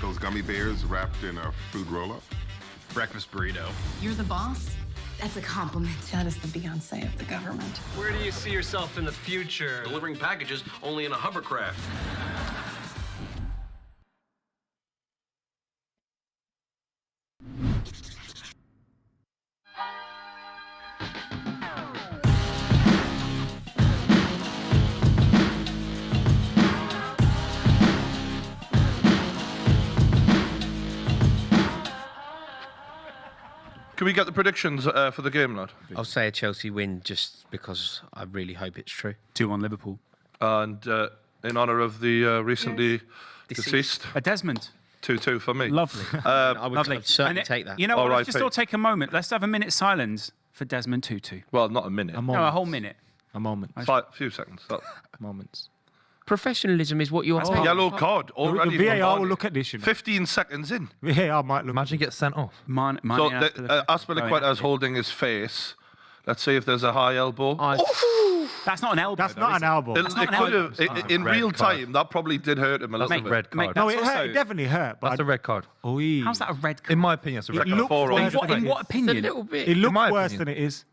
those gummy bears wrapped in a food roll-up? Breakfast burrito. You're the boss? That's a compliment. That is the Beyonce of the government. Where do you see yourself in the future? Delivering packages only in a hovercraft. Can we get the predictions for the game, lad? I'll say a Chelsea win just because I really hope it's true. 2-1 Liverpool. And in honour of the recently deceased, A Desmond. 2-2 for me. Lovely. I would Lovely. certainly And take that. You know what? All Let's just right, all take a moment. Let's have a minute's silence for Desmond Tutu. Well, not a minute. No, a whole minute. A moment. A few seconds. Moments. Professionalism is what you're. A yellow card already. The VAR will look at this. 15 seconds in. VAR might look. Imagine he gets sent off. Mane So after the- Aspilicueta is holding his face. Let's see if there's a high elbow. That's not an elbow. That's though, not is an elbow. It That's not an could elbow. have, in Red real card. time, that probably did hurt him a little Mate, bit. Red card. mate, No, that's it hurt. also- It definitely hurt. But That's a red card. How's that a red card? In my opinion, that's a red Like a card. forearm. In what It's a opinion? little bit. It looks my worse opinion. than it is.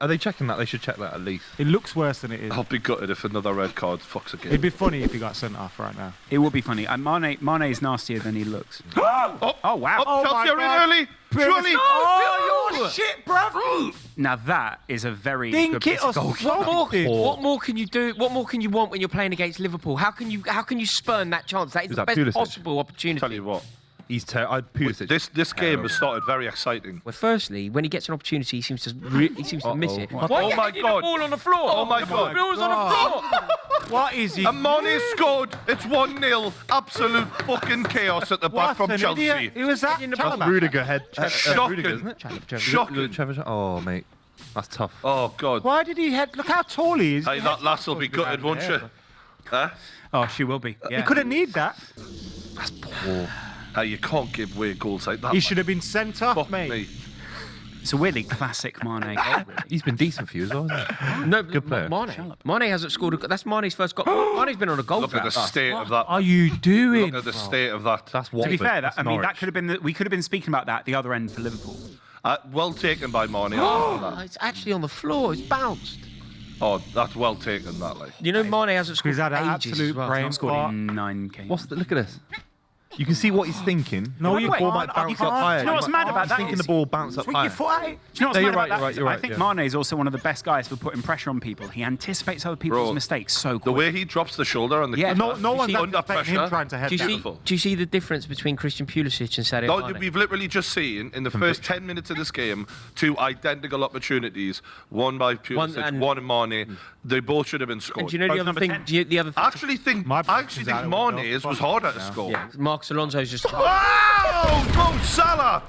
Are they checking that? They should check that at least. It looks worse than it is. I'll be gutted if another red card fucks again. It'd be funny if he got sent off right now. It would be funny. Mane is nastier than he looks. Oh wow! Oh my Chelsea are in God. early. Surely. Oh, you're shit, bruv. Now that is a very Dink good it piece or of goalkeeping. something. What more can you do? What more can you want when you're playing against Liverpool? How can you spurn that chance? That is the that best Pulisic? possible opportunity. Tell you what, Pulisic. this game has started very exciting. Well, firstly, when he gets an opportunity, he seems to miss it. What? Why Oh are you my hitting God. the ball on the floor? Oh my God. The ball's on the floor. What is he? And Mane scored. It's 1-0. Absolute fucking chaos at the back from an Chelsea. idiot. Who was that? That's Rudiger head. Shocking. Rudiger, isn't it? Shocking. Oh, mate. That's tough. Oh God. Why did he head? Look how tall he is. Hey, that lass will be gutted, won't she? Huh? Oh, she will be. Yeah. He couldn't need that. That's poor. You can't give away goals like that. He should have been sent off, Fuck mate. me. It's a weirdly classic Mane goal. Really. He's been decent for you as well, hasn't he? No, Good player. Mane hasn't scored. That's Mane's first goal. Mane's been on a goal Look at the state of that. Are you doing? Look at the state of that. That's To Watford. be fair, That's that Norwich. could have been. We could have been speaking about that at the other end for Liverpool. Well taken by Mane. It's actually on the floor. It's bounced. Oh, that's well taken, that like. You know, Mane hasn't scored He's had an ages absolute as well. brain Not scored fart. in 9 games. Look at this. You can see what he's thinking. No, you the ball can't. might bounce You up can't. higher. Do you know what's mad about He's that thinking is- the ball bounce up Swing higher. your foot at it. Do you know what's No, mad you're about right, that? you're right, you're I right, think yeah. Mane is also one of the best guys for putting pressure on people. He anticipates other people's Bro, mistakes so quick. The way he drops the shoulder and the Yeah, No one's under anticipating pressure. him trying to head Do you, that. see, Beautiful. do you see the difference between Christian Pulisic and Sadio No, Mane? we've literally just seen in the first 10 minutes of this game 2 identical opportunities, one by Pulisic, one in Mane. They both should have been scored. And do you know Both the other number thing? 10. The other thing. I actually think My Mane's was harder to score. Yeah, Marcus Alonso's just. Oh, Mo Salah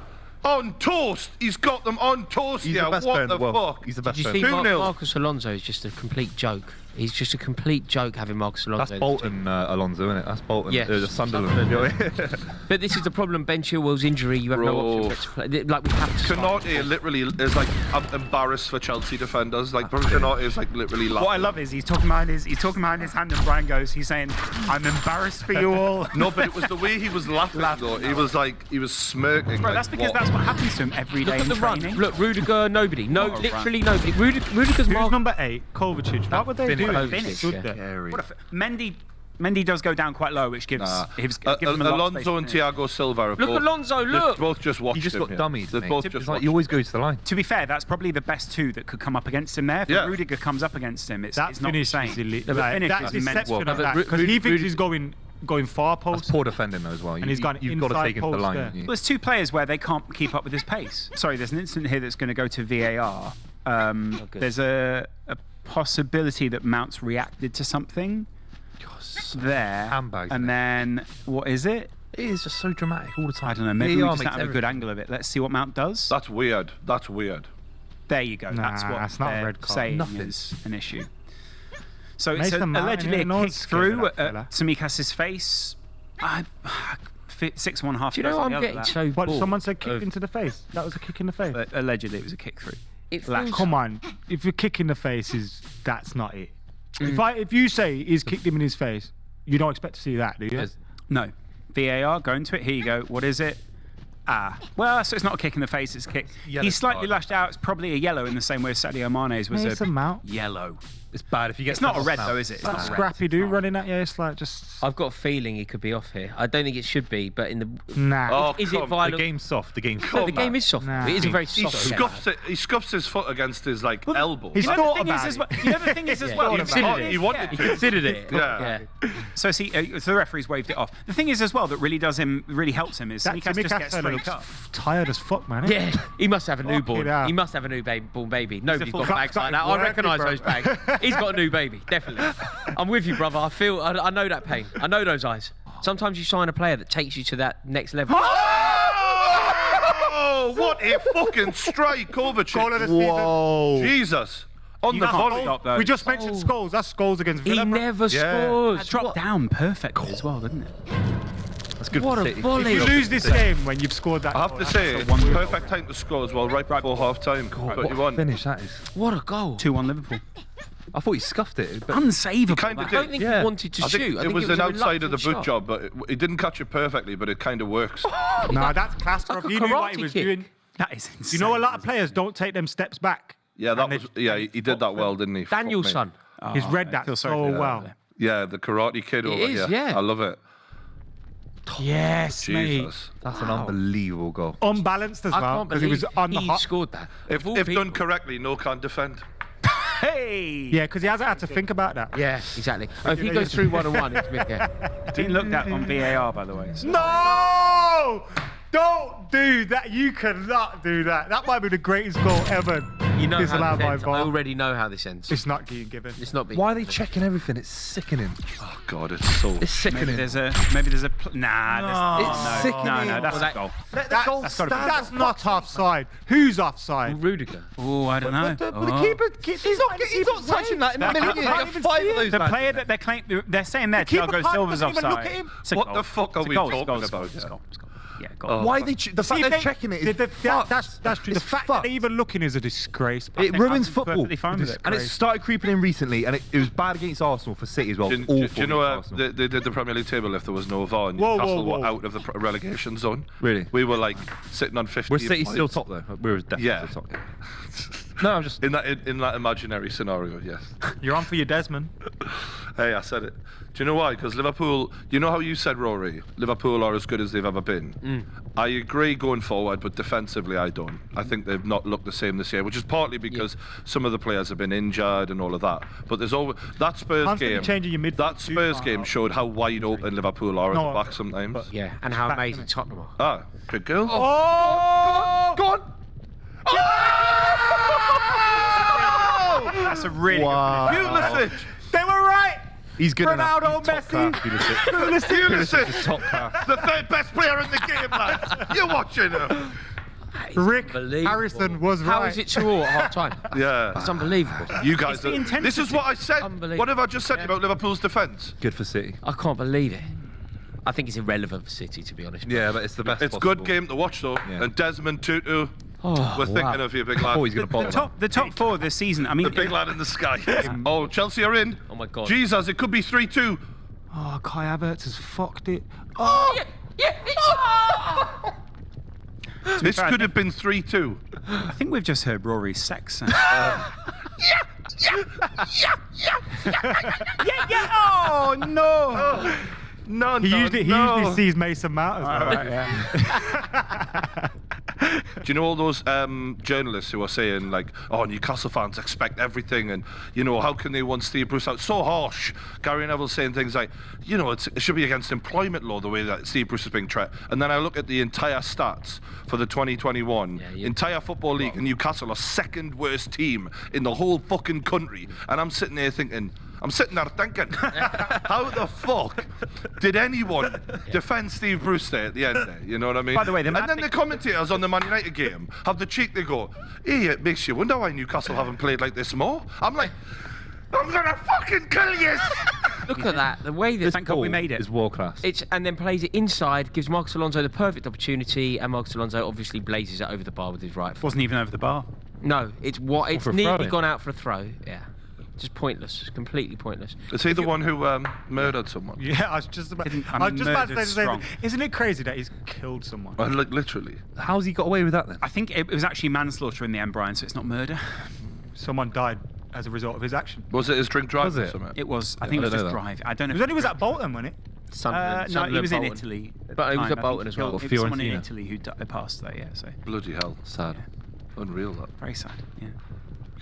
on toast. He's got them on toast He's here. the best What player in the the world. fuck? He's the best Did you player. see 2-0. Marcus Alonso is just a complete joke. He's just a complete joke having Marcus Alonso. That's Bolton Alonso, isn't it? That's Bolton. Yeah. Sunderland. But this is the problem. Ben Chilwell's injury. You have no Bro. option but to play. Like we have to. Konate literally is like, I'm embarrassed for Chelsea defenders. Like, Konate is like literally laughing. What I love is he's talking behind his hand, and Brian goes, he's saying, "I'm embarrassed for you all." No, but it was the way he was laughing though. He was like, he was smirking. Bro, like, that's because what? that's what happens to him every day Look at in the run. training. Look, Rudiger, nobody. No, What a literally nobody. Rudiger's Who's mark. number 8? Kovacic. What were they doing? Finish. Good Yeah. there. What if Mendy does go down quite low, which gives gives him a lot of space Alonso and to finish. Thiago Silva. Are Look, both, Alonso, they've look. both just watched He just him got here. dummied. They've mate. both It's just like watched he always goes to the line. To be fair, that's probably the best two that could come up against him there. If Yeah. Rudiger comes up against him, it's That not the finish same. is elite. The Like, finish that is immense. deception of but that Ru- because he Ru- thinks he's going far That's post. poor defending though as well. And he's got You've got to inside take him to the post line. there. haven't you? Well, there's two players where they can't keep up with his pace. Sorry, there's an incident here that's going to go to VAR. There's a possibility that Mount's reacted to something there. Handbags, and mate. then, what is it? It is just so dramatic all the time. I don't know. Maybe we VAR just makes don't have a good everything. angle of it. Let's see what Mount does. That's weird. That's weird. There you go. That's what that's not a they're red card. saying Nothing. is an issue. So it's Mason Mount, allegedly yeah, no a kick one's scared of through that fella. at Tsimikas' face. 6-1.5. Do you know I'm getting so What, bored someone said kick of- into the face? That was a kick in the face? But allegedly it was a kick through. It Like, feels- Come on. If you're kicking the face, that's not it. If you say he's kicked him in his face, you don't expect to see that, do you? Yes. No. VAR, go into it. Here you go. What is it? Well, so it's not a kick in the face, it's a kick. He's slightly lashed out. It's probably a yellow in the same way as Sadio Mane's was Mason Mount. yellow. It's bad if you get. It's not a red though, is it? It's not red. Scrappy dude running at you. It's like just. I've got a feeling he could be off here. I don't think it should be, but in the Nah. Oh, is it come- violent? The game's soft. The game's No, soft. the game is soft. Nah. It is a very He soft game. scuffs it. He scuffs his foot against his like elbow. He's You know, thought the thing is about as it. well, you know the thing is as well. He considered it. He wanted He to. considered it. Yeah. So the referee's waved it off. The thing is as well that really helps him is That Simikas just gets straight looks up. tired as fuck, man. Yeah, he must have a Fucking newborn. hell. He must have a newborn baby. Nobody's full got bags like that. I working, recognise bro. those bags. He's got a new baby, definitely. I'm with you, brother. I know that pain. I know those eyes. Sometimes you sign a player that takes you to that next level. Oh, what a fucking strike, Kovacic. Goal of the season. Whoa. Jesus. On the can't volley. stop those. We just mentioned Scholes. That's Scholes against Villa. He bro. never Yeah. scores. That dropped down perfectly as well, didn't it? That's good What for a City. volley. You lose this game when you've scored that. I have goal. to say, one goal. perfect time to score as well, right before half time. What 21. finish that is. What a goal. 2-1 Liverpool. I thought he scuffed it. But Unsavable. Kind of I did. don't think Yeah. he wanted to I think shoot. I it think was an a outside of the reluctant boot shot. job, but it didn't catch it perfectly, but it kind of works. Nah, that's class, bro. like If a he knew what he karate was kick. doing. That is insane. You know, a lot of players don't take them steps back. Yeah, that And was. they- Yeah, he did that well, didn't he? Fuck me. Daniel's son. He's read I that feel so sorry for well. that. Yeah, the Karate Kid over is, here. yeah. I love it. Yes, mate. Jesus. that's an unbelievable goal. Unbalanced as I well can't because he believe was on the he hot. scored that. If Of all done people. correctly, no can't defend. Hey! Yeah, because he hasn't had to think about that. Yeah, exactly. If he goes through 1-1, it's big game. Didn't look that on VAR, by the way. So. No! Don't do that. You cannot do that. That might be the greatest goal ever. You know how disallowed this by ends. I VAR. already know how this ends. It's not being given. It's not being. Why are they checking everything? It's sickening. Oh God, it's so. It's Maybe sickening. there's a nah. It's sickening. No, that's a goal. Let the goal That's gotta be- stand. That's not offside. Who's offside? Rudiger. Oh, I don't know. But the keeper, he's not touching that in a million years. can't Like even 5 see of those. The man. player that they're saying there, keeper Thiago can't- Silva's doesn't even look offside. at him. It's a What goal. the fuck are It's a we goal, talking it's a goal, about It's a here? goal, it's a goal. Yeah, goal. Why they the fact they're checking it is fucked. That's true. The It's fact that fucked. they're even looking is a disgrace. bro. It ruins football. perfectly fine with it. And it started creeping in recently, and it was bad against Arsenal for City as well. Do, It was do, awful do you know against Arsenal. they did the Premier League table if there was no VAR and Whoa, Newcastle whoa, were whoa. out of the relegation zone? Really? We were like sitting on 50. We're City still points. top though. We're definitely Yeah. still top. No, I'm just. In that imaginary scenario, yes. You're on for your Desmond. Hey, I said it. Do you know why? Because Liverpool, you know how you said, Rory, Liverpool are as good as they've ever been. I agree going forward, but defensively I don't. I think they've not looked the same this year, which is partly because some of the players have been injured and all of that. But there's always that Spurs Constantly game. changing your midfield That too Spurs far game out. showed how wide open Liverpool are No, at the back sometimes. Yeah, and how Fact, amazing innit? Tottenham are. Ah, good girl. Oh! Go on. That's a really Wow. Pulisic! They were right. He's good enough. Ronaldo, He's top Messi. class, Pulisic. Pulisic! He's top class. The third best player in the game, lads! You're watching him! Rick Unbelievable. Harrison was right. How is it 2-2 at half time? Yeah. That's unbelievable. You guys, the intensity. this is what I said. Unbelievable. What have I just said about Liverpool's defence? Good for City. I can't believe it. I think it's irrelevant for City, to be honest. Yeah, but it's the best. It's a good game to watch, though. Yeah. And Desmond Tutu, Oh, we're thinking wow. of you, big I lad. thought he's going to bottle. The top four this season. I mean, The big lad in the sky. Oh, Chelsea are in. Oh my God. Jesus, it could be 3-2. Oh, Kai Havertz has fucked it. This could have been 3-2. I think we've just heard Rory's sex sound. Oh no! No, He no, usually no. sees Mason Mount as well. All right, yeah. Do you know all those journalists who are saying like, "Oh, Newcastle fans expect everything," and you know, how can they want Steve Bruce out? So harsh. Gary Neville saying things like, "You know, it should be against employment law the way that Steve Bruce is being treated." And then I look at the entire stats for the 2021 entire football league, and Newcastle are second worst team in the whole fucking country. And I'm sitting there thinking, how the fuck did anyone defend Steve Bruce there at the end there? You know what I mean? By the way, the and mad then thing- the commentators on the Man United game have the cheek, they go, "Hey, it makes you wonder why Newcastle haven't played like this more." I'm like, I'm gonna fucking kill you. Look at that. The way that Thank God we made it. Is world class. and then plays it inside, gives Marcus Alonso the perfect opportunity, and Marcus Alonso obviously blazes it over the bar with his right foot. Wasn't even over the bar. No, it's for a nearly throw-in. gone out for a throw. Yeah. Just pointless, completely pointless. Is he the one who murdered someone? Yeah, I was just about, Didn't- I I was mean, just about to murder's say, strong. isn't it crazy that he's killed someone? Literally. How's he got away with that then? I think it was actually manslaughter in the end, Brian, so it's not murder. Someone died as a result of his action. Was it his drink driving Was it? or something? It was, I think it was I just don't know drive. I don't know. It was only was at Bolton, wasn't it? No, Sunderland, he was in Bolton. Italy. at the But he was time. at I Bolton think as well. It was someone in Fiorentina. Italy who passed there, yeah, so Bloody hell. Sad. Unreal, that. very sad, yeah.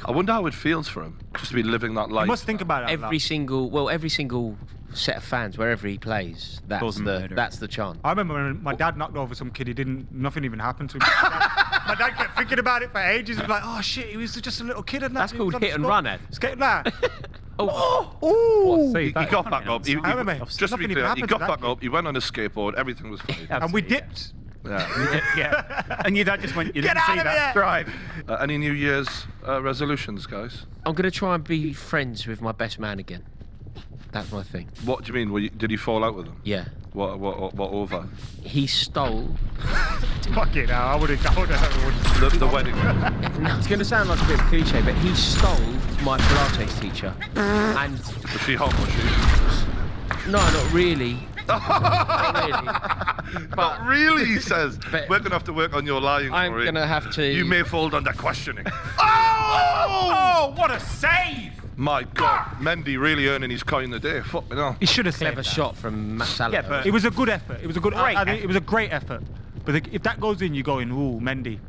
I wonder how it feels for him, just to be living that life. You must think about it. out Every loud. single set of fans, wherever he plays, that's Calls him the murderer. that's the chant. I remember when my dad knocked over some kid. Nothing even happened to him. My dad kept thinking about it for ages. He was like, "Oh shit, he was just a little kid." And That's he was called on the hit and spot. run, Ed. Skate that. What save He that? got back up. He remember, just to nothing be even clear, he happened got to that back up. He went on a skateboard. Everything was fine. And we dipped. Yeah. Yeah, and your dad just went, you Get didn't see out of that. here! Drive. Any New Year's resolutions, guys? I'm gonna try and be friends with my best man again. That's my thing. What do you mean? Did you fall out with him? Yeah. What over? He stole. Fuck it now. I would have. The wedding. It's gonna sound like a bit of a cliche, but he stole my Pilates teacher. And Was she hot? Was she? no, not really. Not really. Not really, he says. But- We're going to have to work on your lying, I'm Corey. gonna have to. You may fold under questioning. Oh, what a save! My God, Mendy really earning his coin the day. Fuck me now. He should have Clever shot from Matt Salah. Yeah, but It was a good effort. It was a good. Great I think effort. it was a great effort. But if that goes in, you're going, ooh, Mendy.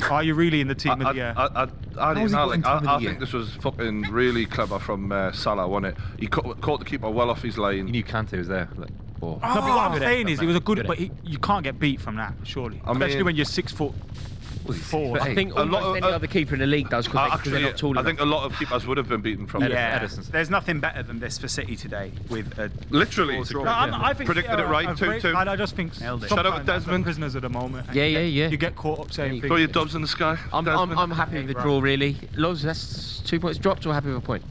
Are you really in the team of the year? I How's he got in team of the I year? think this was fucking really clever from Salah, wasn't it? He caught the keeper well off his You line. knew Kante was there. Like, No, but what I'm good saying effort, is, it was a good, Good but you can't get beat from that, surely. I Especially mean- when you're 6'4". I think A lot almost of- any other keeper in the league does because they're Actually, not tall I enough. think a lot of keepers would have been beaten from yeah, Edison's. there's nothing better than this for City today with a Literally. draw. No, I think Predicted it right, 2-2. I just think Nailed it. Shout out to sometimes that's the Desmond. prisoners of the moment. and Yeah, you get- yeah. You get caught up saying Throw things. your doves in the sky. Desmond. I'm happy with the draw, really. Loz, that's 2 points dropped or happy with a point?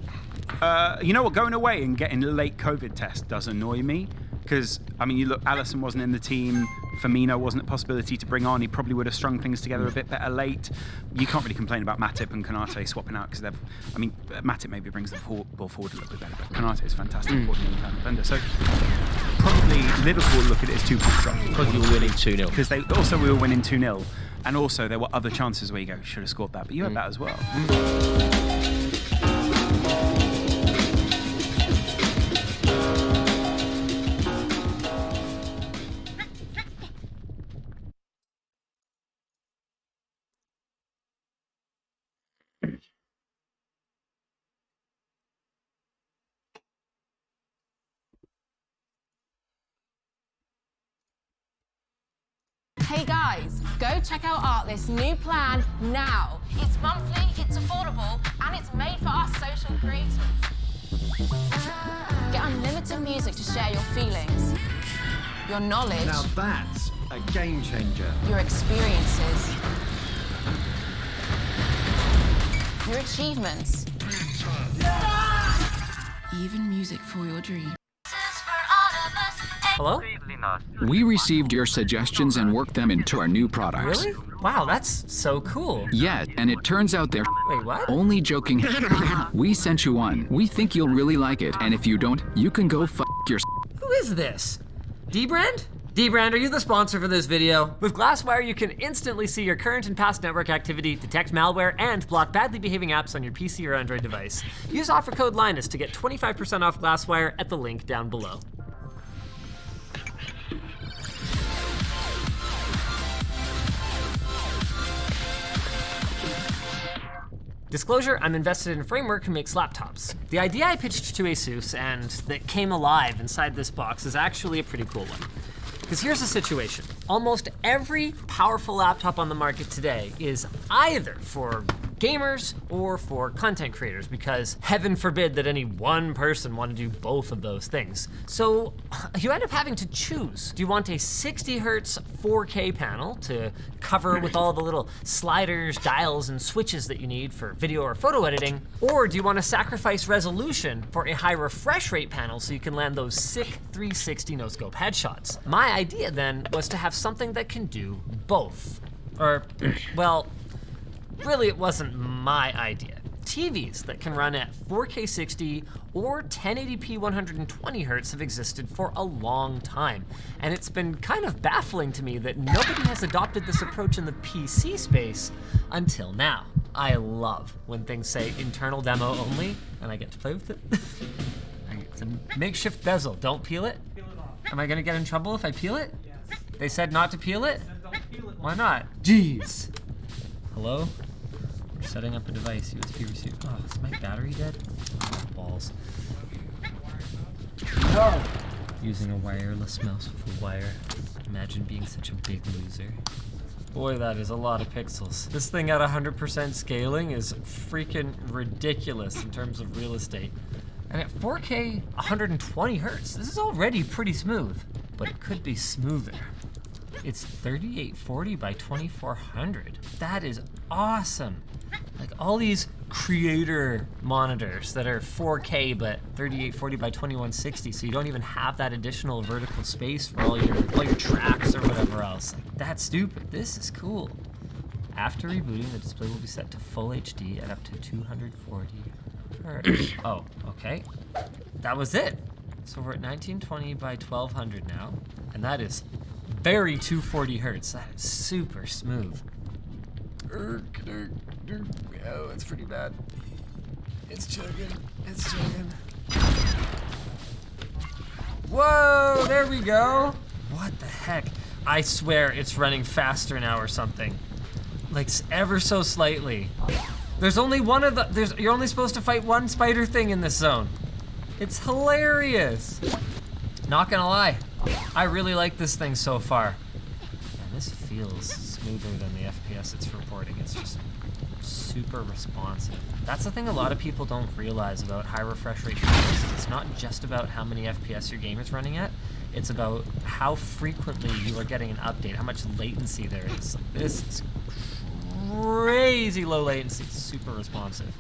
You know what? Going away and getting a late COVID test does annoy me because I mean, you look. Allison wasn't in the team. Firmino wasn't a possibility to bring on. He probably would have strung things together a bit better late. You can't really complain about Matip and Konate swapping out because they've. I mean, Matip maybe brings the ball forward a little bit better, but Konate is fantastic, 40 million pound defender. So probably Liverpool look at it as 2 points drop Because you were winning 2-0. because we were winning 2-0, and also there were other chances where you go should have scored that, but you had that as well. Hey guys, go check out Artlist's new plan now. It's monthly, it's affordable, and it's made for us social creators. Get unlimited music to share your feelings, your knowledge, Now that's a game changer. your experiences, your achievements, even music for your dreams. Hello? We received your suggestions and worked them into our new products. Really? Wow, that's so cool. Yeah, and it turns out they're Wait, what? only joking. We sent you one. We think you'll really like it, and if you don't, you can go your. Who is this? D-Brand? D-Brand, are you the sponsor for this video? With Glasswire, you can instantly see your current and past network activity, detect malware, and block badly behaving apps on your PC or Android device. Use offer code Linus to get 25% off Glasswire at the link down below. Disclosure, I'm invested in a framework who makes laptops. The idea I pitched to ASUS and that came alive inside this box is actually a pretty cool one. Because here's the situation. Almost every powerful laptop on the market today is either for gamers or for content creators, because heaven forbid that any one person want to do both of those things. So you end up having to choose. Do you want a 60 hertz 4K panel to cover with all the little sliders, dials, and switches that you need for video or photo editing? Or do you want to sacrifice resolution for a high refresh rate panel so you can land those sick 360 no-scope headshots? My idea then was to have something that can do both. Or, well, really, it wasn't my idea. TVs that can run at 4K 60 or 1080p 120 Hz have existed for a long time. And it's been kind of baffling to me that nobody has adopted this approach in the PC space until now. I love when things say internal demo only, and I get to play with it. It's a makeshift bezel. Don't peel it? Am I gonna get in trouble if I peel it? Yes. They said not to peel it? Why not? Jeez. Hello? We're setting up a device, USB receiver. Oh, is my battery dead? Oh, balls. No! Using a wireless mouse with a wire. Imagine being such a big loser. Boy, that is a lot of pixels. This thing at 100% scaling is freaking ridiculous in terms of real estate. And at 4K 120 Hz, this is already pretty smooth, but it could be smoother. It's 3840 by 2400. That is awesome. Like all these creator monitors that are 4K but 3840 by 2160, so you don't even have that additional vertical space for all your tracks or whatever else. Like, that's stupid. This is cool. After rebooting, the display will be set to full HD at up to 240 Hertz. Oh, okay. That was it. So we're at 1920 by 1200 now, and that is very 240 Hertz. That is super smooth. Oh, it's pretty bad. It's chugging. It's chugging. Whoa, there we go. What the heck? I swear it's running faster now or something. Like ever so slightly. There's only one of the, you're only supposed to fight one spider thing in this zone. It's hilarious. Not gonna lie, I really like this thing so far. And this feels smoother than the FPS it's reporting. It's just super responsive. That's the thing a lot of people don't realize about high refresh rate games. It's not just about how many FPS your game is running at, it's about how frequently you are getting an update, how much latency there is. This is crazy low latency, super responsive.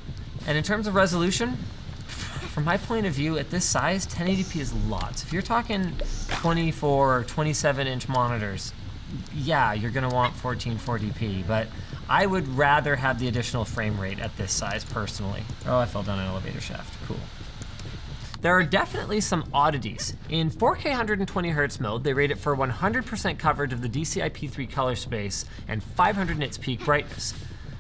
And in terms of resolution, from my point of view, at this size, 1080p is lots. If you're talking 24 or 27 inch monitors, yeah, you're gonna want 1440p, but I would rather have the additional frame rate at this size personally. Oh, I fell down an elevator shaft, cool. There are definitely some oddities. In 4K 120 Hz mode, they rate it for 100% coverage of the DCI-P3 color space and 500 nits peak brightness.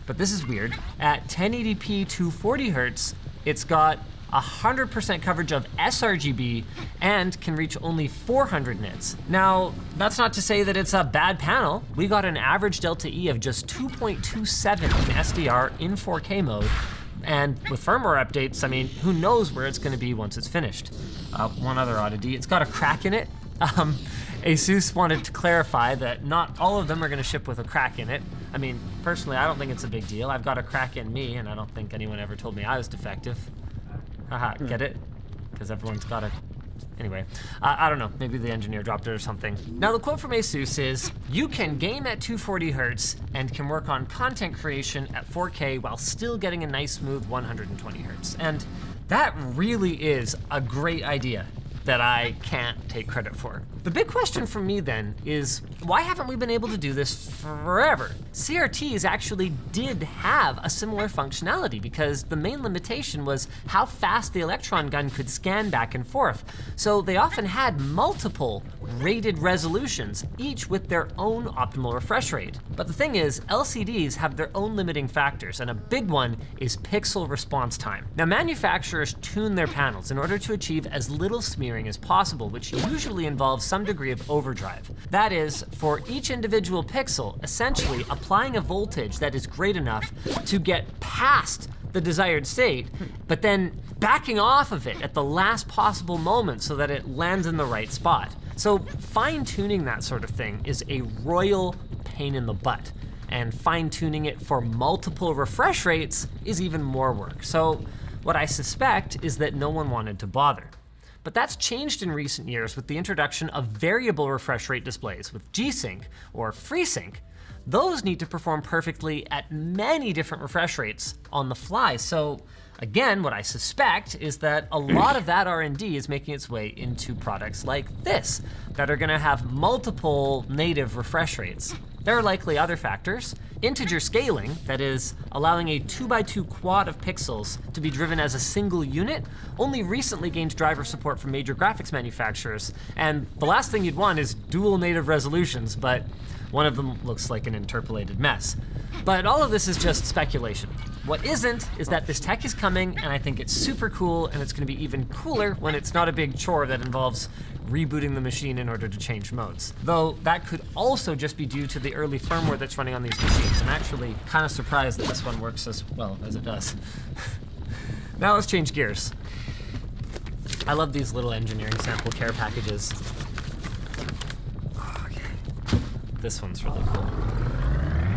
But this is weird. At 1080p 240 Hz, it's got 100% coverage of sRGB and can reach only 400 nits. Now, that's not to say that it's a bad panel. We got an average delta E of just 2.27 in SDR in 4K mode. And with firmware updates, I mean, who knows where it's gonna be once it's finished. One other oddity, it's got a crack in it. Asus wanted to clarify that not all of them are gonna ship with a crack in it. I mean, personally, I don't think it's a big deal. I've got a crack in me, and I don't think anyone ever told me I was defective. Haha, get it? Because everyone's got a... Anyway, I don't know, maybe the engineer dropped it or something. Now the quote from Asus is, you can game at 240 Hz and can work on content creation at 4K while still getting a nice smooth 120 Hz. And that really is a great idea that I can't take credit for. The big question for me then is, why haven't we been able to do this forever? CRTs actually did have a similar functionality because the main limitation was how fast the electron gun could scan back and forth. So they often had multiple rated resolutions, each with their own optimal refresh rate. But the thing is, LCDs have their own limiting factors, and a big one is pixel response time. Now manufacturers tune their panels in order to achieve as little smearing as possible, which usually involves some degree of overdrive. That is, for each individual pixel, essentially applying a voltage that is great enough to get past the desired state, but then backing off of it at the last possible moment so that it lands in the right spot. So fine-tuning that sort of thing is a royal pain in the butt, and fine-tuning it for multiple refresh rates is even more work. So what I suspect is that no one wanted to bother. But that's changed in recent years with the introduction of variable refresh rate displays with G-Sync or FreeSync. Those need to perform perfectly at many different refresh rates on the fly. So again, what I suspect is that a lot of that R&D is making its way into products like this that are gonna have multiple native refresh rates. There are likely other factors. Integer scaling, that is, allowing a 2x2 quad of pixels to be driven as a single unit, only recently gained driver support from major graphics manufacturers. And the last thing you'd want is dual native resolutions, but one of them looks like an interpolated mess. But all of this is just speculation. What isn't is that this tech is coming, and I think it's super cool, and it's going to be even cooler when it's not a big chore that involves rebooting the machine in order to change modes. Though that could also just be due to the early firmware that's running on these machines. I'm actually kind of surprised that this one works as well as it does. Now let's change gears. I love these little engineering sample care packages. Okay. This one's really cool.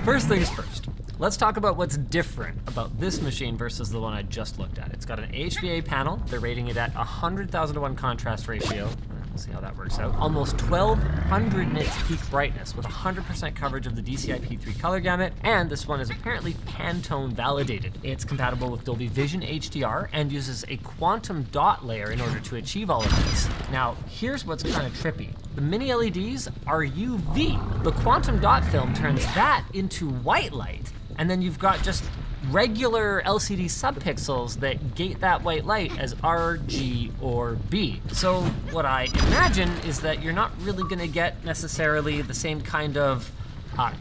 First things first. Let's talk about what's different about this machine versus the one I just looked at. It's got an HVA panel. They're rating it at 100,000 to 1 contrast ratio. We'll see how that works out. Almost 1,200 nits peak brightness with 100% coverage of the DCI-P3 color gamut, and this one is apparently Pantone validated. It's compatible with Dolby Vision HDR and uses a quantum dot layer in order to achieve all of this. Now, here's what's kind of trippy. The mini LEDs are UV. The quantum dot film turns that into white light, and then you've got just regular LCD subpixels that gate that white light as R, G, or B. So what I imagine is that you're not really gonna get necessarily the same kind of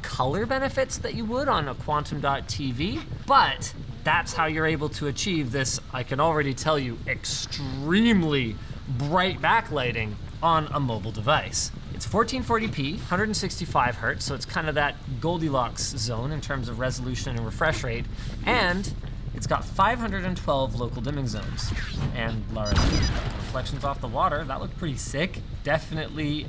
color benefits that you would on a quantum dot TV, but that's how you're able to achieve this, I can already tell you, extremely bright backlighting on a mobile device. It's 1440p, 165 hertz, so it's kind of that Goldilocks zone in terms of resolution and refresh rate, and it's got 512 local dimming zones. And Laura, reflections off the water, that looked pretty sick. Definitely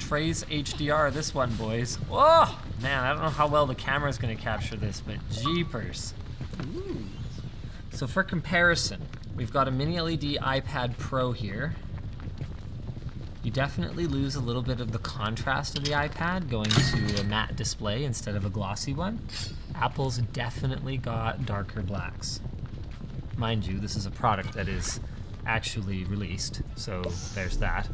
trace HDR this one, boys. Oh, man, I don't know how well the camera's gonna capture this, but jeepers. Ooh. So for comparison, we've got a mini LED iPad Pro here. You definitely lose a little bit of the contrast of the iPad going to a matte display instead of a glossy one. Apple's definitely got darker blacks. Mind you, this is a product that is actually released, so there's that.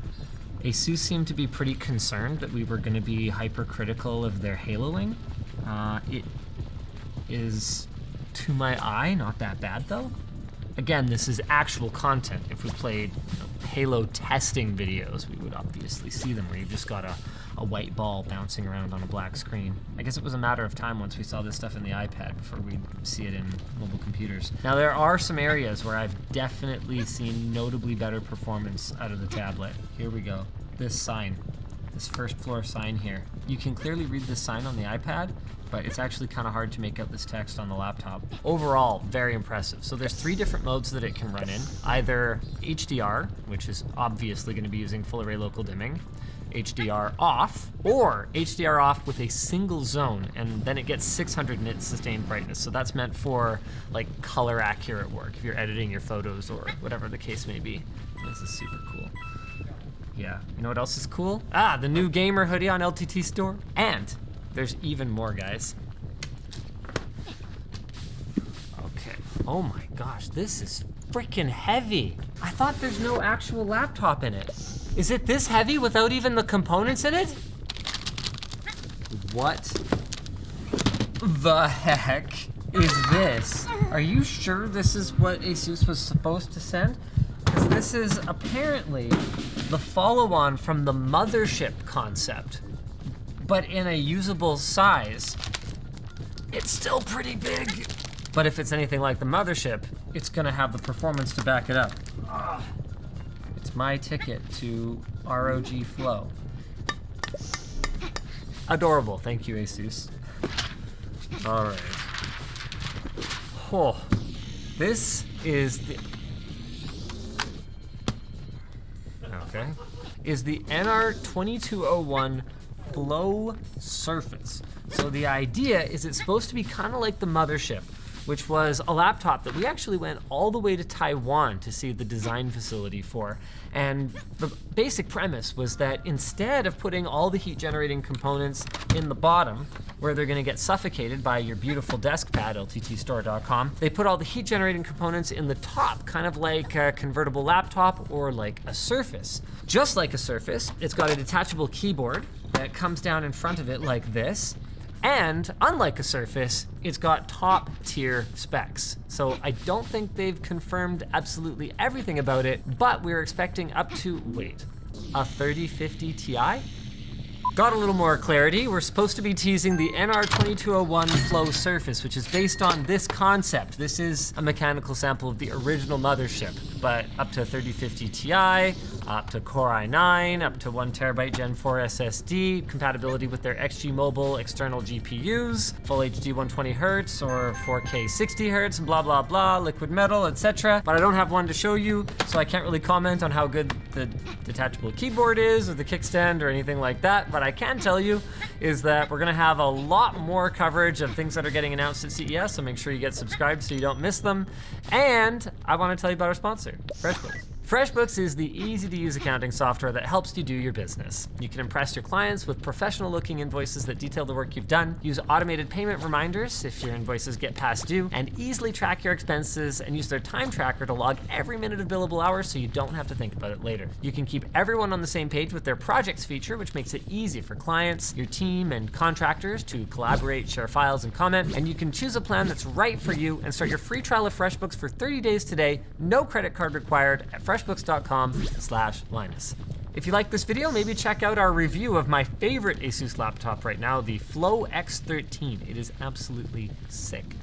ASUS seemed to be pretty concerned that we were going to be hypercritical of their haloing. It is, to my eye, not that bad though. Again, this is actual content. If we played Halo testing videos, we would obviously see them where you've just got a white ball bouncing around on a black screen. I guess it was a matter of time once we saw this stuff in the iPad before we'd see it in mobile computers. Now there are some areas where I've definitely seen notably better performance out of the tablet. Here we go. This sign, this first floor sign here. You can clearly read this sign on the iPad, but it's actually kind of hard to make out this text on the laptop. Overall, very impressive. So there's 3 different modes that it can run in. Either HDR, which is obviously going to be using full array local dimming, HDR off, or HDR off with a single zone, and then it gets 600 nits sustained brightness. So that's meant for like color accurate work, if you're editing your photos or whatever the case may be. This is super cool. Yeah, you know what else is cool? The new gamer hoodie on LTT store. And there's even more, guys. Okay. Oh my gosh, this is freaking heavy. I thought there's no actual laptop in it. Is it this heavy without even the components in it? What the heck is this? Are you sure this is what ASUS was supposed to send? Because this is apparently the follow-on from the mothership concept, but in a usable size. It's still pretty big. But if it's anything like the mothership, it's gonna have the performance to back it up. It's my ticket to ROG Flow. Adorable, thank you, ASUS. All right. Oh, this is the, okay, is the NR2201 Flow Surface. So the idea is it's supposed to be kind of like the mothership, which was a laptop that we actually went all the way to Taiwan to see the design facility for. And the basic premise was that instead of putting all the heat generating components in the bottom, where they're gonna get suffocated by your beautiful desk pad, lttstore.com, they put all the heat generating components in the top, kind of like a convertible laptop or like a Surface. Just like a Surface, it's got a detachable keyboard that comes down in front of it like this. And unlike a Surface, it's got top tier specs. So I don't think they've confirmed absolutely everything about it, but we're expecting up to, wait, a 3050 Ti? Got a little more clarity. We're supposed to be teasing the NR2201 Flow Surface, which is based on this concept. This is a mechanical sample of the original mothership, but up to 3050 Ti, up to Core i9, up to 1TB Gen 4 SSD, compatibility with their XG Mobile external GPUs, full HD 120Hz or 4K 60Hz, blah, blah, blah, liquid metal, etc. But I don't have one to show you, so I can't really comment on how good the detachable keyboard is or the kickstand or anything like that. But I can tell you is that we're gonna have a lot more coverage of things that are getting announced at CES, so make sure you get subscribed so you don't miss them. And I wanna tell you about our sponsor, FreshBooks. FreshBooks is the easy-to-use accounting software that helps you do your business. You can impress your clients with professional-looking invoices that detail the work you've done, use automated payment reminders if your invoices get past due, and easily track your expenses and use their time tracker to log every minute of billable hours so you don't have to think about it later. You can keep everyone on the same page with their projects feature, which makes it easy for clients, your team, and contractors to collaborate, share files, and comment. And you can choose a plan that's right for you and start your free trial of FreshBooks for 30 days today, no credit card required, at freshbooks.com/Linus. If you like this video, maybe check out our review of my favorite Asus laptop right now, the Flow X13. It is absolutely sick.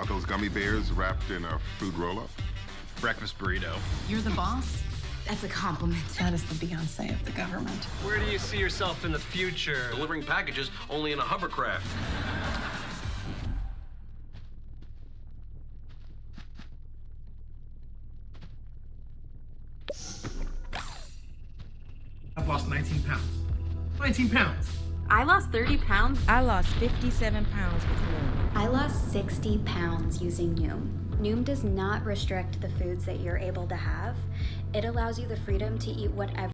Are those gummy bears wrapped in a food roll-up? Breakfast burrito. You're the boss? That's a compliment. That is the Beyonce of the government. Where do you see yourself in the future? Delivering packages only in a hovercraft. I've lost 19 pounds. 19 pounds. I lost 30 pounds. I lost 57 pounds with Noom. I lost 60 pounds using Noom. Noom does not restrict the foods that you're able to have. It allows you the freedom to eat whatever.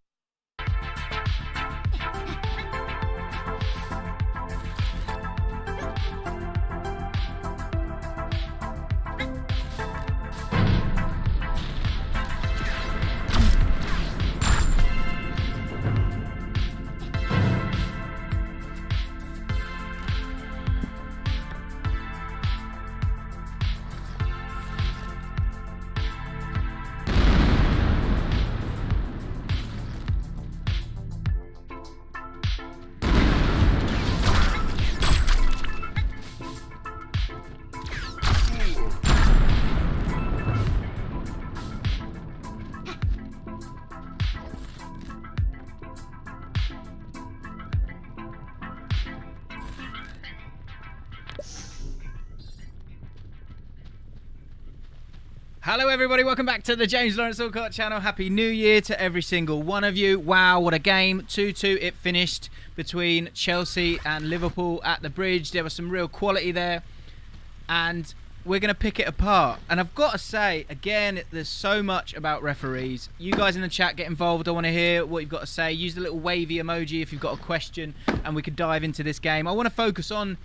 Hello everybody, welcome back to the James Lawrence Allcott channel. Happy New Year to every single one of you. Wow, what a game. 2-2 it finished between Chelsea and Liverpool at the bridge. There was some real quality there. And we're going to pick it apart. And I've got to say, again, there's so much about referees. You guys in the chat, get involved. I want to hear what you've got to say. Use the little wavy emoji if you've got a question and we could dive into this game. I want to focus on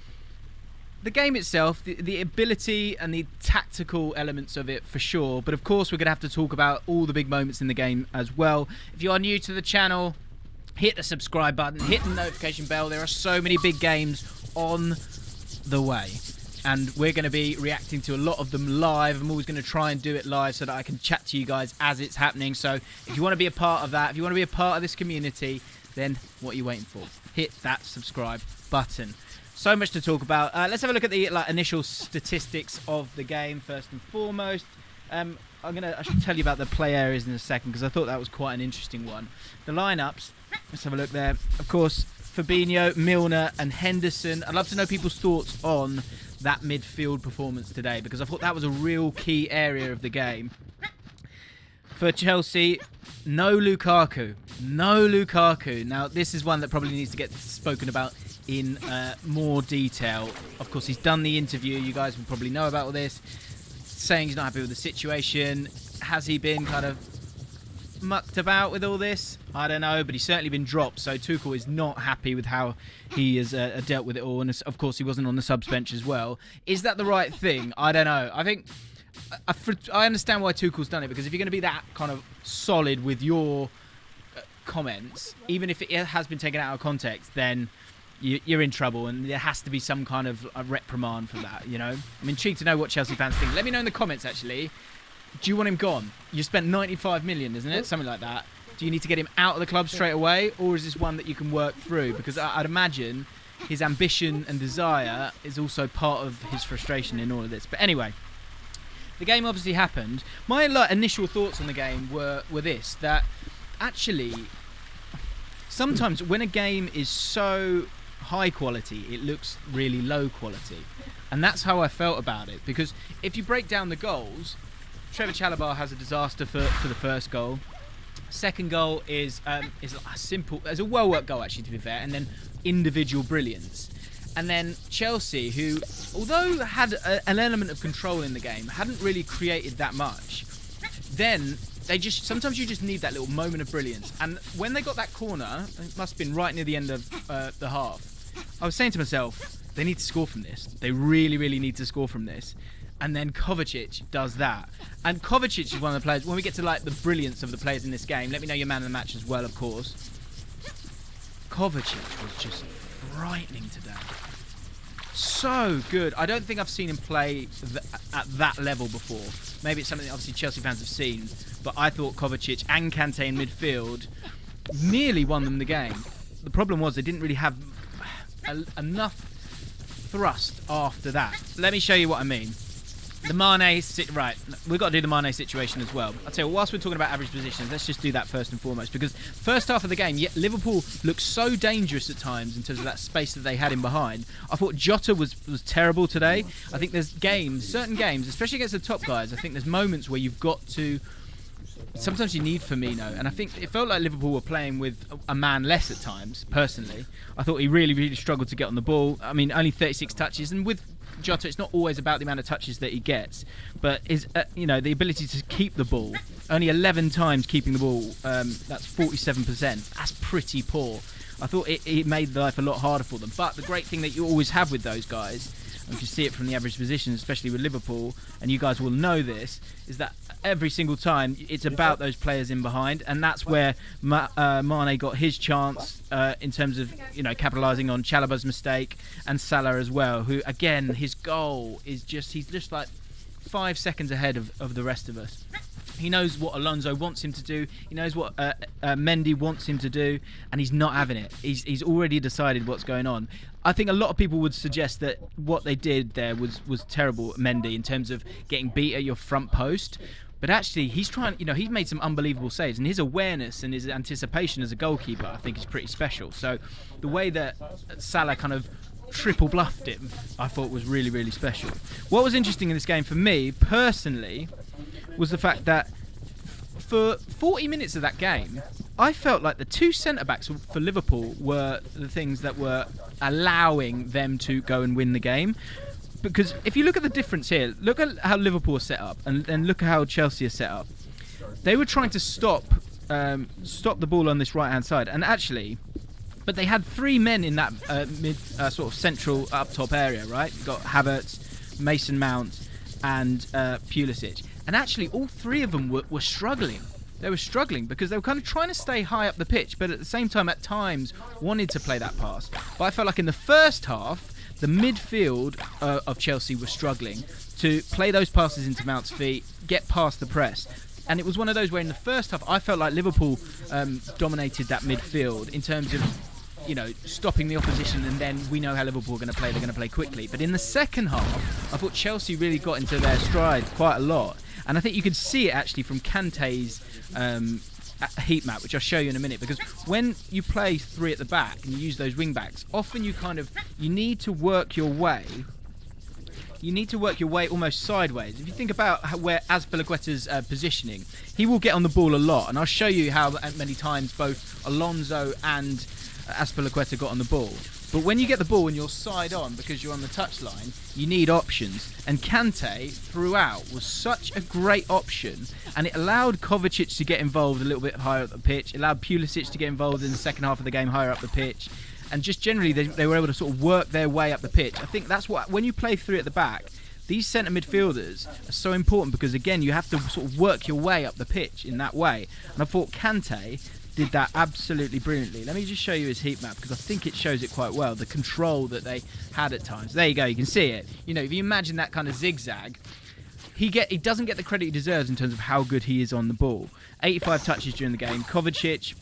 the game itself, the ability and the tactical elements of it for sure. But of course, we're going to have to talk about all the big moments in the game as well. If you are new to the channel, hit the subscribe button, hit the notification bell. There are so many big games on the way. And we're going to be reacting to a lot of them live. I'm always going to try and do it live so that I can chat to you guys as it's happening. So if you want to be a part of that, if you want to be a part of this community, then what are you waiting for? Hit that subscribe button. So much to talk about. Let's have a look at the initial statistics of the game first and foremost. I should tell you about the play areas in a second because I thought that was quite an interesting one. The lineups. Let's have a look there. Of course, Fabinho, Milner, and Henderson. I'd love to know people's thoughts on that midfield performance today because I thought that was a real key area of the game. For Chelsea, no Lukaku. No Lukaku. Now, this is one that probably needs to get spoken about in more detail. Of course, he's done the interview. You guys will probably know about all this. Saying he's not happy with the situation. Has he been kind of mucked about with all this? I don't know, but he's certainly been dropped. So Tuchel is not happy with how he has dealt with it all. And of course, he wasn't on the subs bench as well. Is that the right thing? I don't know. I think I understand why Tuchel's done it because if you're going to be that kind of solid with your comments, even if it has been taken out of context, then you're in trouble, and there has to be some kind of a reprimand for that, you know? I'm intrigued to know what Chelsea fans think. Let me know in the comments, actually. Do you want him gone? You spent 95 million, isn't it? Something like that. Do you need to get him out of the club straight away, or is this one that you can work through? Because I'd imagine his ambition and desire is also part of his frustration in all of this. But anyway, the game obviously happened. My initial thoughts on the game were this, that actually sometimes when a game is so high quality, it looks really low quality. And that's how I felt about it. Because if you break down the goals, Trevor Chalobah has a disaster for the first goal. Second goal is a simple, it's a well-worked goal actually, to be fair, and then individual brilliance. And then Chelsea, who, although had an element of control in the game, hadn't really created that much. Then sometimes you just need that little moment of brilliance. And when they got that corner, it must have been right near the end of the half, I was saying to myself, they need to score from this. They really, really need to score from this. And then Kovacic does that. And Kovacic is one of the players, when we get to like the brilliance of the players in this game, let me know your man of the match as well, of course. Kovacic was just frightening today. So good. I don't think I've seen him play at that level before. Maybe it's something that obviously Chelsea fans have seen, but I thought Kovacic and Kante in midfield nearly won them the game. The problem was they didn't really have enough thrust after that. Let me show you what I mean. The Mane, right, we've got to do the Mane situation as well. I'll tell you, whilst we're talking about average positions, let's just do that first and foremost, because first half of the game, Liverpool looked so dangerous at times in terms of that space that they had in behind. I thought Jota was terrible today. I think there's certain games, especially against the top guys, I think there's moments where you've got to, sometimes you need Firmino, and I think it felt like Liverpool were playing with a man less at times, personally. I thought he really, really struggled to get on the ball. I mean, only 36 touches, and with Jota, it's not always about the amount of touches that he gets, but is the ability to keep the ball. Only 11 times keeping the ball. That's 47%. That's pretty poor. I thought it made life a lot harder for them. But the great thing that you always have with those guys, and you can see it from the average position, especially with Liverpool, and you guys will know this, is that every single time it's about those players in behind, and that's where Mane got his chance in terms of capitalising on Chalobah's mistake, and Salah as well, who again his goal is he's just like 5 seconds ahead of the rest of us. He knows what Alonso wants him to do. He knows what Mendy wants him to do, and he's not having it. He's already decided what's going on. I think a lot of people would suggest that what they did there was terrible, Mendy, in terms of getting beat at your front post. But actually, he's trying. He's made some unbelievable saves, and his awareness and his anticipation as a goalkeeper, I think, is pretty special. So the way that Salah kind of triple bluffed him, I thought was really, really special. What was interesting in this game for me personally was the fact that for 40 minutes of that game, I felt like the two centre-backs for Liverpool were the things that were allowing them to go and win the game. Because if you look at the difference here, look at how Liverpool are set up, and look at how Chelsea are set up. They were trying to stop the ball on this right-hand side, and actually, but they had three men in that mid sort of central up-top area, right? You've got Havertz, Mason Mount, and Pulisic. And actually, all three of them were struggling. They were struggling because they were kind of trying to stay high up the pitch, but at the same time, at times, wanted to play that pass. But I felt like in the first half, the midfield of Chelsea was struggling to play those passes into Mount's feet, get past the press. And it was one of those where in the first half, I felt like Liverpool dominated that midfield in terms of, stopping the opposition, and then we know how Liverpool are going to play. They're going to play quickly. But in the second half, I thought Chelsea really got into their stride quite a lot. And I think you could see it actually from Kante's heat map, which I'll show you in a minute, because when you play three at the back and you use those wing backs, often you need to work your way. You need to work your way almost sideways. If you think about where Azpilicueta's positioning, he will get on the ball a lot, and I'll show you how many times both Alonso and Azpilicueta got on the ball. But when you get the ball and you're side on because you're on the touchline, you need options. And Kante, throughout, was such a great option. And it allowed Kovacic to get involved a little bit higher up the pitch. It allowed Pulisic to get involved in the second half of the game higher up the pitch. And just generally, they were able to sort of work their way up the pitch. I think that's what, when you play three at the back, these centre midfielders are so important because, again, you have to sort of work your way up the pitch in that way. And I thought Kante did that absolutely brilliantly. Let me just show you his heat map because I think it shows it quite well, the control that they had at times. There you go, you can see it. If you imagine that kind of zigzag, he doesn't get the credit he deserves in terms of how good he is on the ball. 85 touches during the game. Kovacic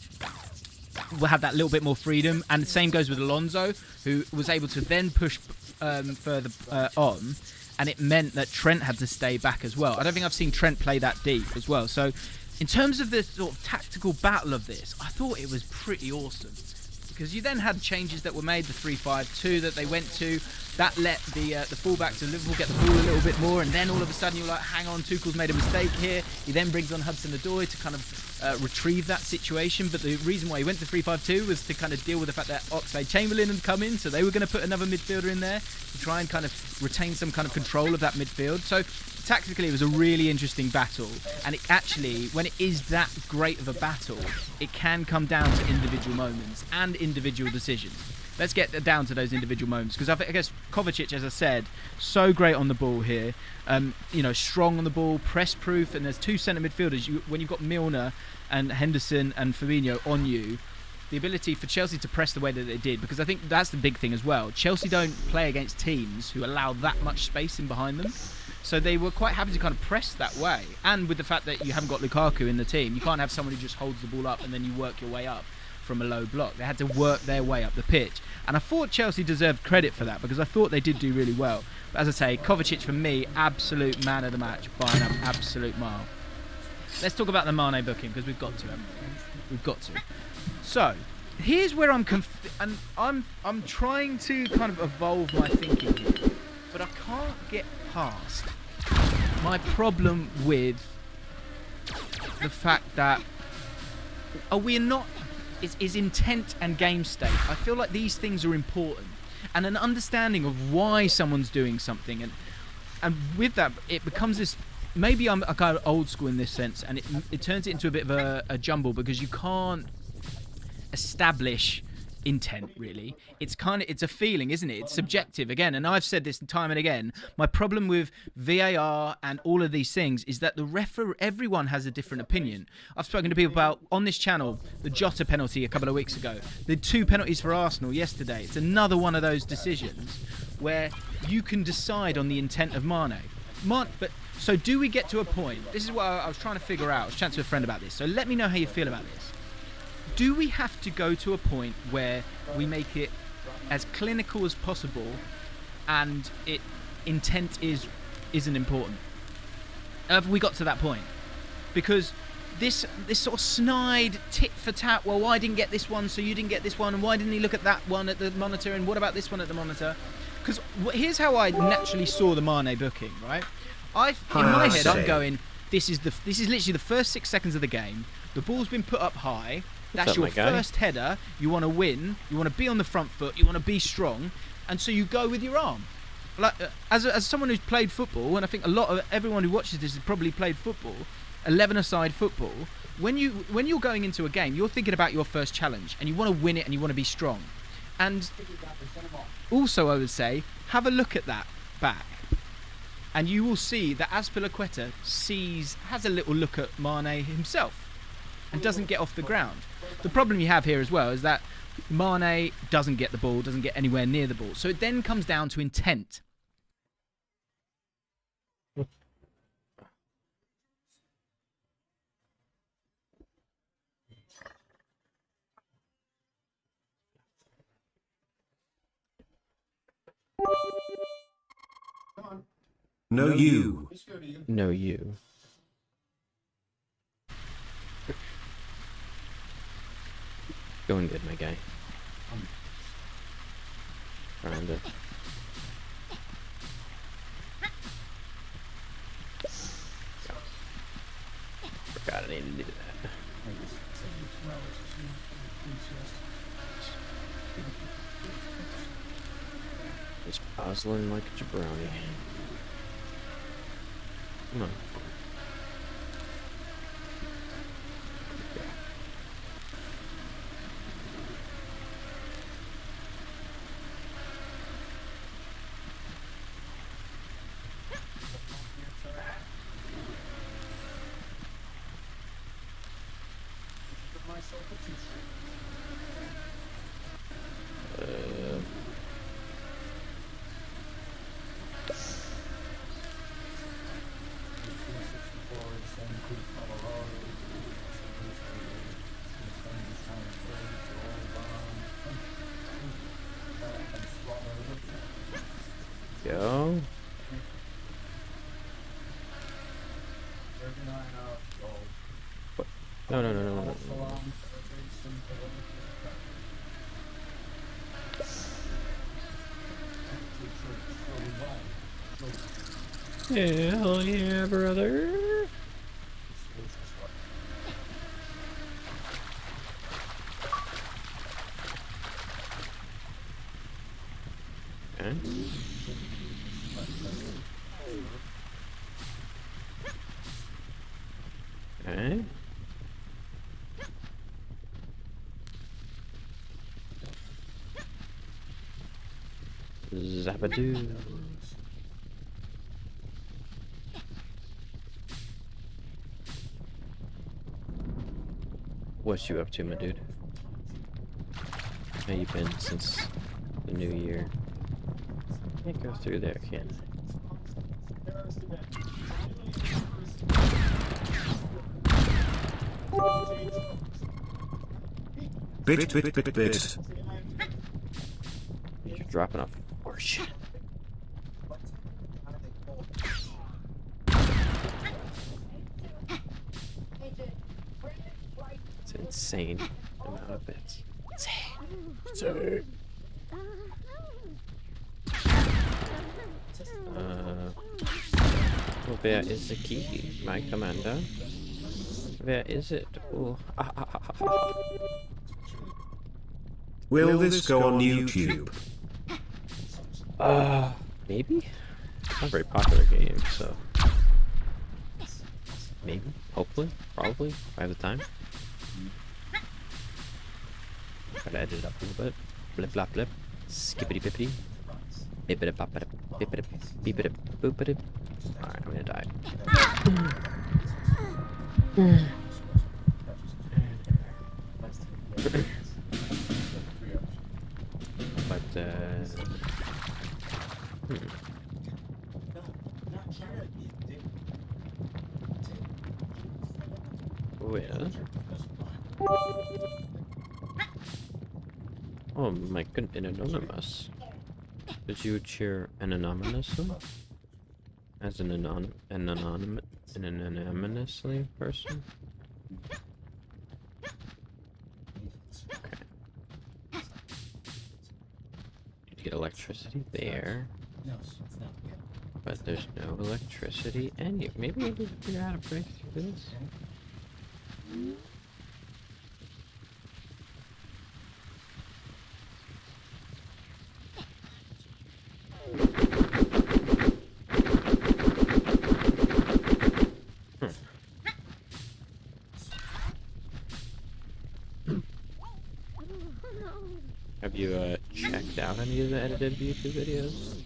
will have that little bit more freedom, and the same goes with Alonso, who was able to then push further on, and it meant that Trent had to stay back as well. I don't think I've seen Trent play that deep as well. So in terms of the sort of tactical battle of this, I thought it was pretty awesome. Because you then had changes that were made, the 3-5-2 that they went to. That let the fullbacks of Liverpool get the ball a little bit more, and then all of a sudden you're like, hang on, Tuchel's made a mistake here. He then brings on Hudson-Odoi to kind of retrieve that situation. But the reason why he went to 3-5-2 was to kind of deal with the fact that Oxlade-Chamberlain had come in, so they were going to put another midfielder in there to try and kind of retain some kind of control of that midfield. So tactically, it was a really interesting battle, and it actually, when it is that great of a battle, it can come down to individual moments and individual decisions. Let's get down to those individual moments, because I guess Kovacic, as I said, so great on the ball here, strong on the ball, press-proof, and there's two centre midfielders. When you've got Milner and Henderson and Firmino on you, the ability for Chelsea to press the way that they did, because I think that's the big thing as well. Chelsea don't play against teams who allow that much space in behind them. So they were quite happy to kind of press that way. And with the fact that you haven't got Lukaku in the team, you can't have someone who just holds the ball up and then you work your way up from a low block. They had to work their way up the pitch. And I thought Chelsea deserved credit for that because I thought they did do really well. But as I say, Kovacic for me, absolute man of the match by an absolute mile. Let's talk about the Mane booking because we've got to. We've got to. So, here's where I'm trying to kind of evolve my thinking here, but I can't get past my problem with the fact that is intent and game state. I feel like these things are important, and an understanding of why someone's doing something, and with that it becomes this. Maybe I'm kind of old school in this sense, and it turns it into a bit of a jumble because you can't establish intent really. It's a feeling, isn't it? It's subjective again, and I've said this time and again. My problem with VAR and all of these things is that everyone has a different opinion. I've spoken to people about on this channel the Jota penalty a couple of weeks ago, the 2 penalties for Arsenal yesterday. It's another one of those decisions where you can decide on the intent of Mane. But so do we get to a point? This is what I was trying to figure out. I was chatting to a friend about this. So let me know how you feel about this. Do we have to go to a point where we make it as clinical as possible and intent isn't important? Have we got to that point? Because this sort of snide tit for tat, well, why didn't get this one, so you didn't get this one, and why didn't he look at that one at the monitor, and what about this one at the monitor? Because here's how I naturally saw the Mane booking, right? In my head, I'm going, this is literally the first 6 seconds of the game. The ball's been put up high. That's your first header. You want to win. You want to be on the front foot. You want to be strong, and so you go with your arm. Like as someone who's played football, and I think a lot of everyone who watches this has probably played football, 11-a-side football. When you're going into a game, you're thinking about your first challenge, and you want to win it, and you want to be strong. And also, I would say, have a look at that back. And you will see that Azpilicueta has a little look at Mane himself and doesn't get off the ground. The problem you have here as well is that Mane doesn't get the ball, doesn't get anywhere near the ball. So it then comes down to intent. No, you. No, you. Going good, my guy. Trying to. Forgot I needed to do that. Just puzzling like a jabroni. Come on. Go. What? No, no, no, no, no. Hell yeah, brother. Okay. Okay. Zabadoo. What you up to, my dude? How you been since the new year? Can't go through there, can I? Bit. You're dropping off horseshit. It's insane amount of bits. Insane. Well, where is the key, my commander? Where is it? Oh. Will this go on YouTube? Maybe? It's not a very popular game, so... Maybe? Hopefully? Probably? If I have the time? Gotta edit it up a little bit. Blip, blop, blip. Skippity, bippity. Bippity, boppity, bippity, beepity, boopity. Alright, I'm gonna die. But, Well... Oh my goodness, an anonymous. Did you cheer an anonymously? As an anonymously person? Okay. Need to get electricity there. But there's no electricity any. Maybe I can figure out how to break through this. Have you checked out any of the edited YouTube videos?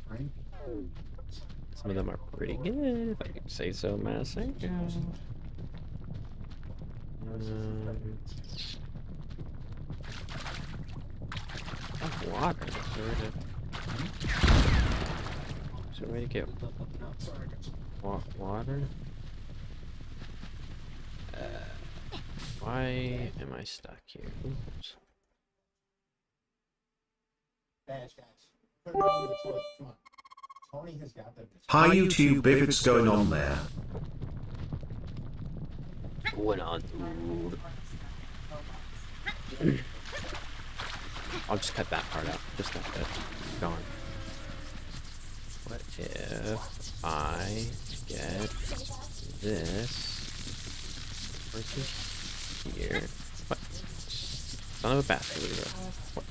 Some of them are pretty good, if I could say so myself. Water. Is there a way to get water? Why am I stuck here? Oops. Hi YouTube, if it's going on there. Going on, dude. I'll just cut that part out. Just that bit. Gone. What if I get this versus here? What? Son of a bastard. What?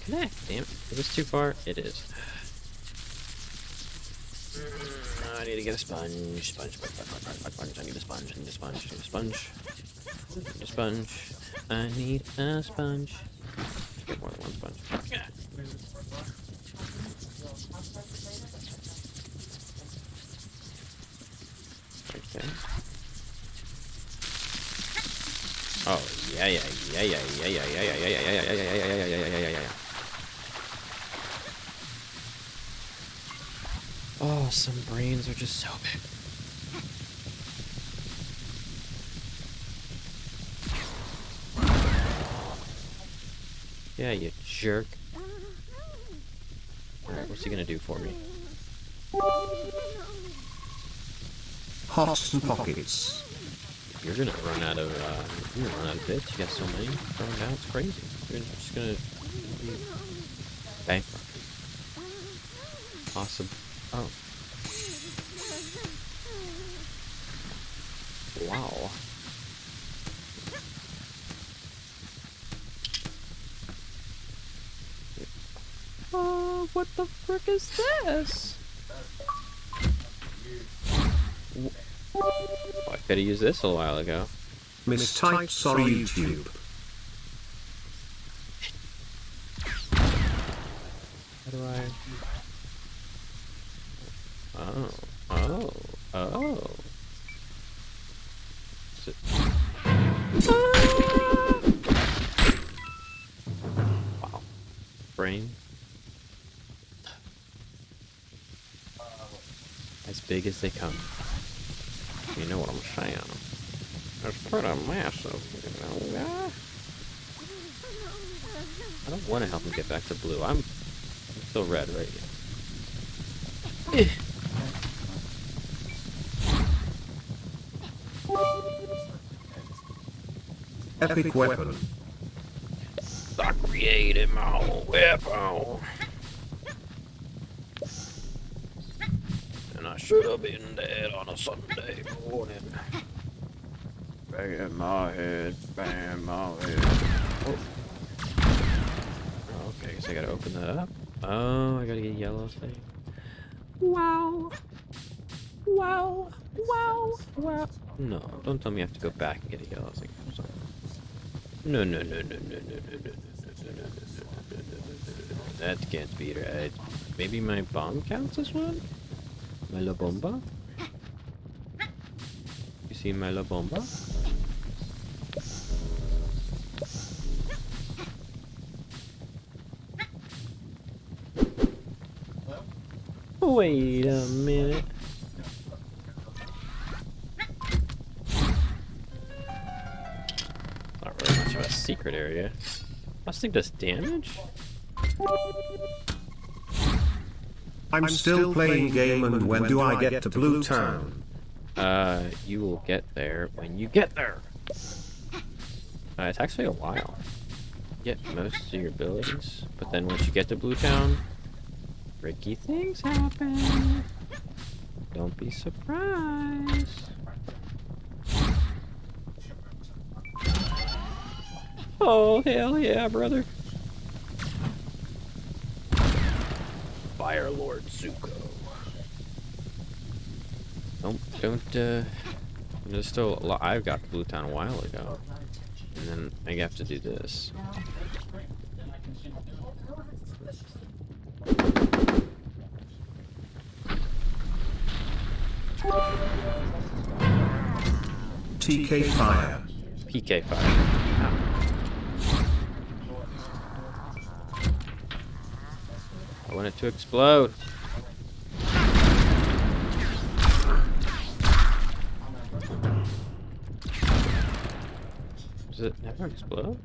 Connect, damn it. Is this too far? It is. I need to get a sponge. Sponge. I need a sponge. I need a sponge. I need a sponge. I need a sponge. I need a sponge. Get more than one sponge. Yeah. Okay. Oh yeah. Oh, some brains are just so big. Yeah, you jerk. Alright, what's he gonna do for me? Hot and pockets. You're gonna run out of bits. You got so many thrown down, it's crazy. You're just gonna be bankrupt. Awesome. Oh. Wow. What the frick is this? Oh, I could have used this a while ago. Mistyped, sorry YouTube. How do I... Oh. Is it... Wow. Brain. As big as they come. You know what I'm saying. It's pretty massive, you know. I don't want to help him get back to blue. I'm still red right here. Epic weapon. I created my own weapon. And I should have been dead on a Sunday morning. Bang my head, bang my head. Oh. Okay, I guess I gotta open that up. Oh, I gotta get yellow thing. Wow. Wow. Wow. Wow. No, don't tell me I have to go back and get a yellow thing. No, no, no, no, no, no, no, no, no, no, no, no. That can't be right. Maybe my bomb counts as one? My La Bomba? You see my La Bomba? Wait a minute. Not really much of a secret area. This thing does damage? I'm still playing game, and when do I get to Blue Town? You will get there when you get there. It's actually a while. You get most of your abilities, but then once you get to Blue Town, tricky things happen. Don't be surprised. Oh, hell yeah, brother. Fire Lord Zuko. There's still a lot. I got Blue Town a while ago. And then I have to do this. TK fire. PK fire. I want it to explode. Does it never explode?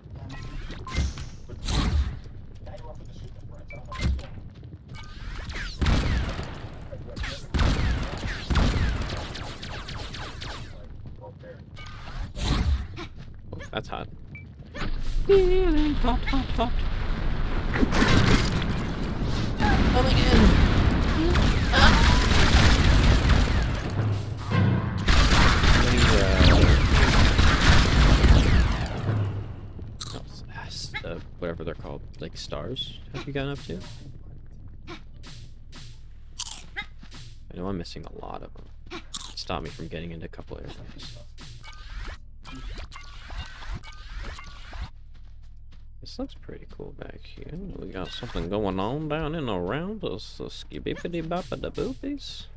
Oh, that's hot. Feeling hot, hot, hot. Oh my god. Whatever they're called, like stars, have you gotten up to? I know I'm missing a lot of them. Stop me from getting into a couple areas. This looks pretty cool back here. We got something going on down and around us. The skibbity boppa da boobies.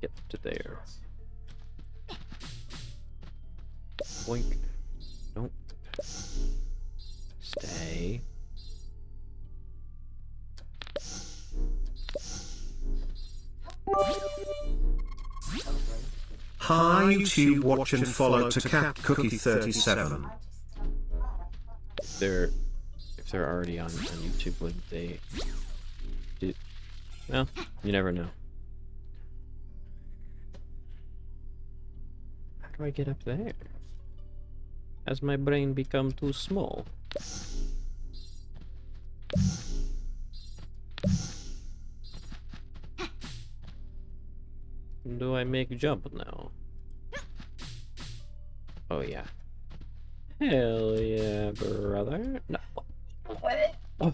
Get to there. Blink. Don't. Stay. Hi YouTube, watch and follow to Cat Cookie 37. If they're already on YouTube, would they do? Well, you never know. How do I get up there? Has my brain become too small? Do I make jump now? Oh yeah. Hell yeah, brother. No. Oh.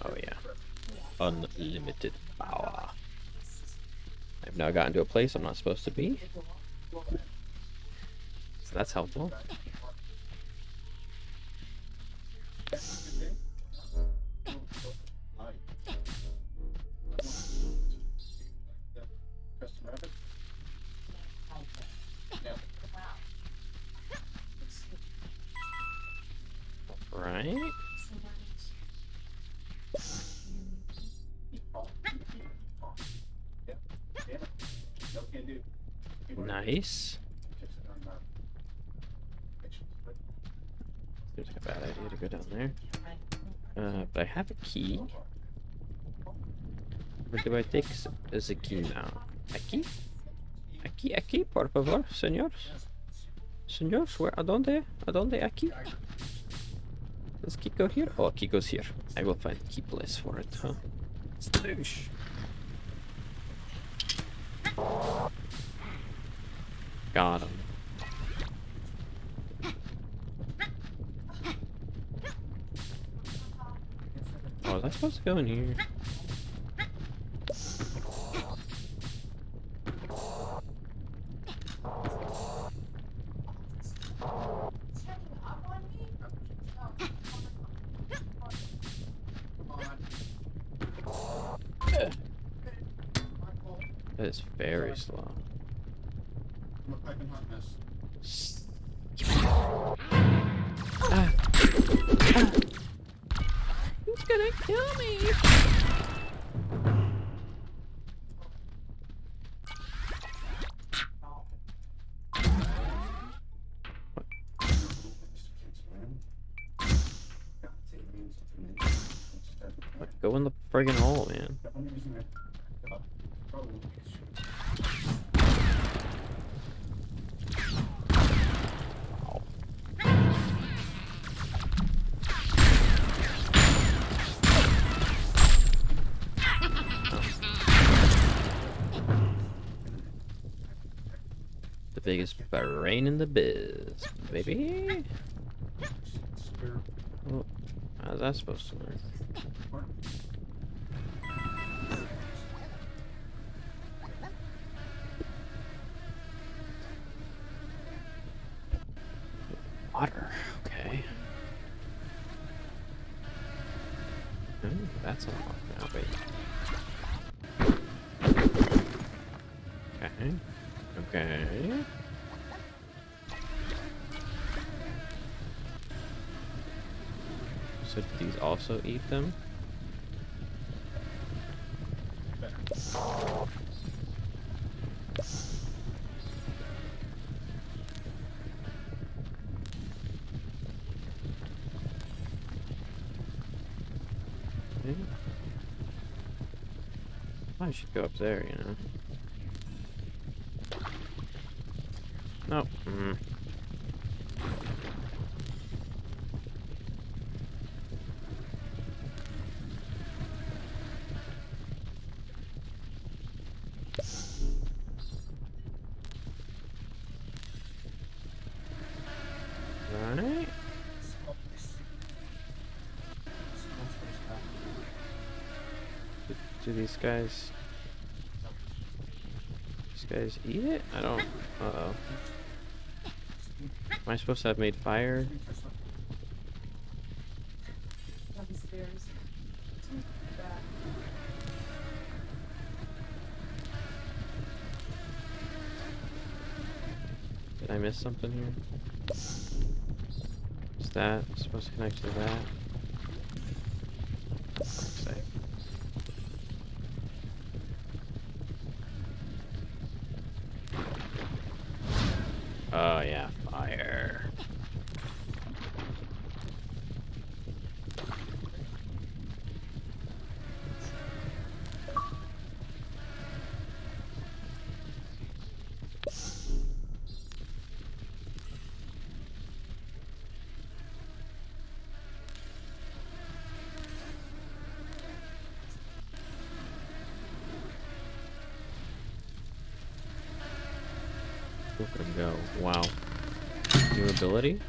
Oh yeah. Unlimited power. I've now gotten to a place I'm not supposed to be. So that's helpful. Right. Nice. Seems like a bad idea to go down there. But I have a key. Where do I take the key now? Aquí? Aquí, por favor, señores. Señores, where? Adonde aquí? Does key go here? Oh, key goes here. I will find key place for it, huh? Sploosh. Got him. Oh, was I supposed to go in here? That is very slow. He's gonna kill me. Go in the friggin' hole, man. The biggest brain in the biz, baby. Oh, how's that supposed to work? Water, okay. Ooh, that's unlocked now, wait. Okay. Okay. So do these also eat them? Okay. I should go up there, you know. Nope. Right. Do these guys eat it? I don't. Uh-oh. Am I supposed to have made fire? Did I miss something here? Is that supposed to connect to that? For fuck's sake. Oh yeah, fire. Look at him go. Wow. New ability?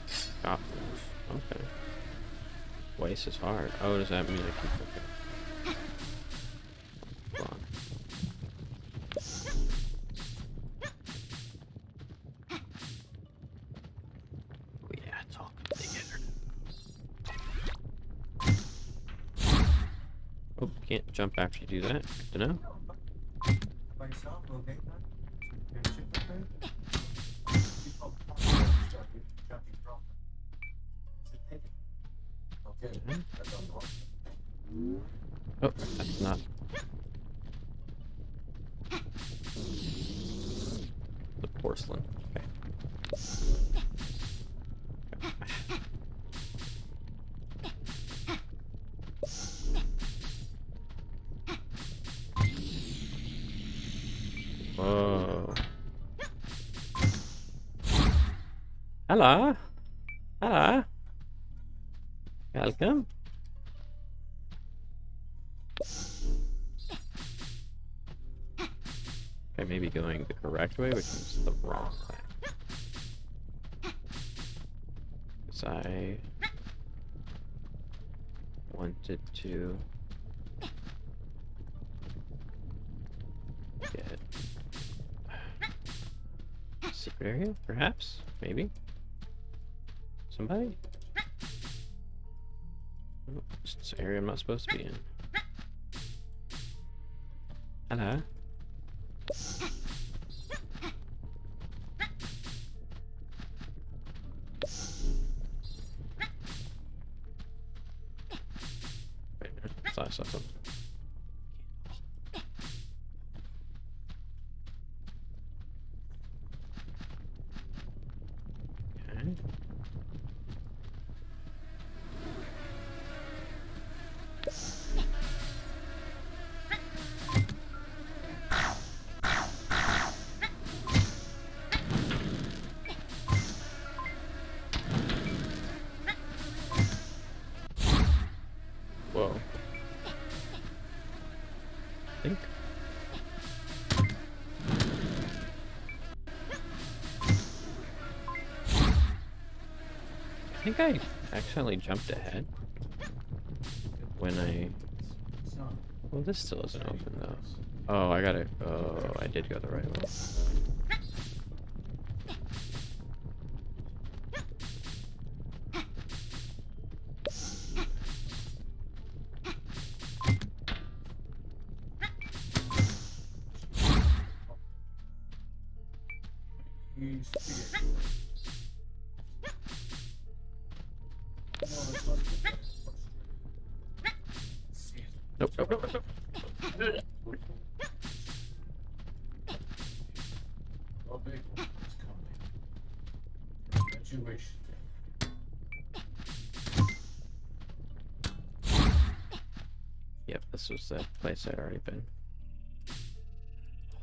Stop. Okay. Twice as hard. Oh, does that mean I keep looking? Come on. Oh, can't jump after you do that. Good to know. Oh, that's not. The porcelain. Okay. Whoa. Hello. Hello. Welcome. Okay, maybe going the correct way, which is the wrong way. Because I wanted to get secret area, perhaps? Maybe? Somebody? Oh, it's an area I'm not supposed to be in. Hello? Wait, I saw something. Okay. Whoa. I think. I think I accidentally jumped ahead when I. Well, this still isn't open though. Oh, I gotta. Oh, I did go the right way. Nope, nope, nope, nope. Yep, this was the place I'd already been. Oh,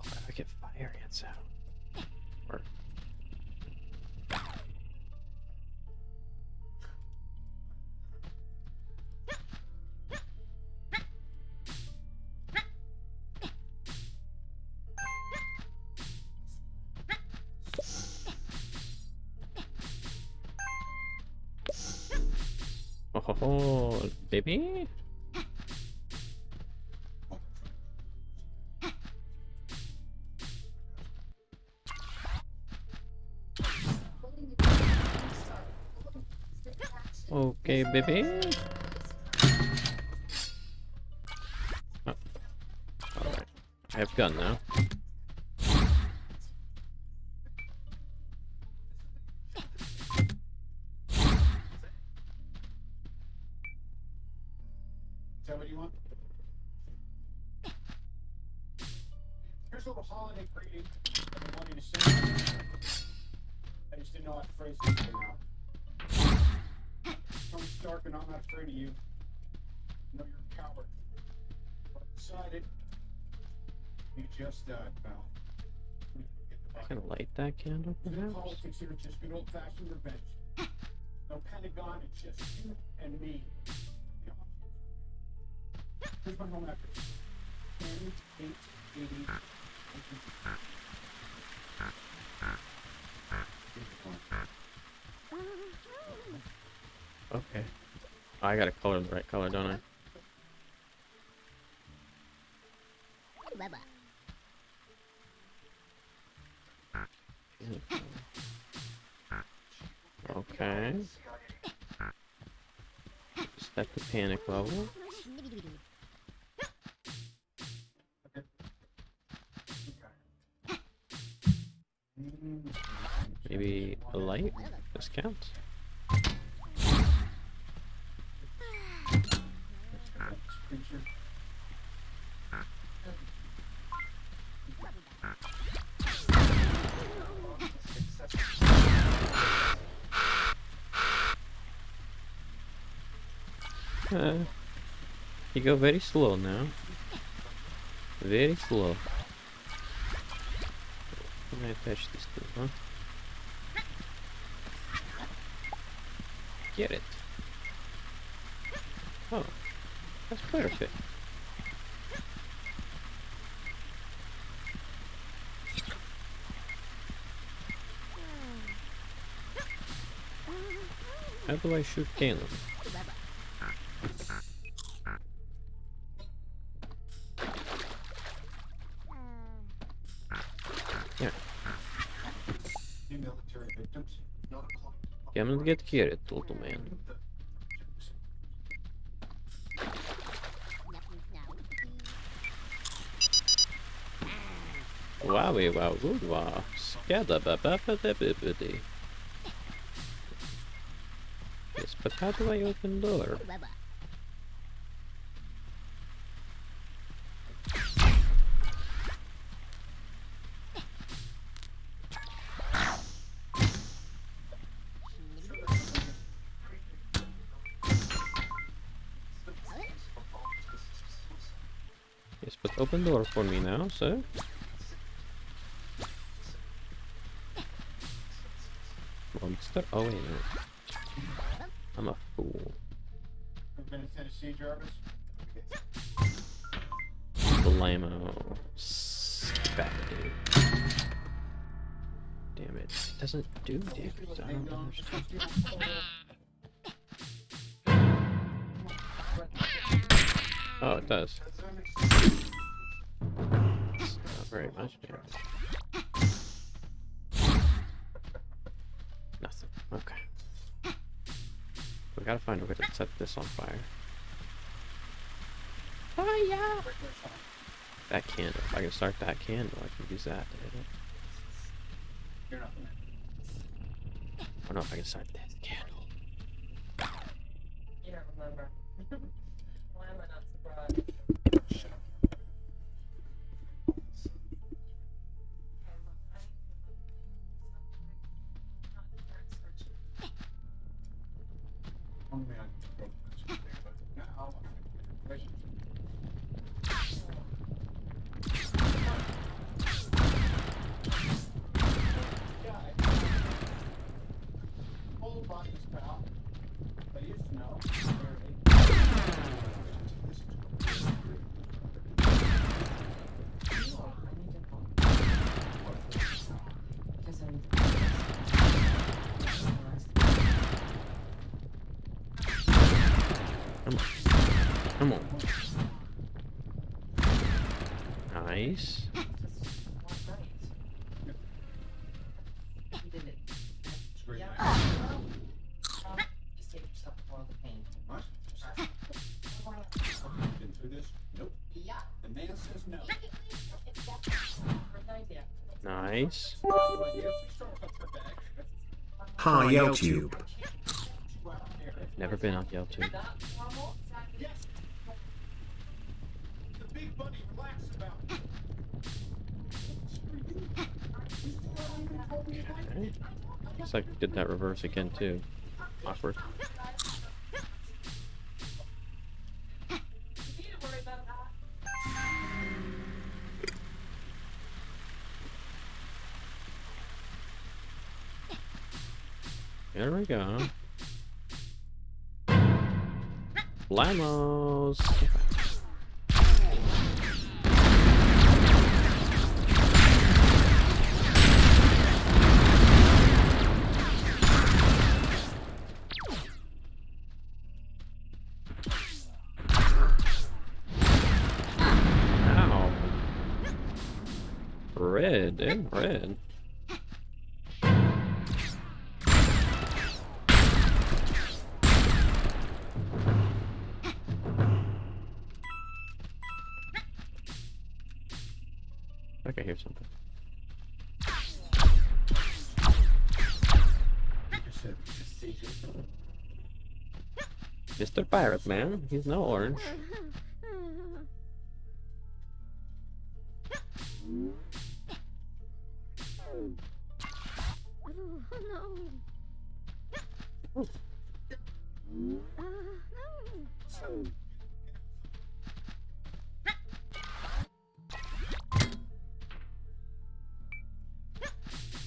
how do I get fire ants out? Or... Oh, baby. Okay, baby. Oh. Alright. I have gun now. Is that what you want? Here's a little holiday greeting I've been wanting to send you. I just didn't know how to phrase it now. Tony Stark, and I'm not afraid of you. I know you're a coward. But decided you just died, pal. I can light that candle, perhaps? Politics here is just good old-fashioned revenge. No Pentagon, it's just you and me. Here's my home address. 10-880. Okay. I gotta color the right color, don't I? Okay. Set the panic level. Maybe a light? This counts. You go very slow now. Very slow. Can I attach this to, huh? Get it. Oh, that's perfect. How do I shoot cannon? Yeah. Cannot get carried, little man. Wowie wow good wow. Scada ba ba ba da ba ba dee. Yes, but how do I open door? Yes, but open door for me now, sir. Monster? Oh wait, no. I'm a fool. Been in Tennessee, Jarvis? Blammo. Spaghetti. Damn it. It doesn't do damage. I don't understand. Oh, it does. It's not very much damage. Nothing. Okay. We gotta find a way to set this on fire. Fire! That candle. If I can start that candle, I can use that to hit it. You're not gonna. I don't know if I can start this candle. You don't remember. Why am I not surprised? Only I can go for this, but now I'm going Old bodies, pal. They used to know. Come on. Nice. Just take yourself for the pain. What? Been through this? Nope. Yeah. The man says no. Nice. Hi YouTube. I've never been on YouTube. The big buddy, relax about it. Okay. Looks like we did that reverse again too. Awkward. There we go. Lamos. Ow. Red, red. I can hear something. Mr. Pirate Man, he's no orange.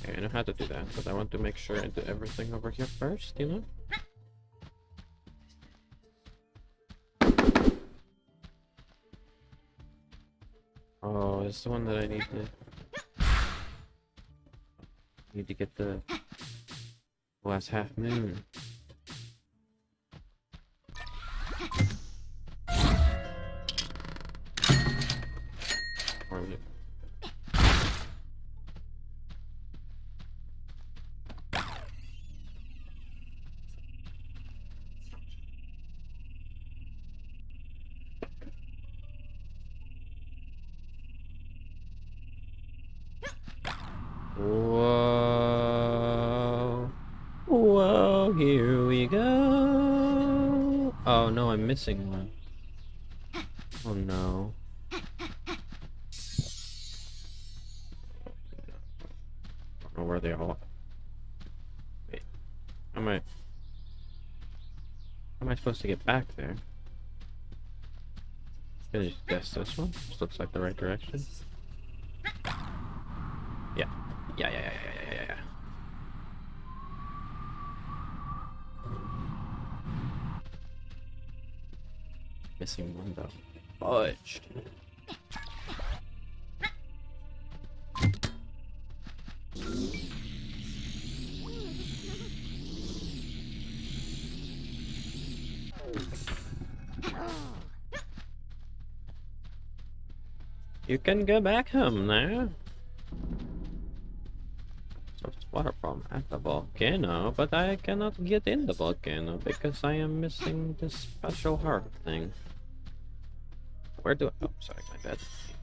Okay, I know how to do that, but I want to make sure I do everything over here first, you know? Oh, it's the one that I need to get the last half moon. Or is it? Whoa. Whoa, here we go. Oh no, I'm missing one. Oh no. I don't know where they all. Wait. How am I supposed to get back there? Can I just guess this one? This looks like the right direction. Yeah. Yeah. Missing one though. Fudged. You can go back home now. So it's water problem at the volcano, but I cannot get in the volcano because I am missing this special heart thing. Where do I? Oh, sorry, my bad.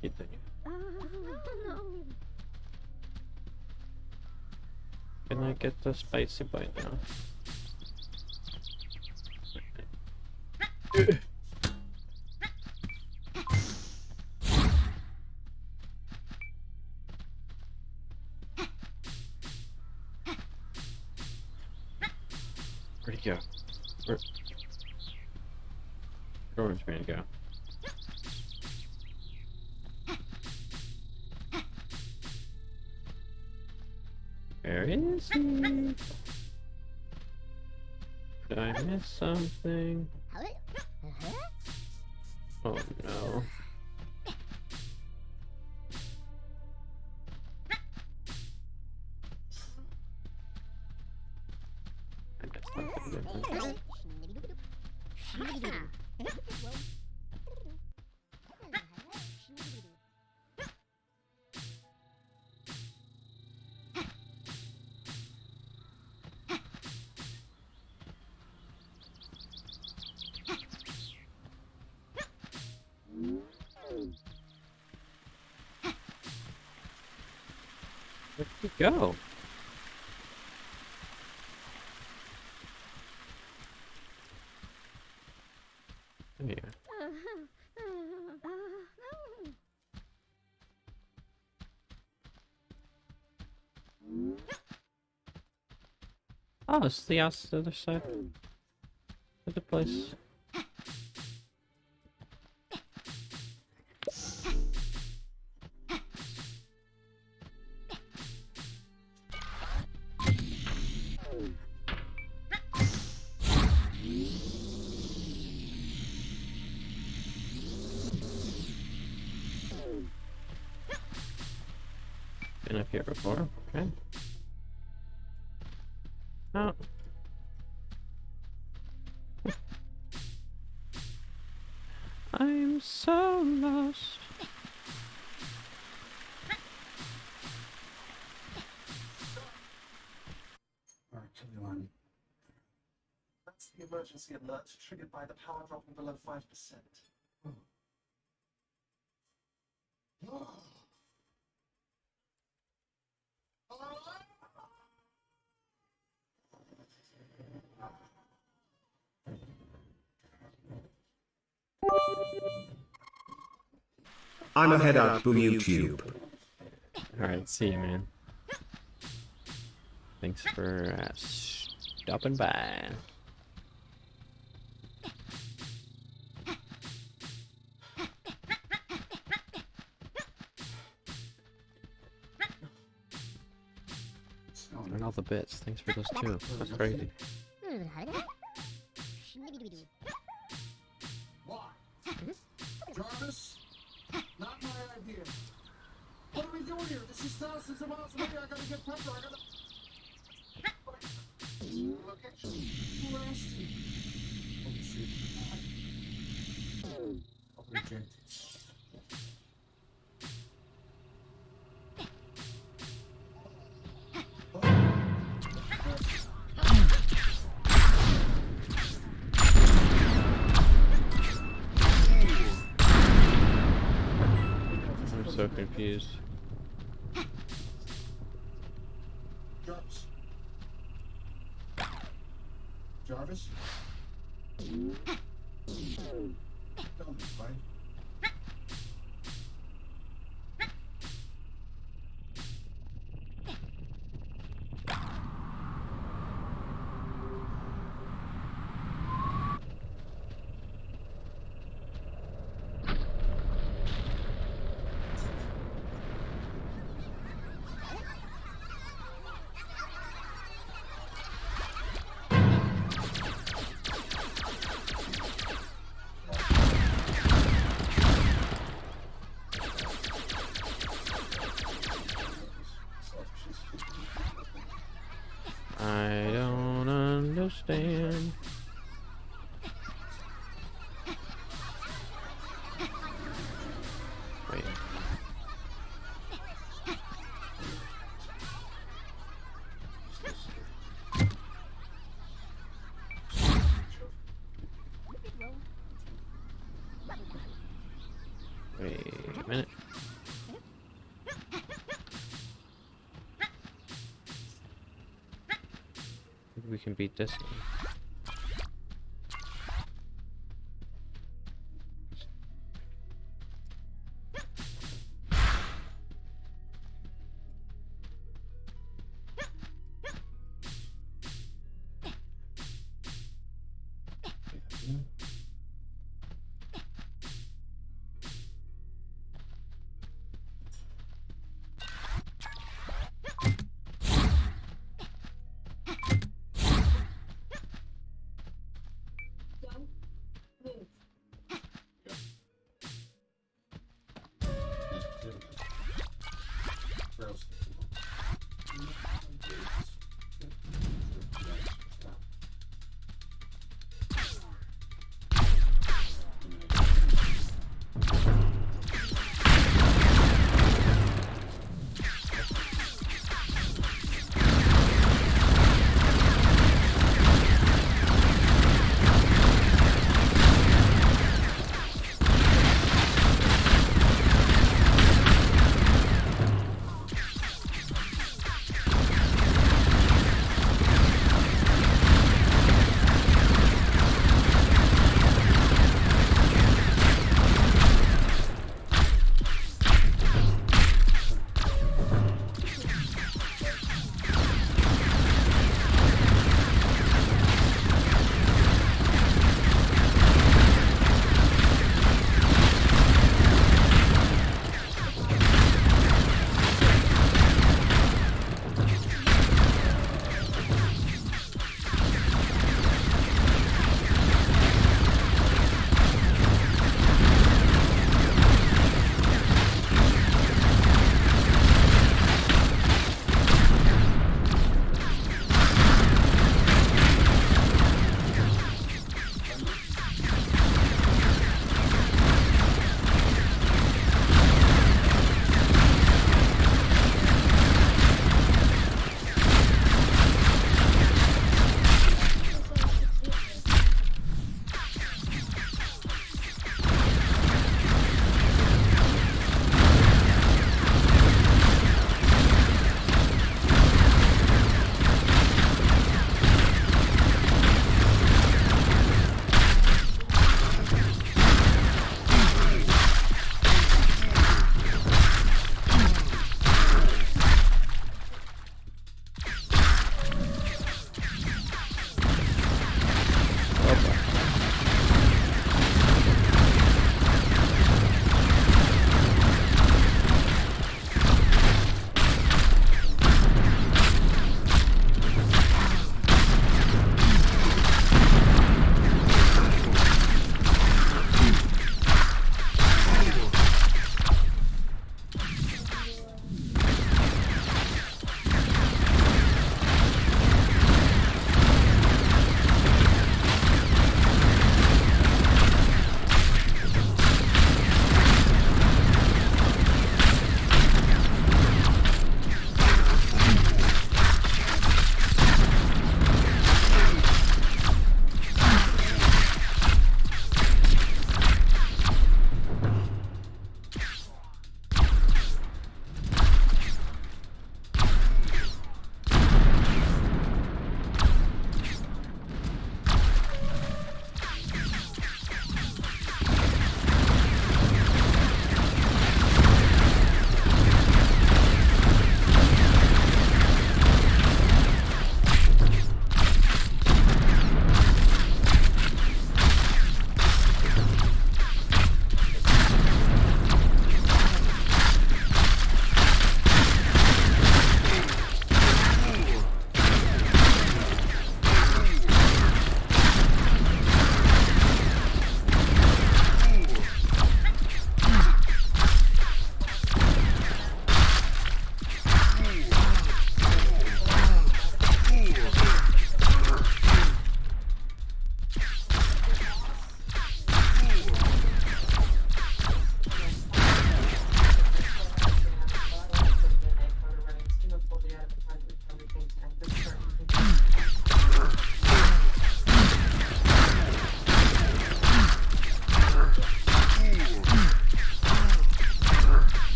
Continue. Can I get the spicy bite now? Where'd he go? Where'd Orange Man go? Where is he? Did I miss something? Oh no. I got something different. Where'd he go? There you go. Oh, it's the other side of the place. Been up here before, okay. Oh. I'm so lost. Alright, everyone. That's the emergency alert triggered by the power dropping below 5%. I'm a head out, boo YouTube. Alright, see you, man. Thanks for stopping by. And all the bits. Thanks for those too. That's crazy. Jarvis? Not my idea. What are we doing here? This is thousands of miles away. I gotta get pepper. I gotta. Location. Arrested. Let's see. I'll reject it. I'm so confused. Jarvis. Jarvis? Don't be right. I don't understand. Wait. Wait a minute. Maybe we can beat this one.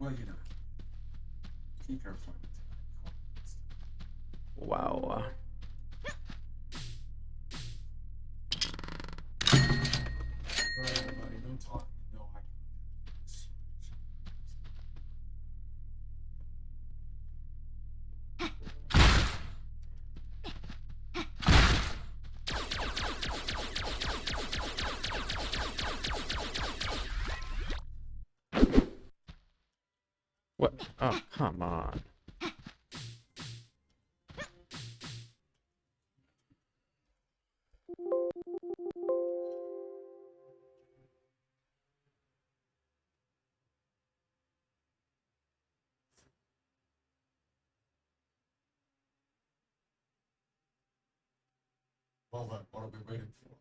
Well, you know. Keep your appointment tonight. Wow. Right, everybody, no talking, no acting. What? Oh, come on. Well then, what are we waiting for?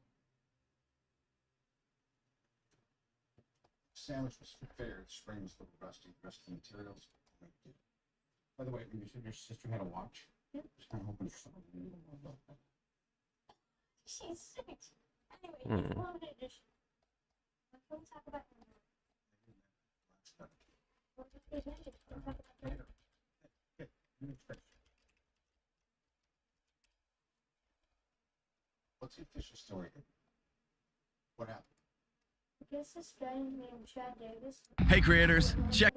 Sandwich was prepared, spring was the rusty materials. By the way, you said your sister had a watch? Yeah. Just kind of hoping for something. She's 6. Anyway, Hmm. it's limited edition. What can we talk about now? What if there's magic? Can we talk about that? What's the official story? What happened? I guess this guy named Chad Davis. Hey creators, check.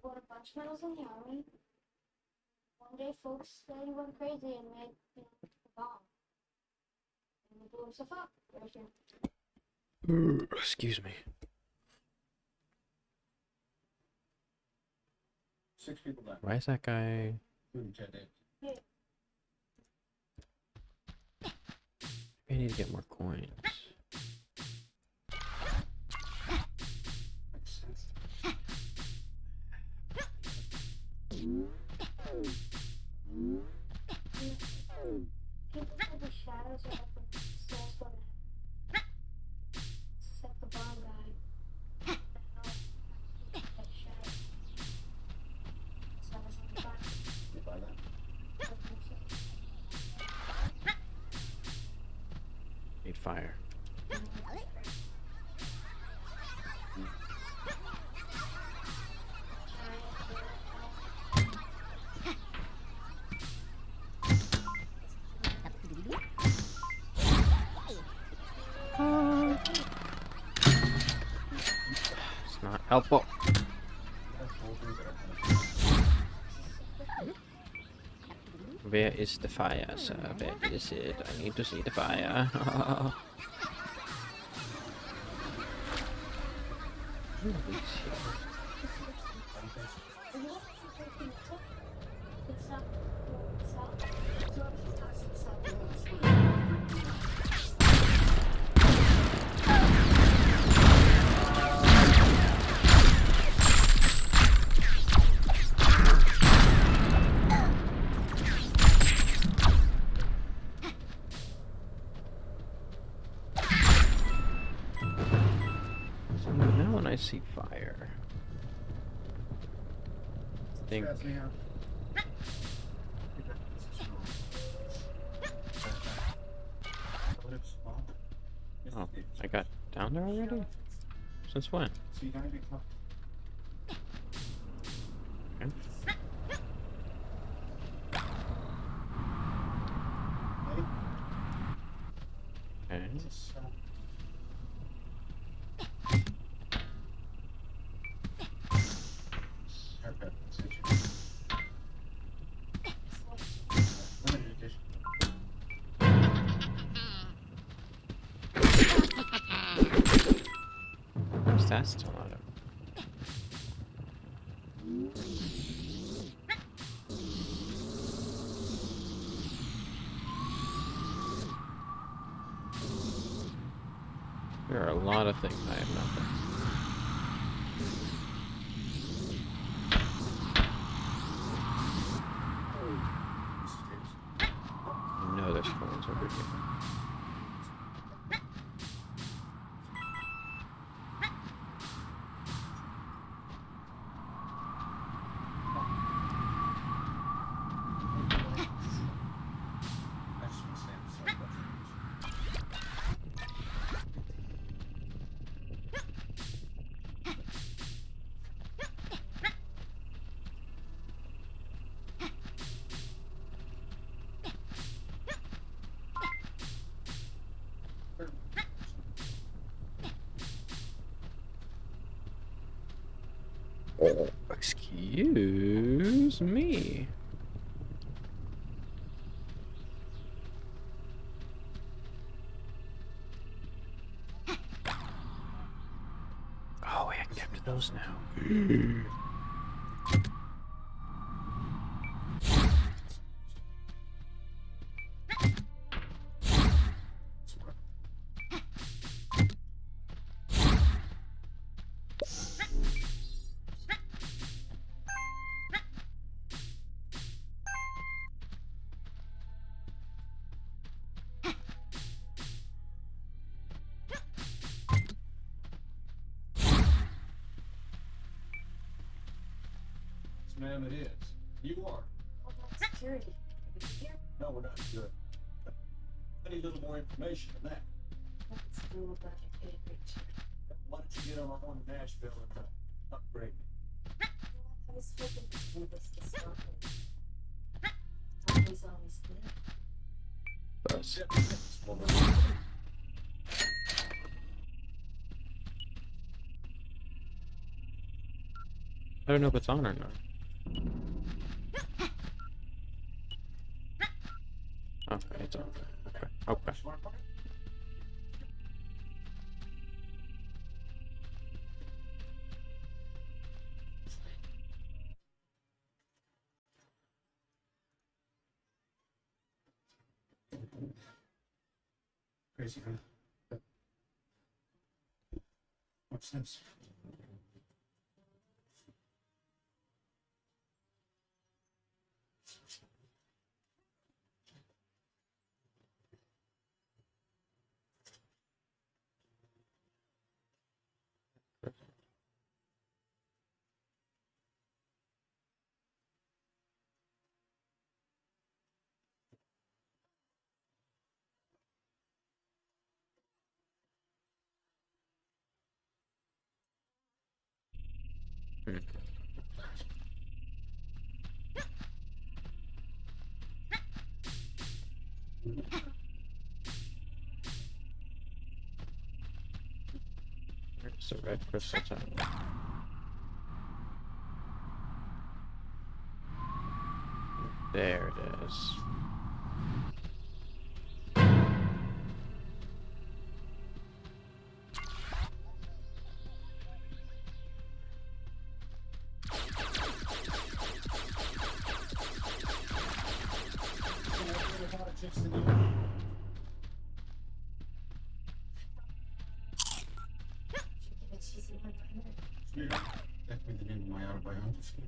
Bought a bunch of medals in the army. One day, folks said he went crazy and made, a bomb. And he blew himself up right here. Excuse me. 6 people died. Why is that guy? Including Chad Davis. Yeah. I need to get more coins. Makes sense. People said the shadows are up and souls going to heaven. Except the bomb guy. The hell? That shadow. So I was on the back. You buy that? Need fire. It's not helpful. Where is the fire, sir? Where is it? I need to see the fire. So now when I see fire, I think oh, I got down there already? Since when? So you gotta be tough. Okay. Okay. Haircut position. Limited edition. What's that still out of? There are a lot of things I have not done. No, there's coins over here. I just want to say I'm sorry about that. Excuse me. Oh, we can get to those now. Ma'am, it is. You are. Security. Here. No, we're not good. I need a little more information than that. Let's do about your favorite. Why don't you get on our one to Nashville and upgrade me? I was hoping to do this to stop it. Always good. Buzz. I don't know if it's on or not. Okay, it's on. Okay. Okay. Crazy, huh? What's this? Where's the red crystal tap? There it is. Sweetheart, that be the name of my autobiography.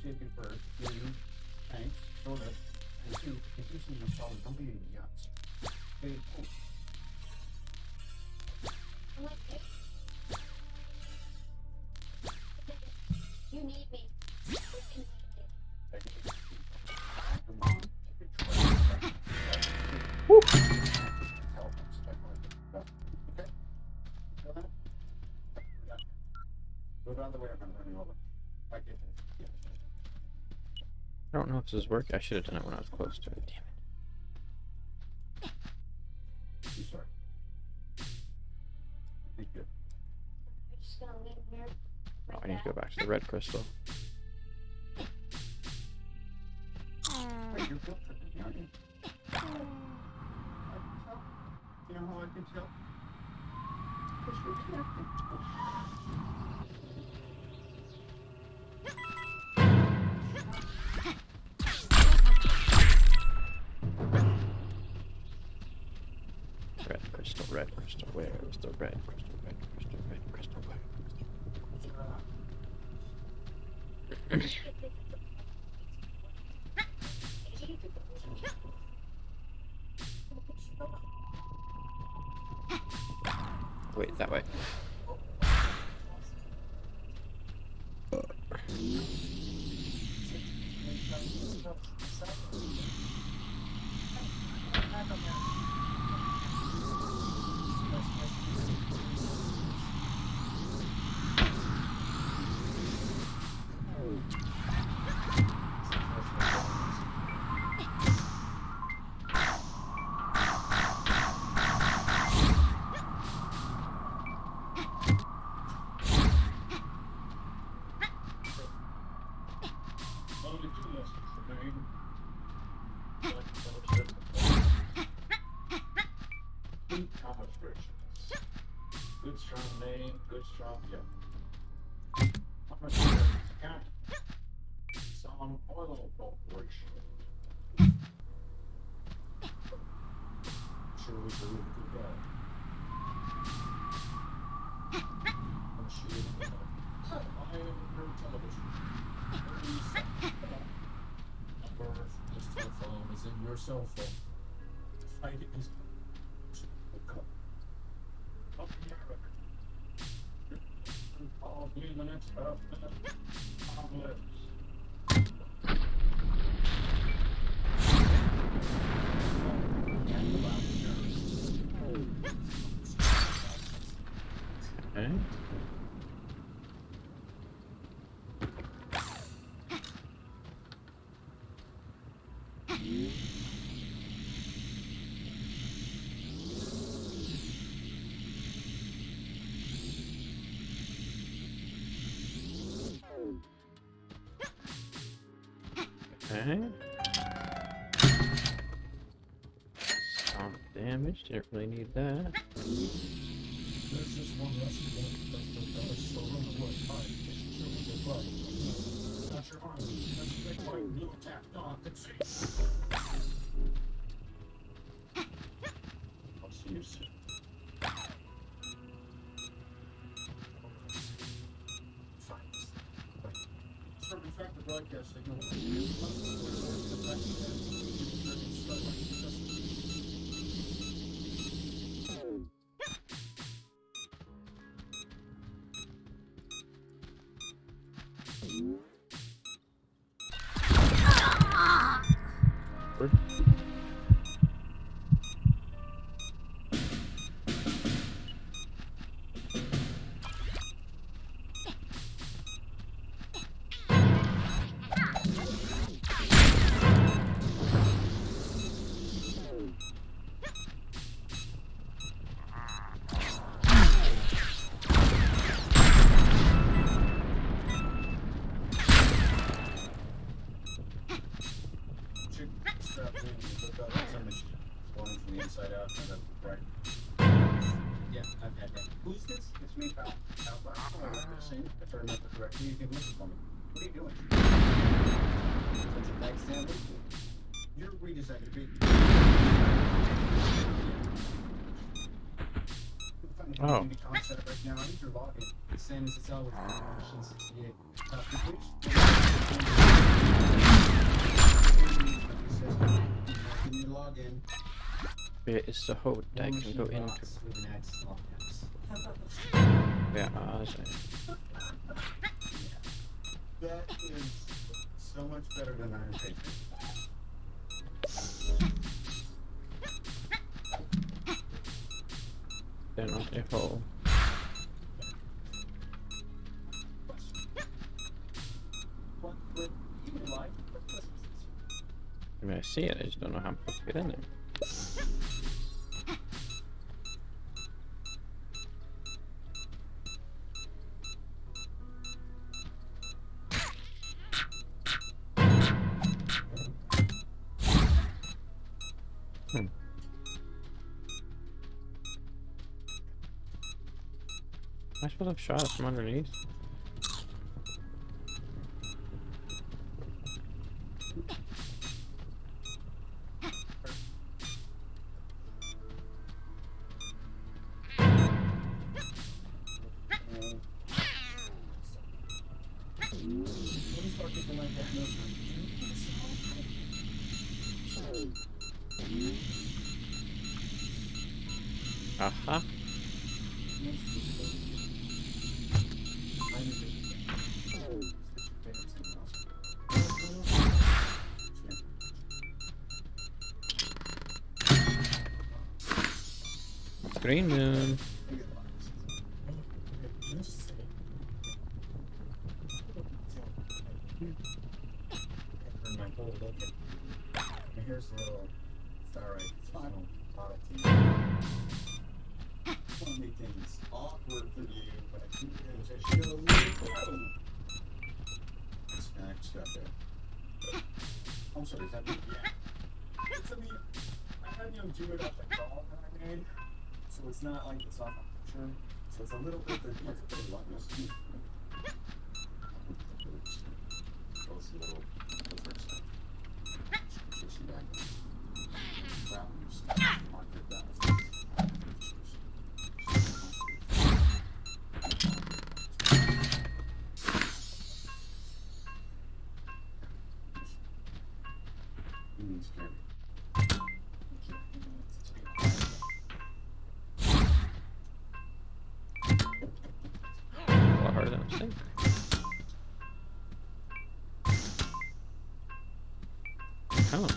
appreciate you for giving thanks, sort of. And two, if you see my solid, don't be idiots. Hey, oh. You need me. Woo! Go down the way, I'm running over. I get it. I don't know if this is working. I should have done it when I was close to it. Damn it. I'm sorry. Thank you. We're just gonna leave here. Oh, I need to go back to the red crystal. Wait, you're guilt tripping, aren't you? I can tell. You know how I can tell? Because you're connected. Red crystal, red crystal. Where is the red crystal? Red crystal, red crystal. Where? Wait, that way. Only 2 lessons remain. Deep demonstrations. Good strong name, good strong young. How much is count? Some oil corporation. Sure was a really good guy. I'm sure I am your television. Number, this telephone is in your cell phone. Fight is up in your record. Call me in the next half minute. I'm left. Okay. Okay. Some damage. Didn't really need that. There's just one lesson left. That's the dollar store on the wood. Alright, sure we get right. That's your arm. That's the big white blue attack dog can see. I'll see you soon. From in fact the broadcast signal. Inside out, and then right. Yeah, I've had that. Who's this? It's me, pal. Out loud. Oh, I'm saying, if I remember correctly, you can listen for me. What are you doing? Such a backstabber? You're redesigned to be. Oh. Concept right now. I need your login. The same as it's all with Machine 68. Please. Can you log in? Where is the hole that I can go into? Where are they? That is so much better than Iron Patriot. They're not a hole. I mean, I see it, I just don't know how I'm supposed to get in there. Am I supposed to have shot it from underneath? Aha. Green moon. Here's the little. It's alright. It's fine. I want to make things awkward for you, but I keep going to show you. Snack stuff there. I'm sorry, is that me? Yeah. It's me. I had you do it up the crawl that I made, so it's not like it's off a picture. So it's a little bit of a luckness. Those little different stuff. Just back. Mark it down. A lot harder than I think. Oh.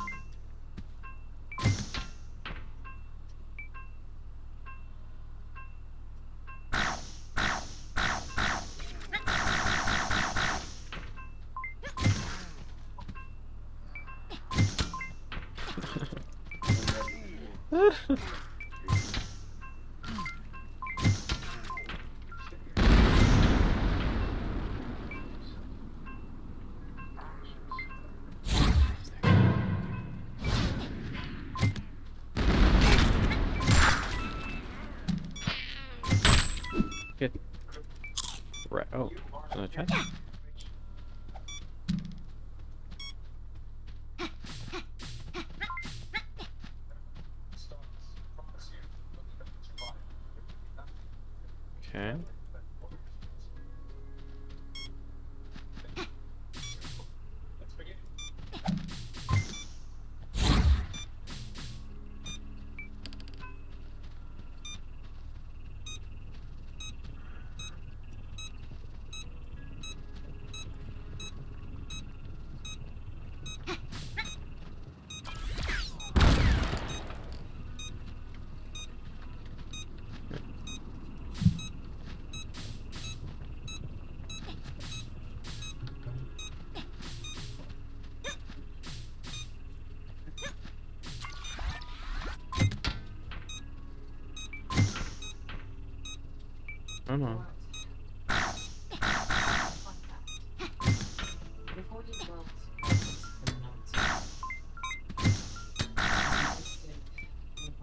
Get right. Oh, another chest. Okay. Oh no.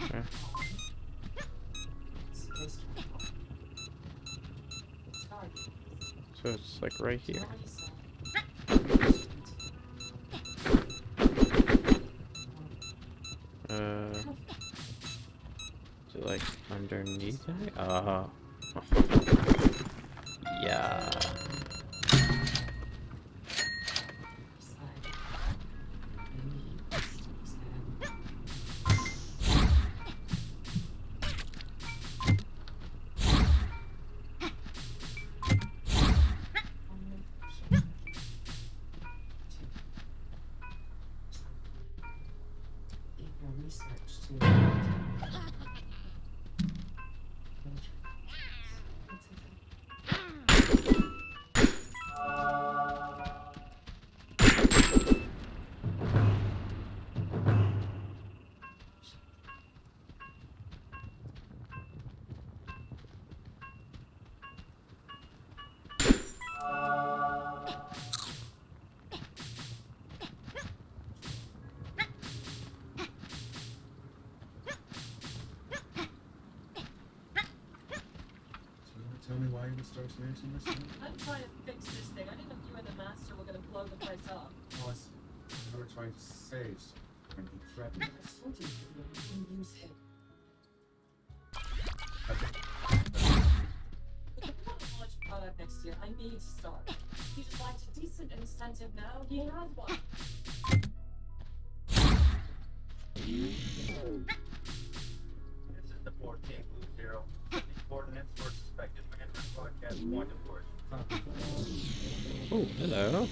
Okay. So it's like right here. Is it like underneath it? Yeah. Tell me why you would start experiencing this? I'm trying to fix this thing. I didn't know you and the master were going to blow the place up. Oh, I see. You were trying to save someone and he threatened I us. told you can use him. Okay. If you want a launch product next year, I need to start. He just likes a decent incentive now. He has one. This is the 14 Blue Zero. The coordinates for suspected Manhunt broadcast point of course. Oh, hello.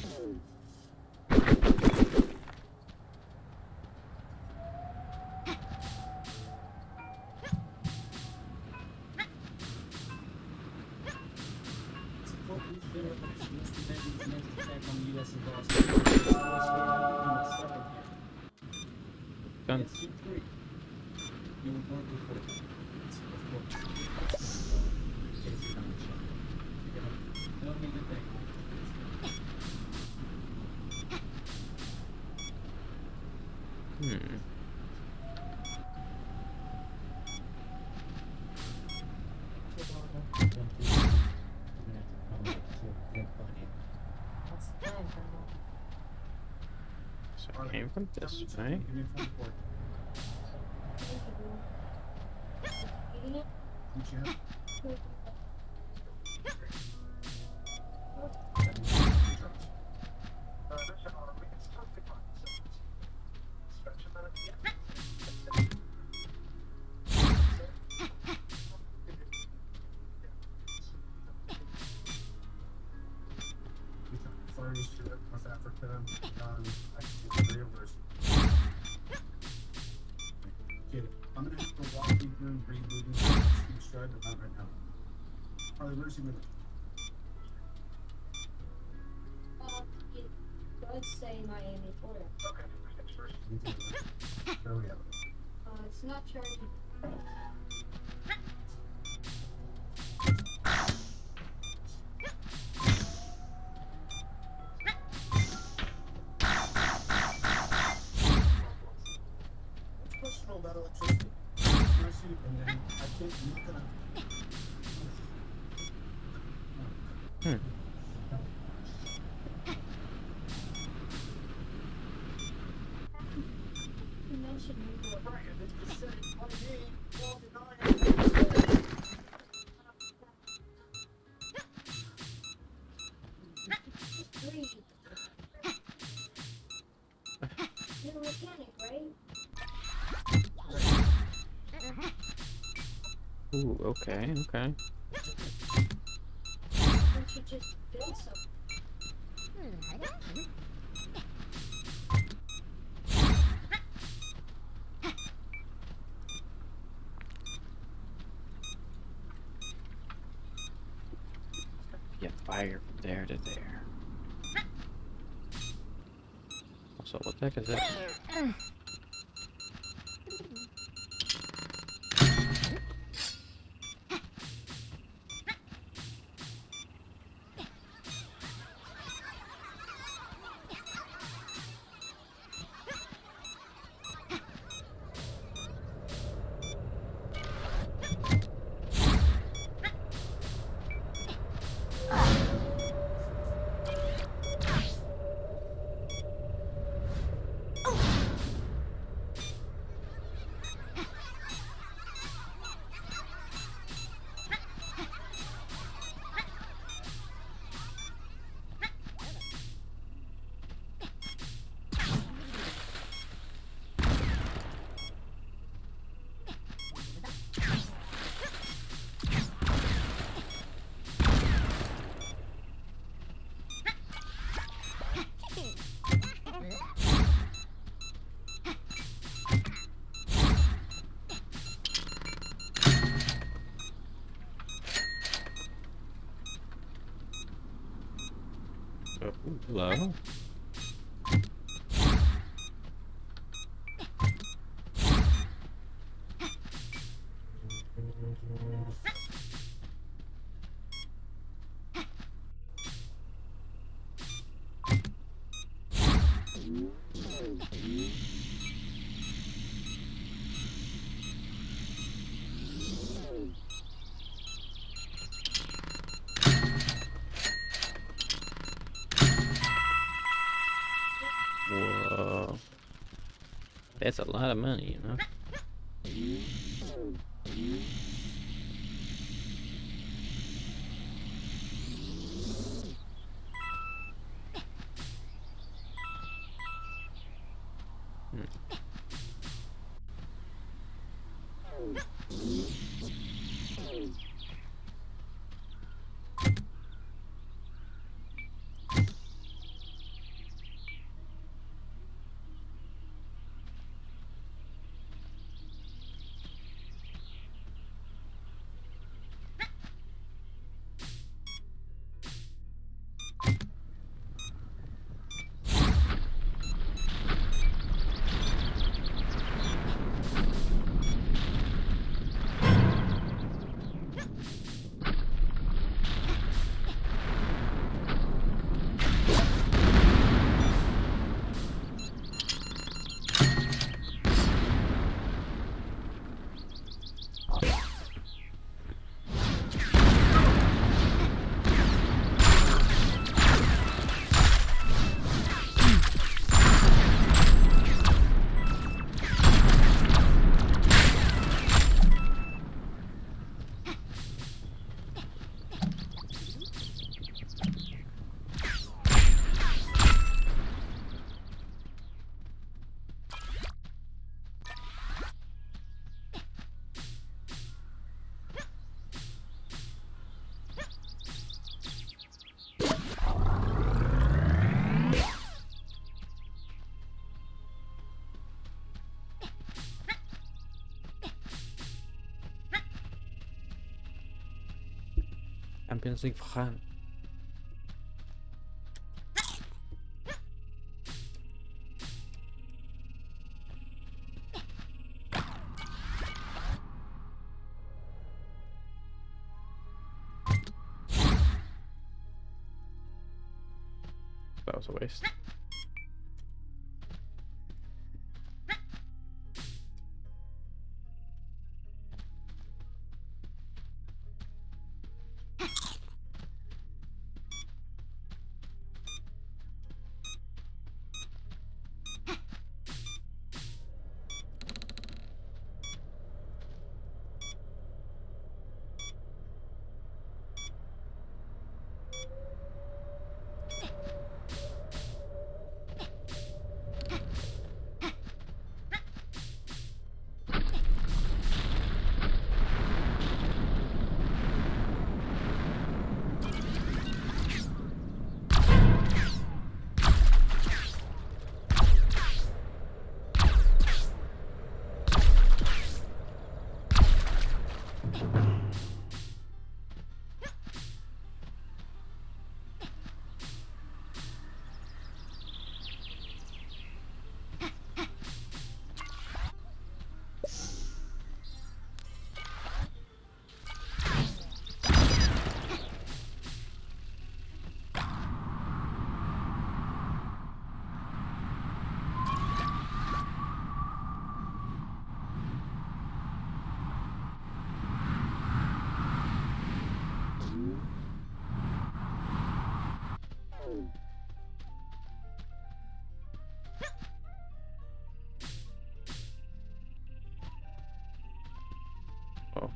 Support Blue Zero against the Vengeance next attack on the U.S. and Boston. Done. Yes, you agree. You will not report. It's of course. Casey down the shot. Don't need to think. So I came from this way. Furnished to North Africa, actually rivers. Get it. I'm gonna have to walk you through rebooting Steve Stride, but not right now. Harley, where's he with it? It does say Miami, Florida. Where are we at? It's not charging. What's questionable about electricity? When I see it, and then I think you're gonna. You mentioned you were right. It's the same. What do you mean? Well, just breathe. You're a mechanic, right? Ooh, okay, okay. Don't you just build something? Get fire from there to there. Also, what the heck is this? Hello? That's a lot of money, you know. Champions League vergaan. That was a waste. Oh.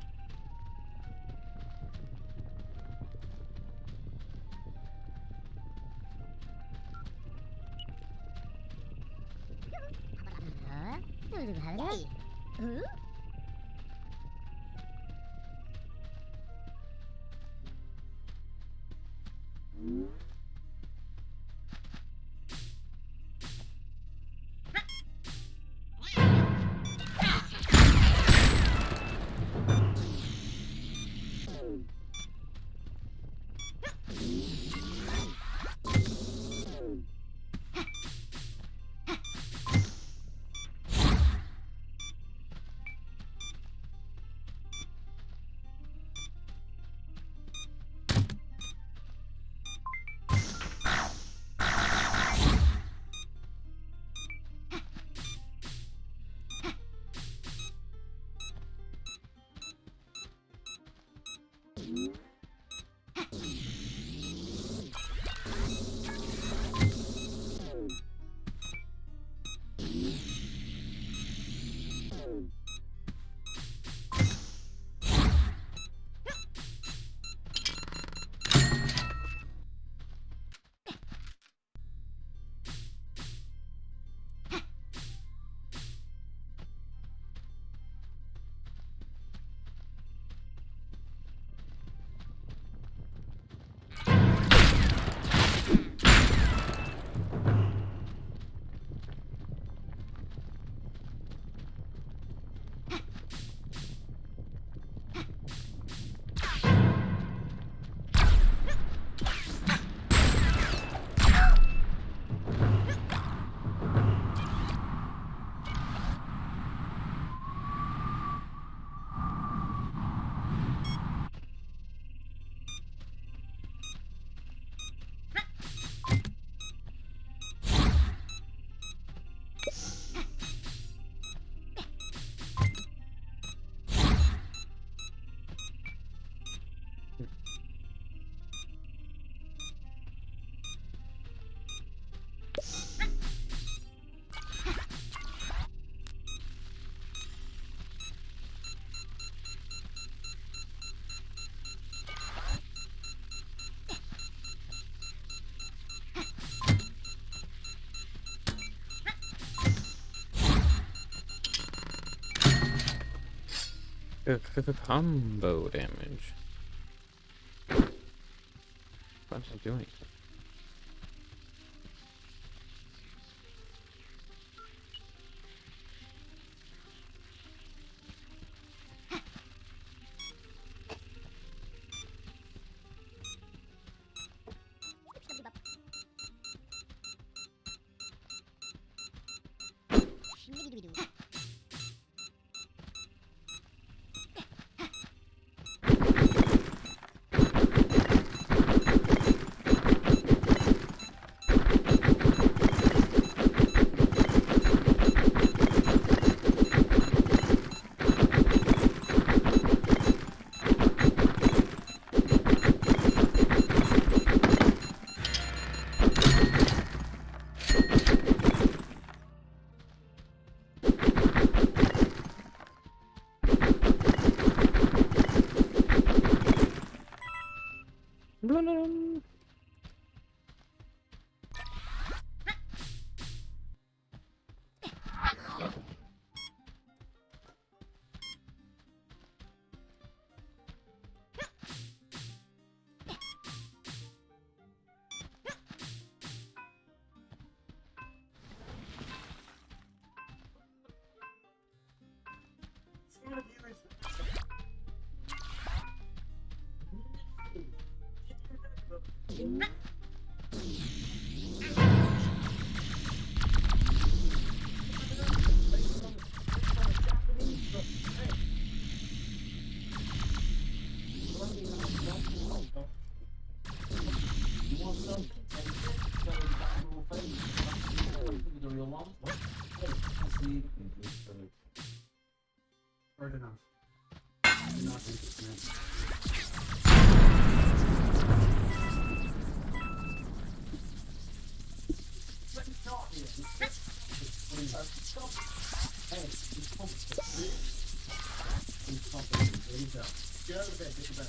Combo damage. What's it doing? Heard enough. Do not think it's meant. Get out of bed, get to bed.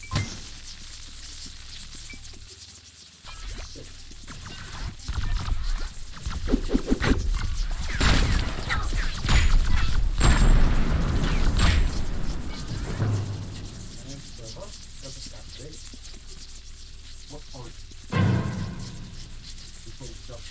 What point? Before we stop.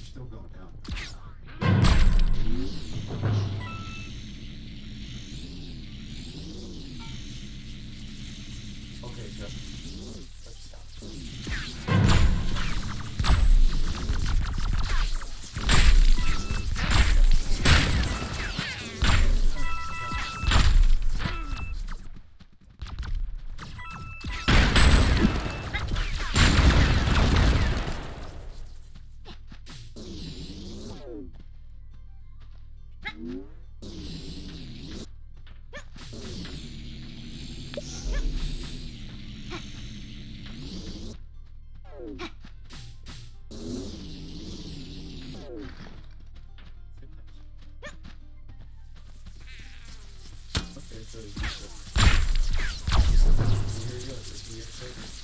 Still going down. Okay, just Okay, so you said. Here you go. This is your favorite.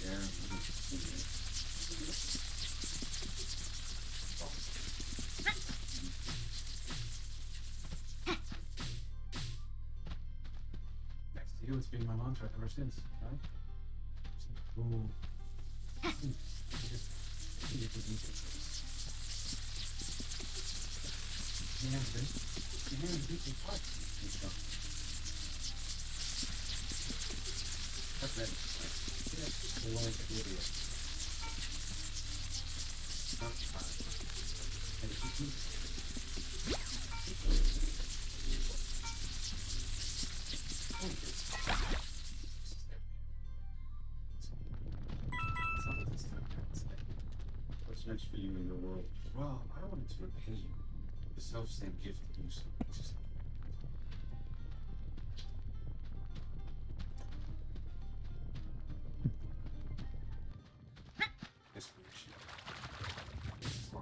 Yeah. You, it's been my mantra ever since, right? Ooh. What's next for you in the world? Well, I wanted to repay you the self-same gift that you so graciously. Inspiration. This is why.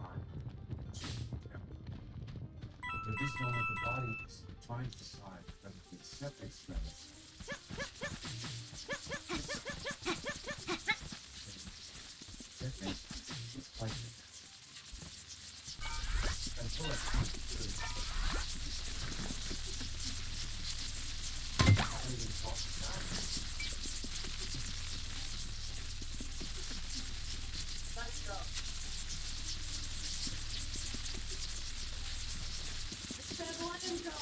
At this moment, the body is trying to decide whether to accept experiments. It's like it. Until I come through. Let's go. Let him go.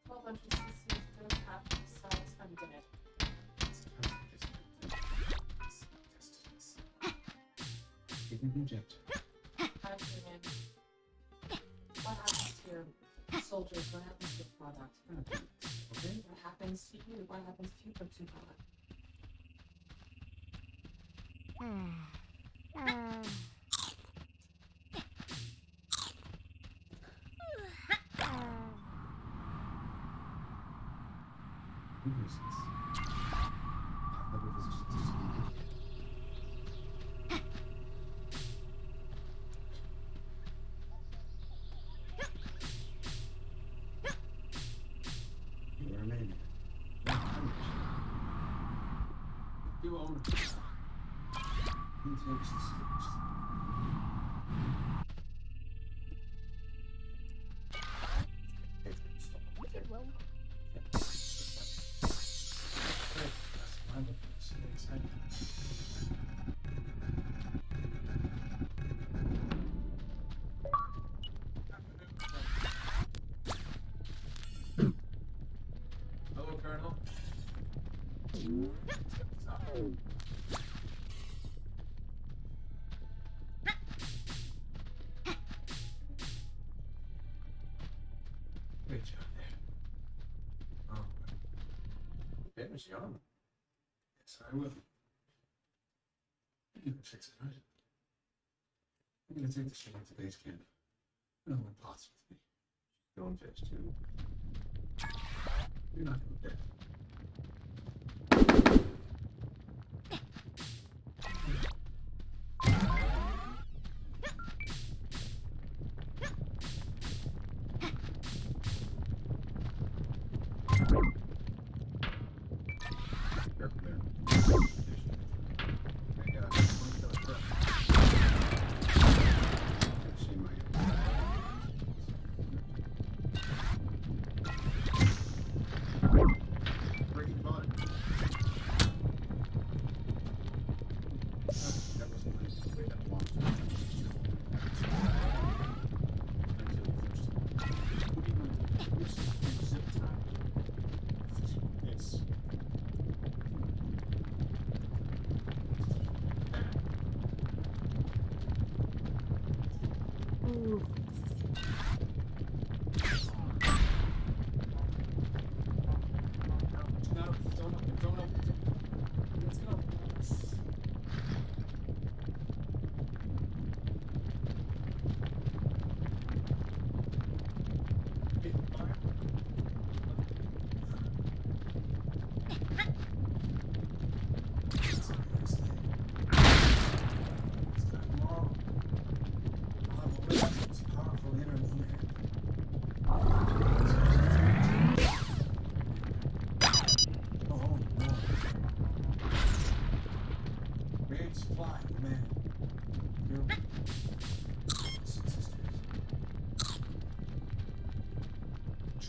1200 cc's don't have to decide I'm dead. Didn't inject. I'm doing. What happens to your soldiers? What happens to your product? Okay? What happens to you? What happens if you put too hard? You are a man. You own it. Who takes the steps? Great job there. Oh, damage the armor. Yes, I will. You're gonna fix it, right? I'm gonna take the ship to base camp. No one plots with me. She's going fast too. You're not gonna dead.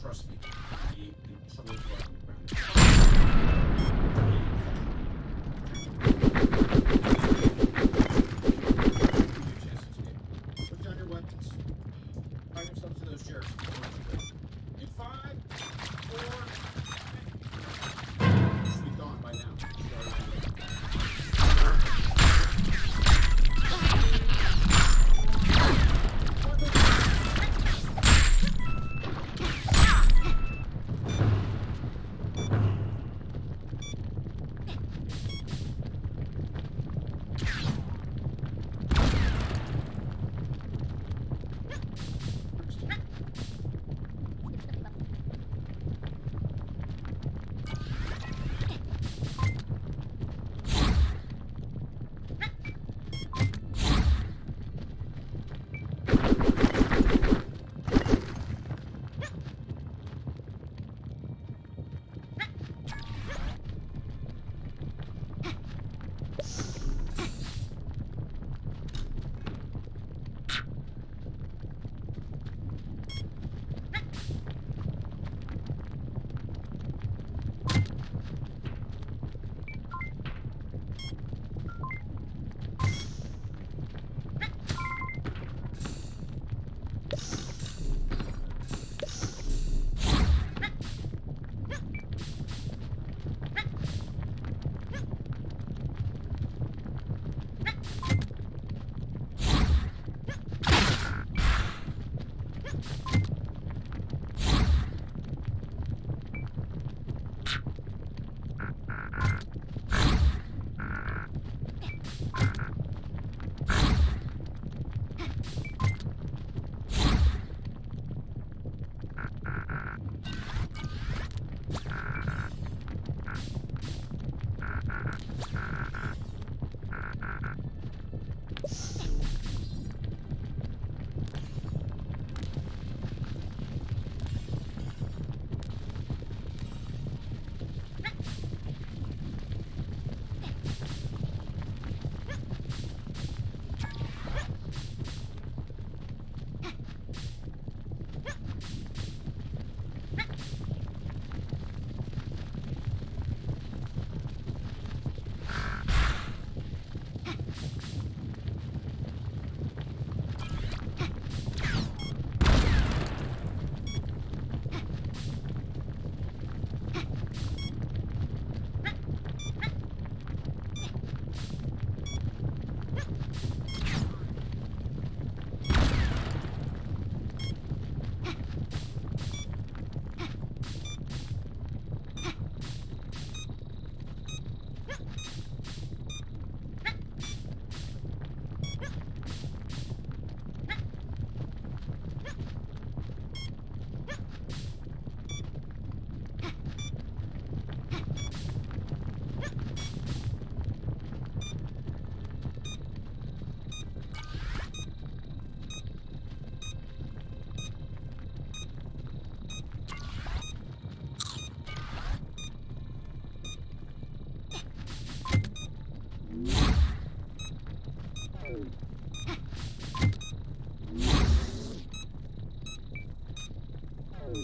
Trust me. The public put down your weapons. Find yourselves to those chairs. In 5, 4, 3. You should be gone by now. Hey,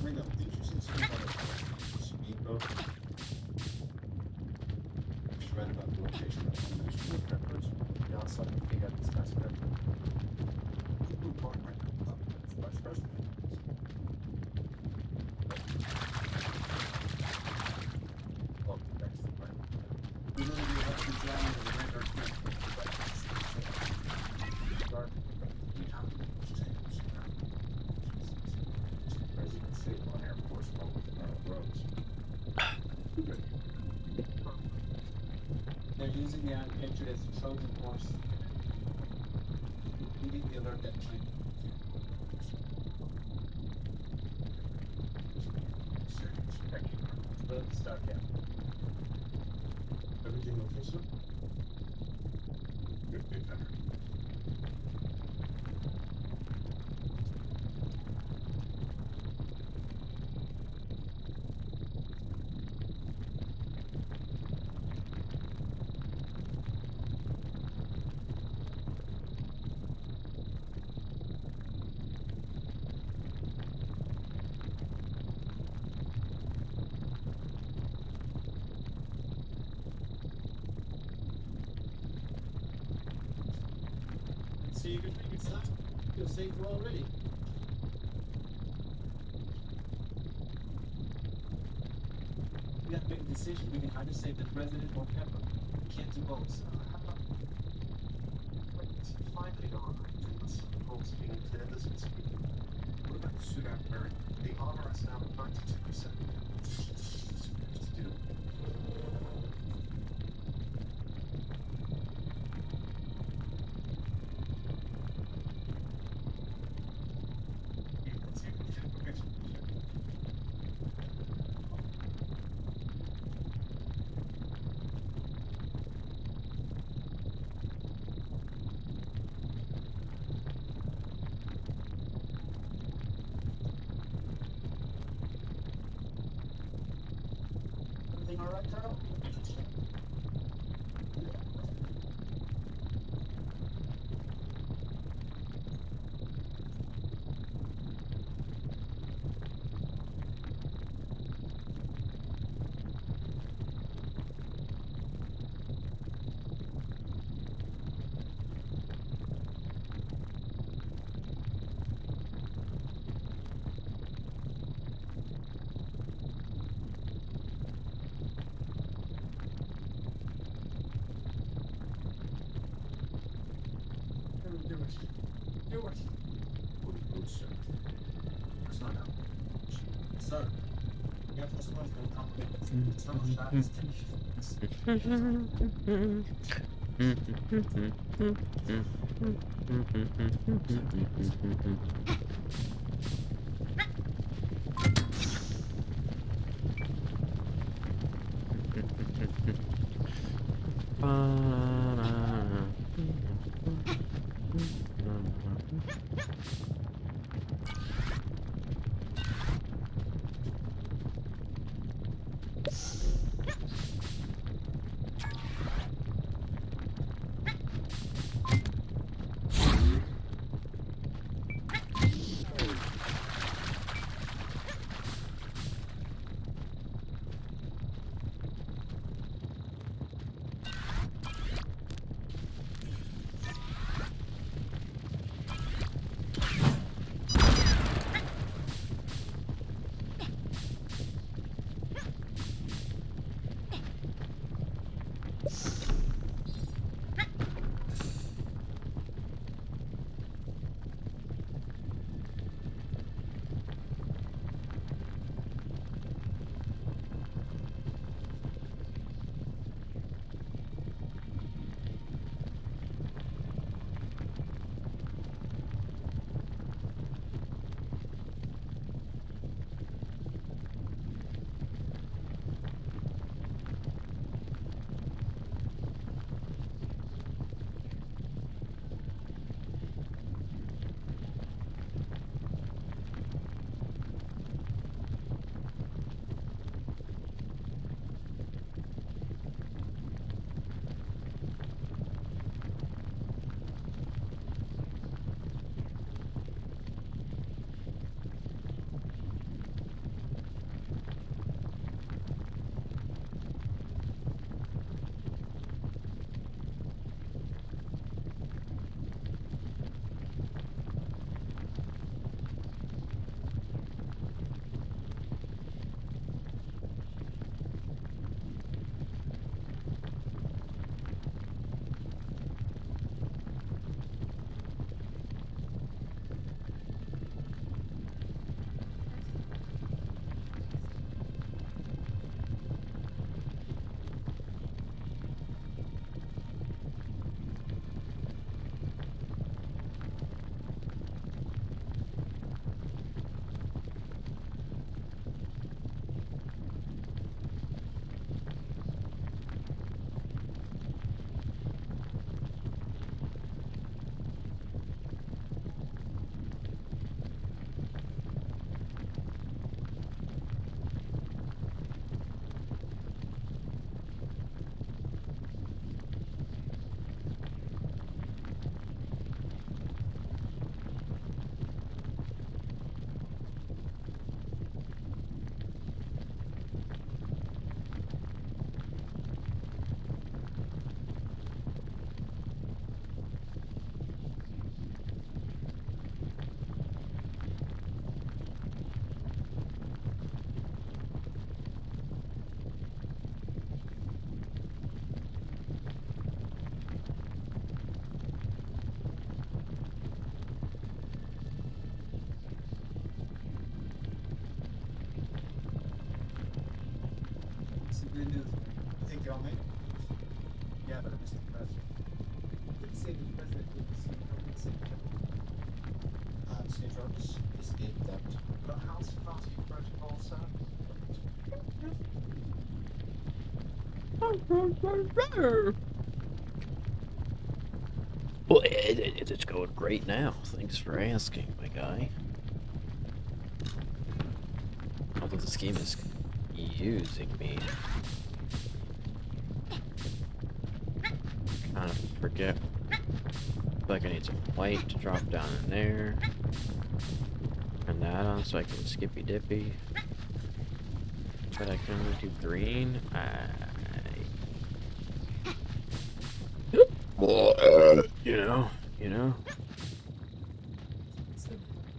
Ringo, didn't you say something about a speedboat? Just read about the location of one of those steel peppers. Yeah, I'll suddenly figure out this guy's pepper. Blue part right now. That's the vice president. Oh, thanks for that. We know we have to drown in the radar camp. Dark. President State on Air Force One with roads. They're using the Iron Patriot as a Trojan horse. Immediately alert that plane. Let the start cap. Everything okay, sir? Good, better. So you can make it stop. Feel safer already. We have to make a decision. We can either save the president or Pepper. We can't do both. Finally, all right. Hope's being clear. This is what about the suit I'm wearing? The armor is now 92%. To do. Everything all right, Colonel? Do it. Do it. Good, sir. It's not out. Sir, you have to suppose they'll compliment the tunnel shot is good news, man. You think y'all made it? Yeah, but I missed the president. You couldn't say the president didn't see State Jarvis escaped that. But how's party protocol, sir? Well, it's going great now. Thanks for asking, my guy. Although this game is using me. Kind of forget. I feel like I need some white to drop down in there. Turn that on so I can skippy dippy. But I can only do green. You know.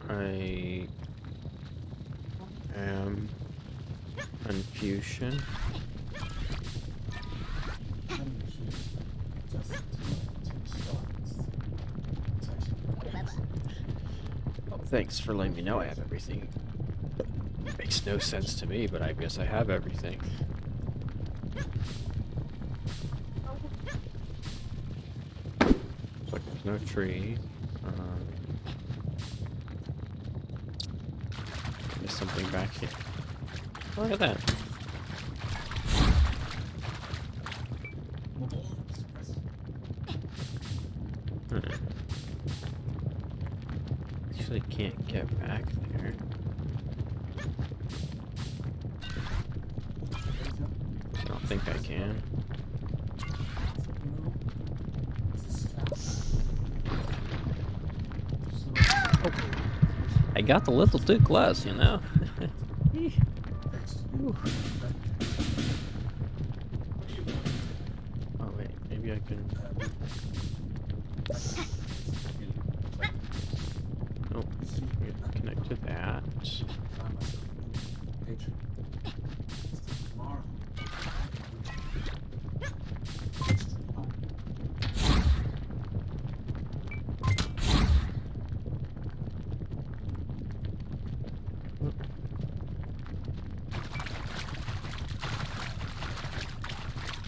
I am confusion. Well, thanks for letting me know I have everything. It makes no sense to me, but I guess I have everything. Looks like there's no tree. There's something back here. Oh, look at that. Actually can't get back there. I don't think I can. Oh. I got a little too close, you know. Oh wait, maybe I can. Nope, connect to that.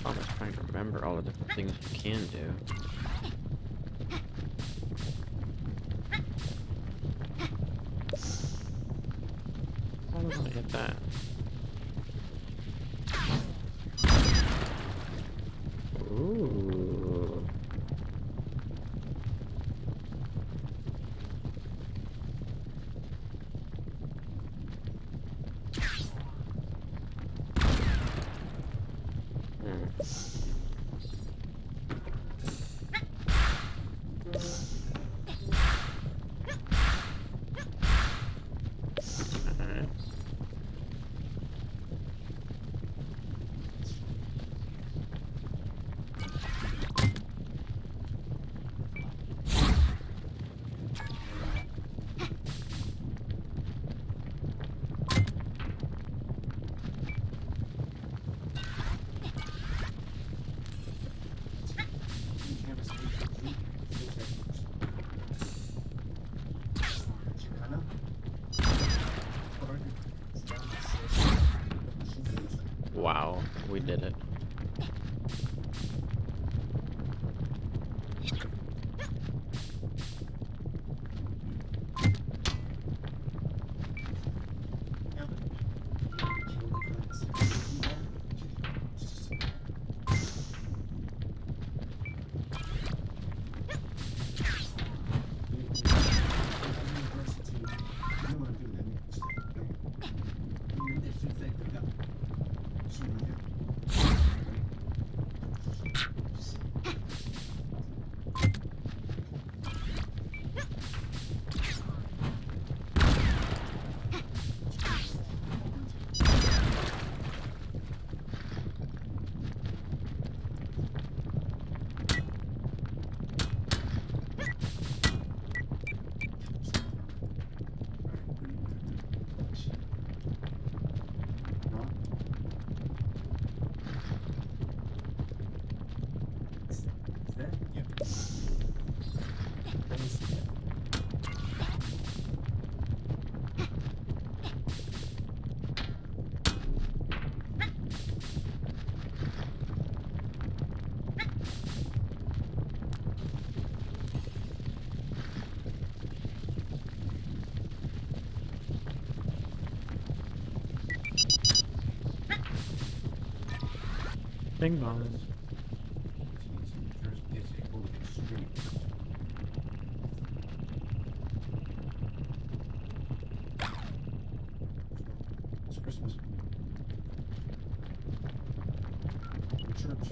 I'm just trying to remember all the different things you can do. How do I hit that? Ooh. Wow, we did it. Bing bong. It's Christmas. Church.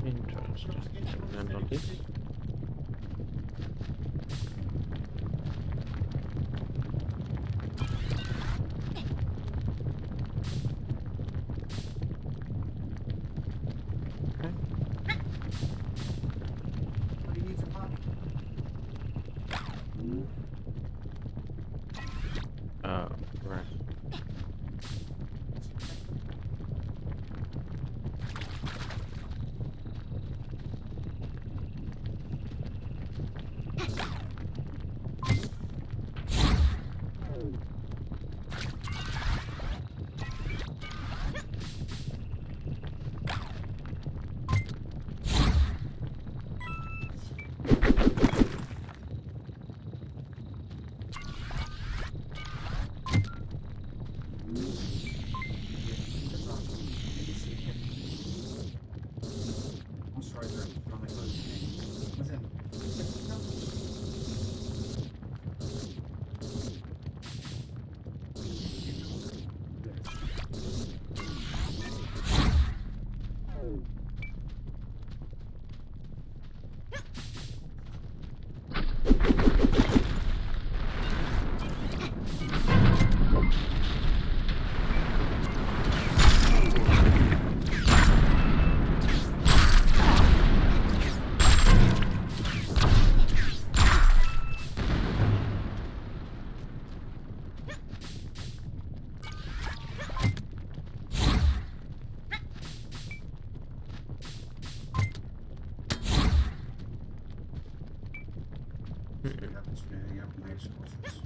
Interesting. And on this. What do you need some honey? Right. I'm sorry, sir. You're only supposed to be. Listen. What happens when anything up in explosives?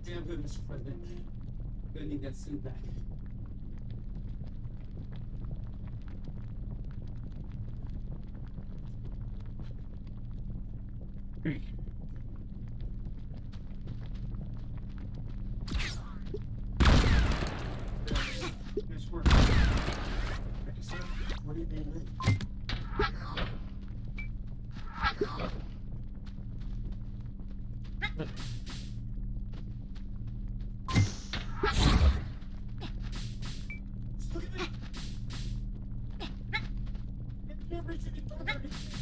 Damn good, Mr. President. We're gonna need that suit back. Nice work. Thank you, sir. What do you mean? Look at me. You can't reach any further.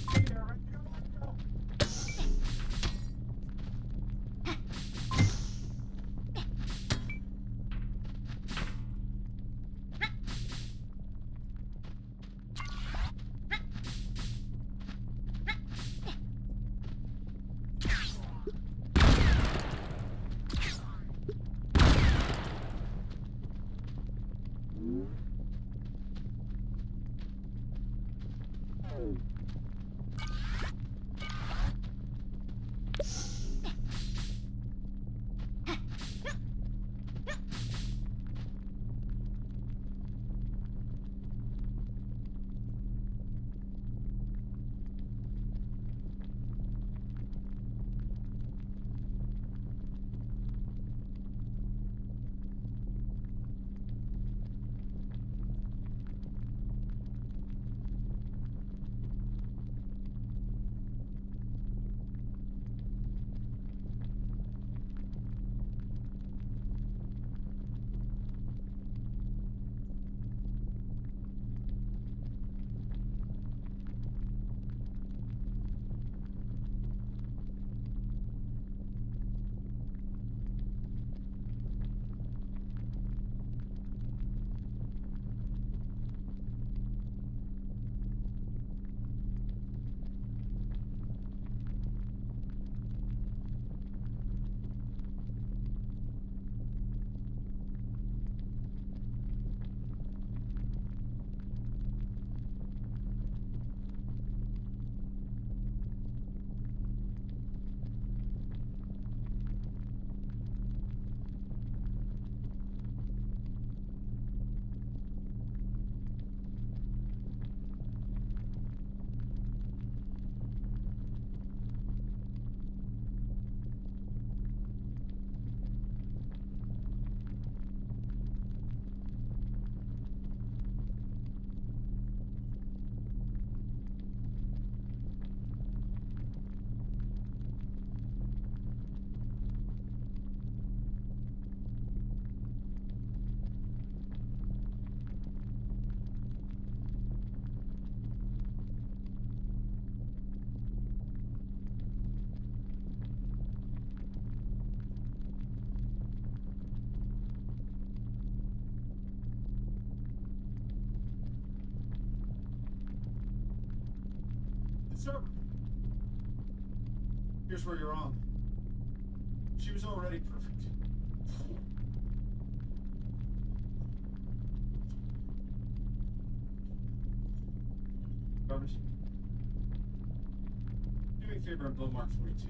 Stay there, right? Come on, go. Sir, here's where you're wrong. She was already perfect. Garbage. Do me a favor and blow Mark 42.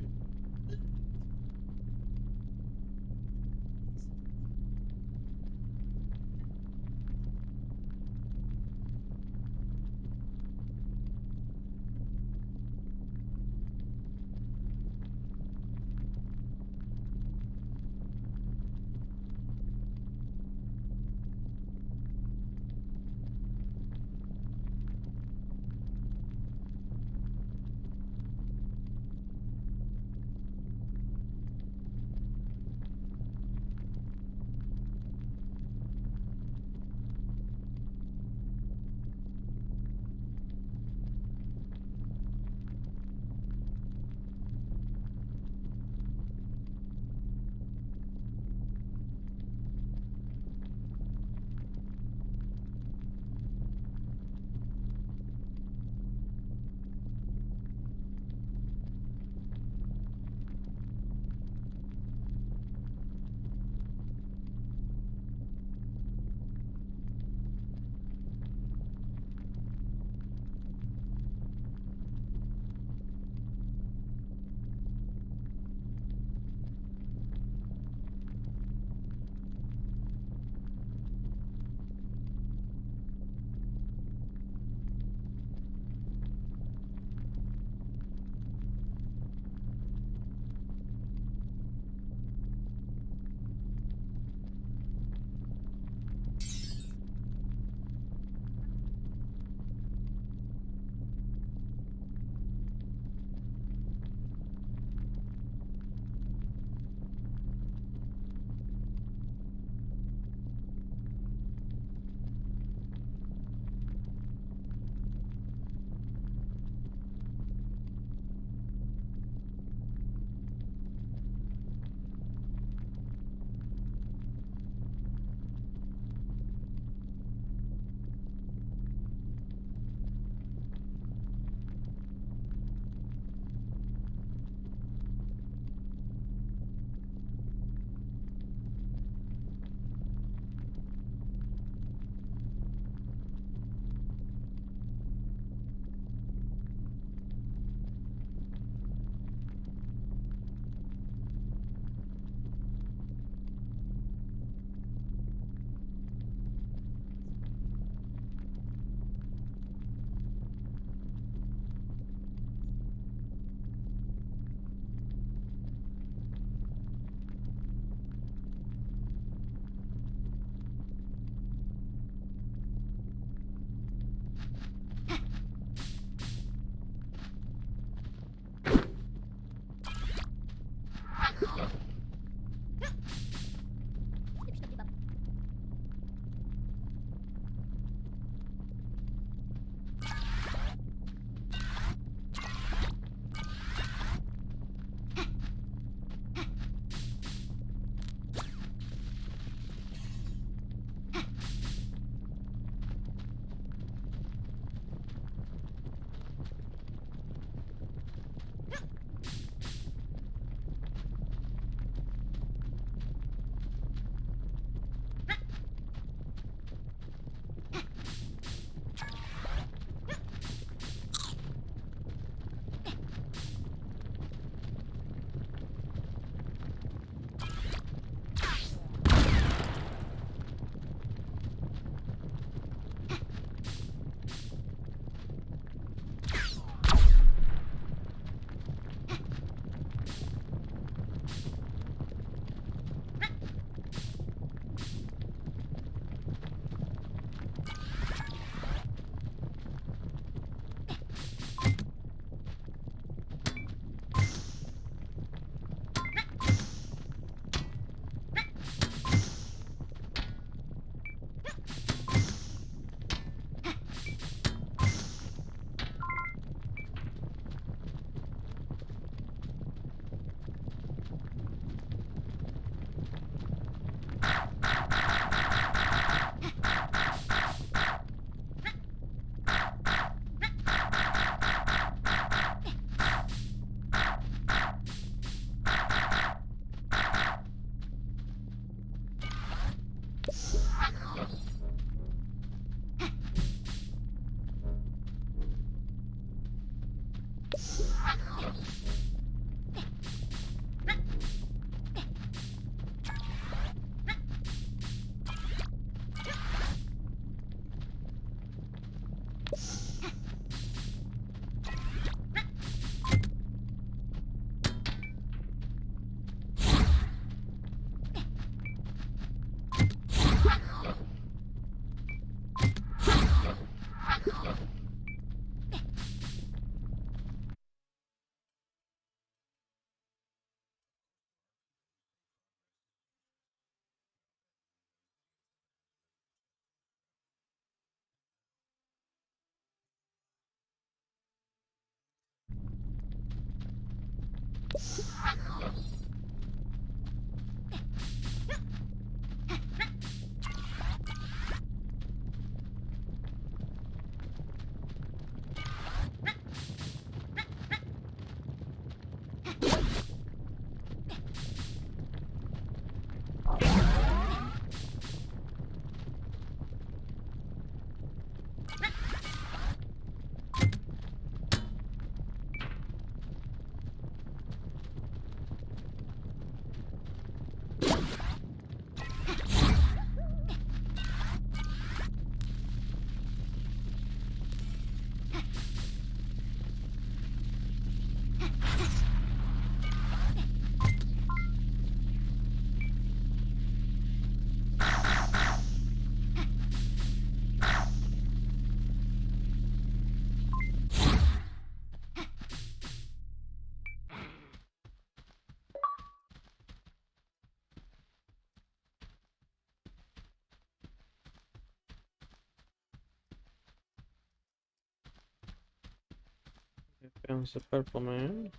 Here comes the purple man.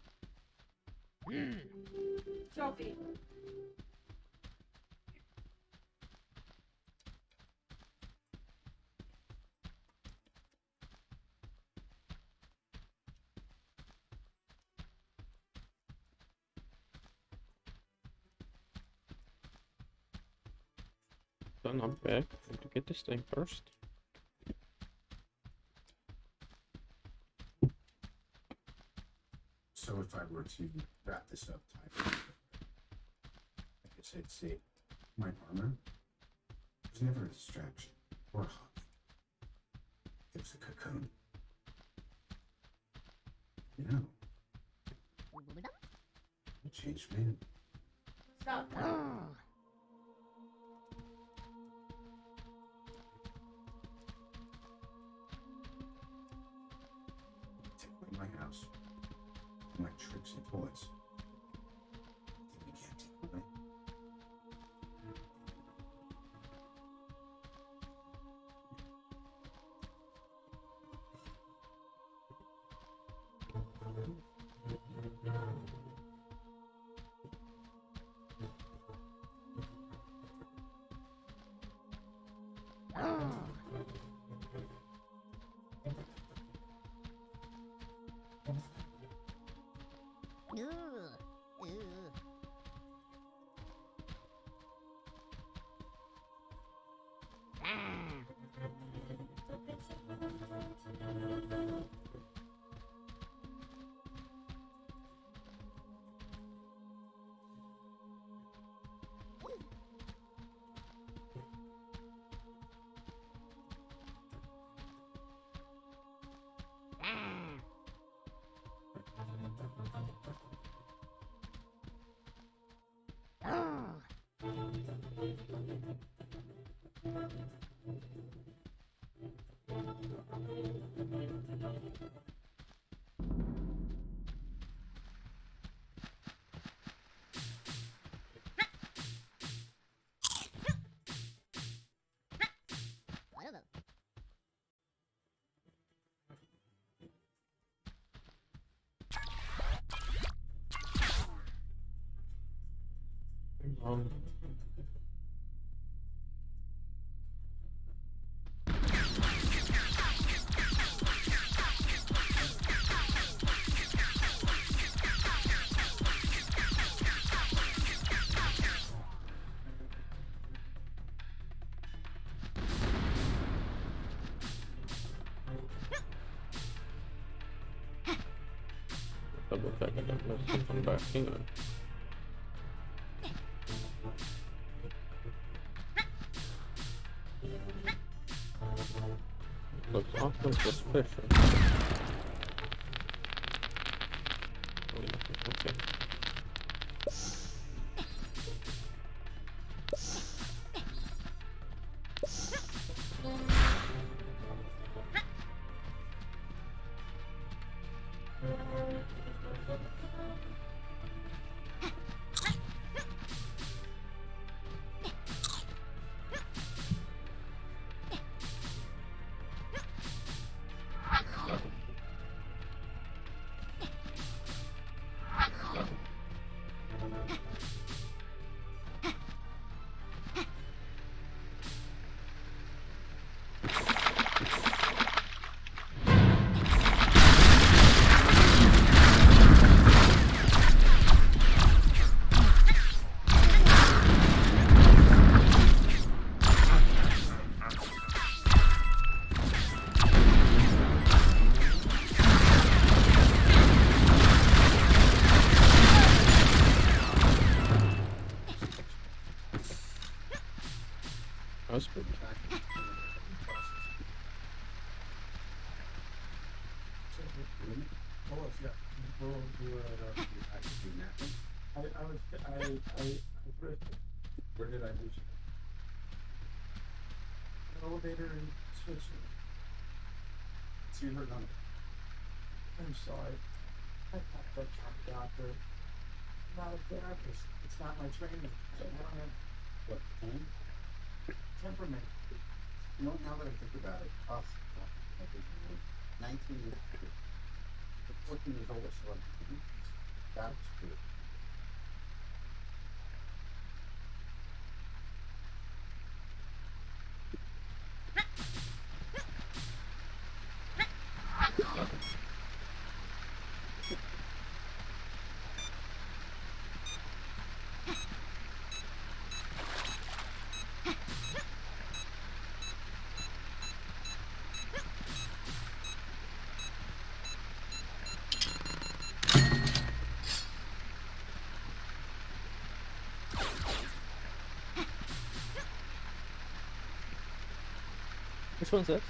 Trophy. So not back. I have to get this thing first. So if I were to wrap this up tight, I guess I'd say my armor was never a distraction or a hug. It was a cocoon. You know, it changed me. Stop. Take away my house, my tricks and toys. Then you can't take away. Double check I don't miss something back here. Looks awfully suspicious. Okay. That's good. Where did I lose you? Elevator in Switzerland. So you heard none of it? I'm sorry. I'm not a doctor. I'm not a therapist. It's not my training. So I don't have what, temperament. You know, now that I think about it, us, 19 years old, 14 years old, so that's good. Which one's this?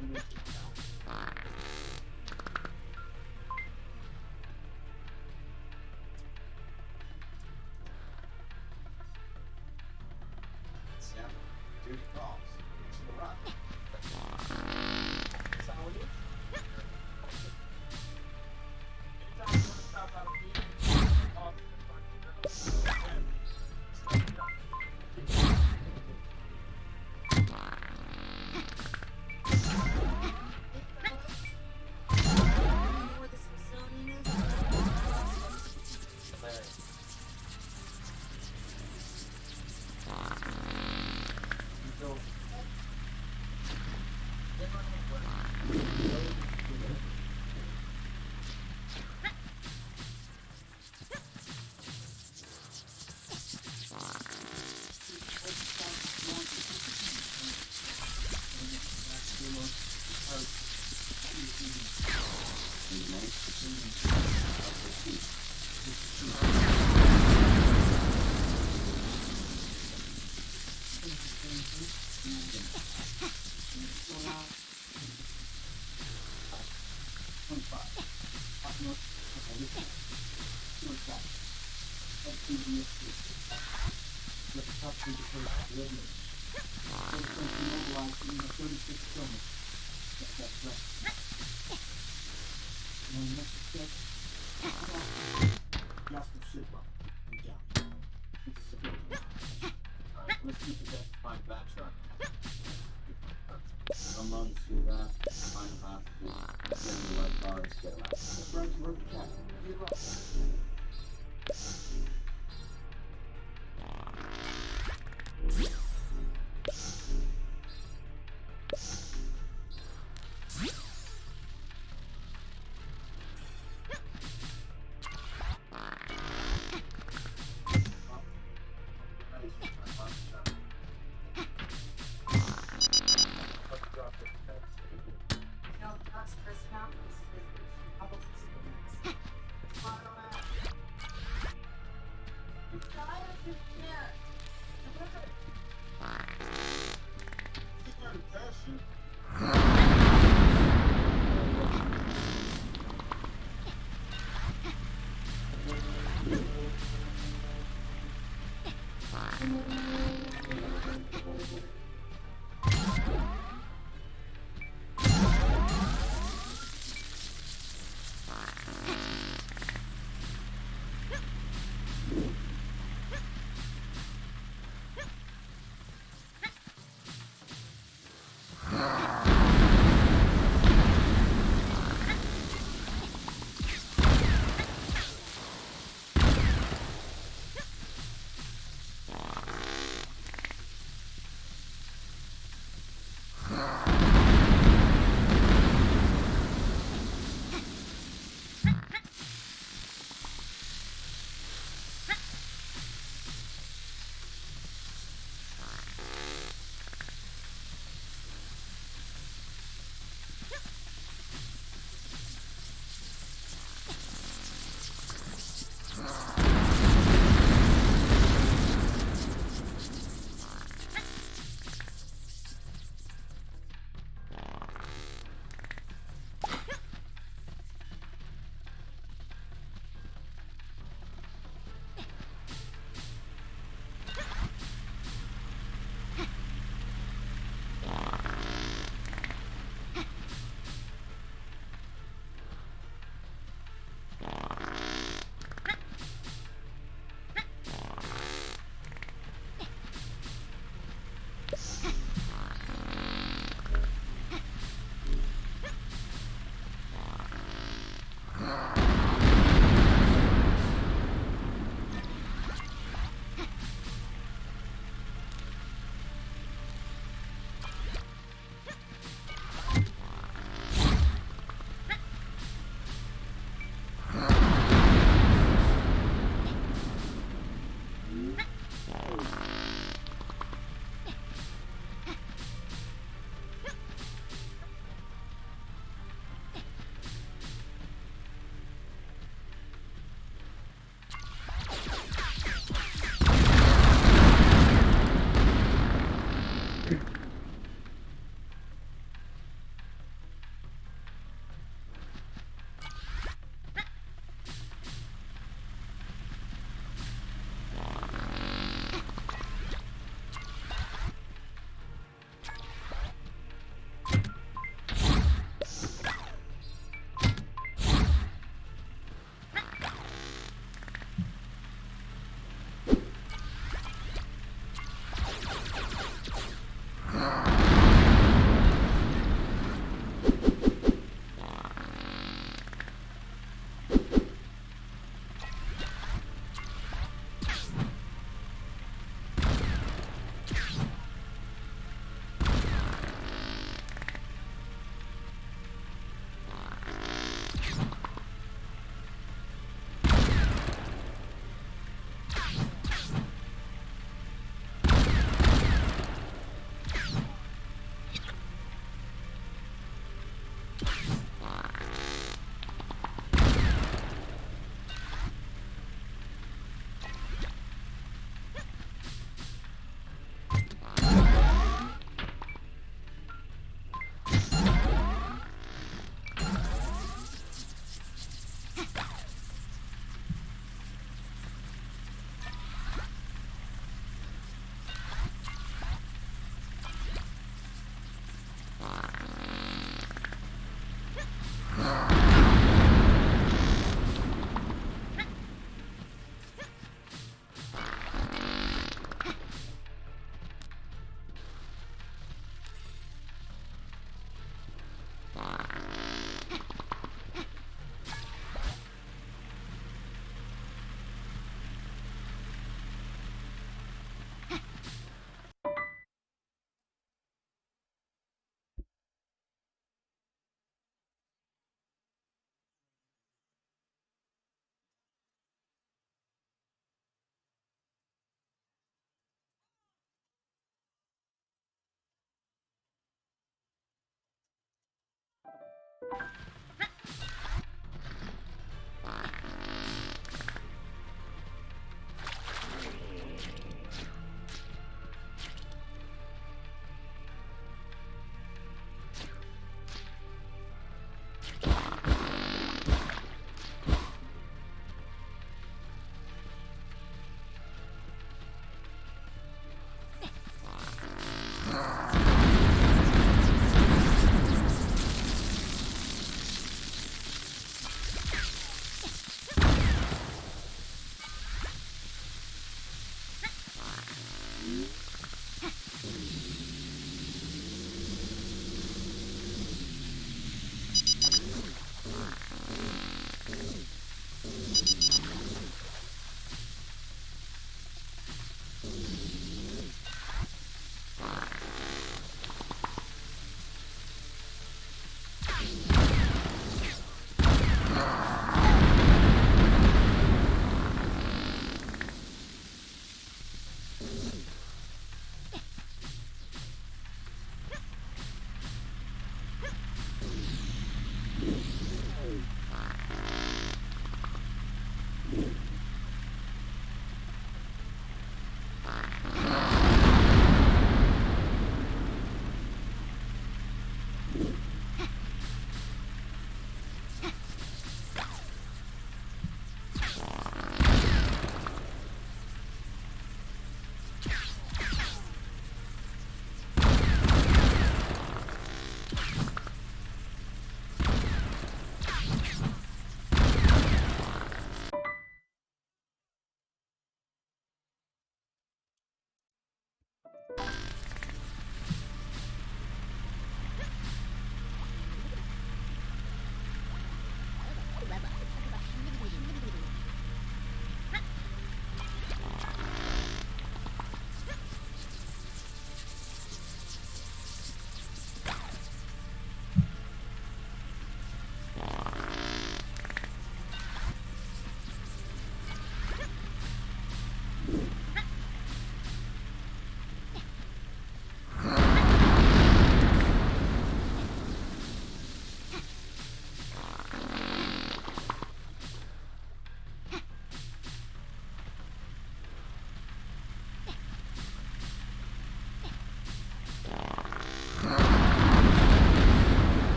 damage down. Snap. Duty calls. To the right. That's how it is. Anytime you want to stop out of here, off the front Let's keep the death find that truck. Come on to that. Find path to get in the right car and get out. That's right, you work the cat. You're right.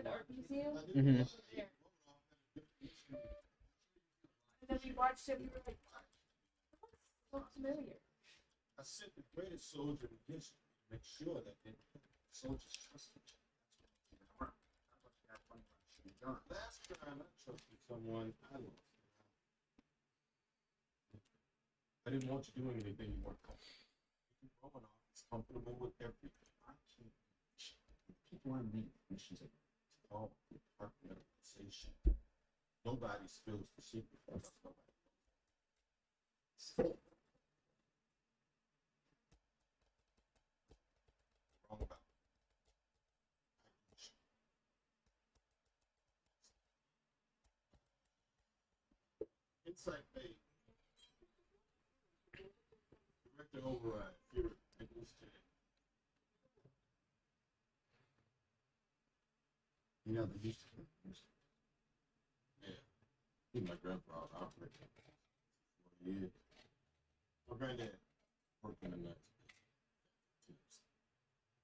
Supraland Art Museum. Mm-hmm. There. And then we watched it. We were like, that looks so familiar. I sent the greatest soldier in history to make sure that the soldiers trusted you. Last time I trusted someone, I lost. I didn't want you doing anything you weren't comfortable. Romanoff is comfortable with everything. I can't. People I meet missions to all the departmentalization. Nobody spills the secret. Nobody knows. Wrong about it. Insight Bay. Director Override. Fury. Nicholas J. You know, they used to. Yeah. He's my grandfather operated for 40 years. My granddad worked in the night.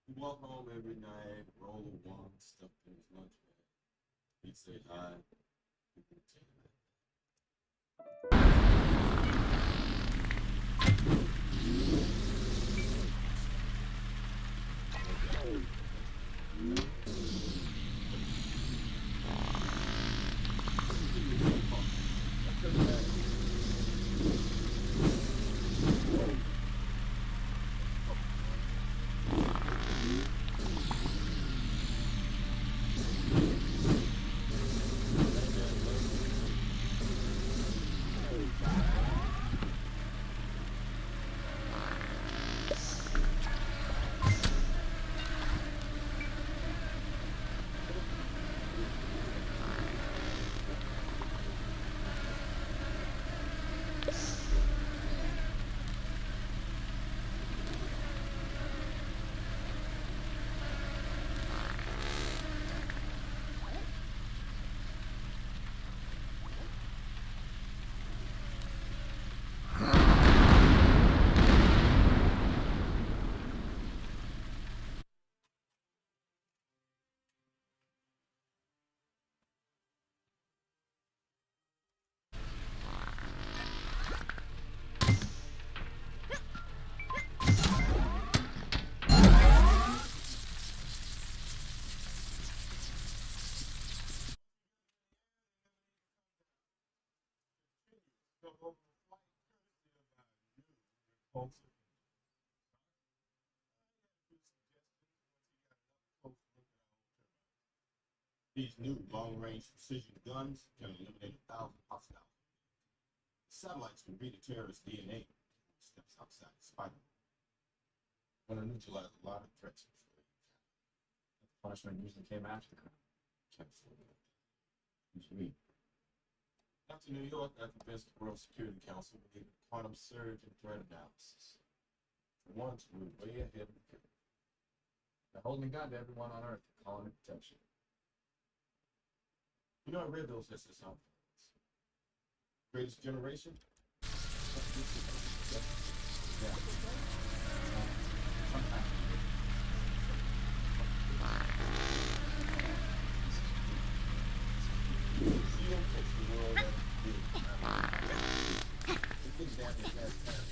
He'd walk home every night, roll a one, stuffed in his lunch bag. He'd say hi. He'd take that. These new long-range precision guns can eliminate 1,000 hostiles. Satellites can read a terrorist's DNA. Steps outside the spider. Going to neutralize a lot of threats. The punishment usually came after the crime. Usually. After New York, I convinced the World Security Council to lead a quantum surge in threat analysis. For once, we were way ahead of the curve. They're holding a gun to everyone on Earth, calling it protection. You know, I read those SS outfits. Greatest generation? Yeah. You don't fix the world as you do. It didn't damage that time.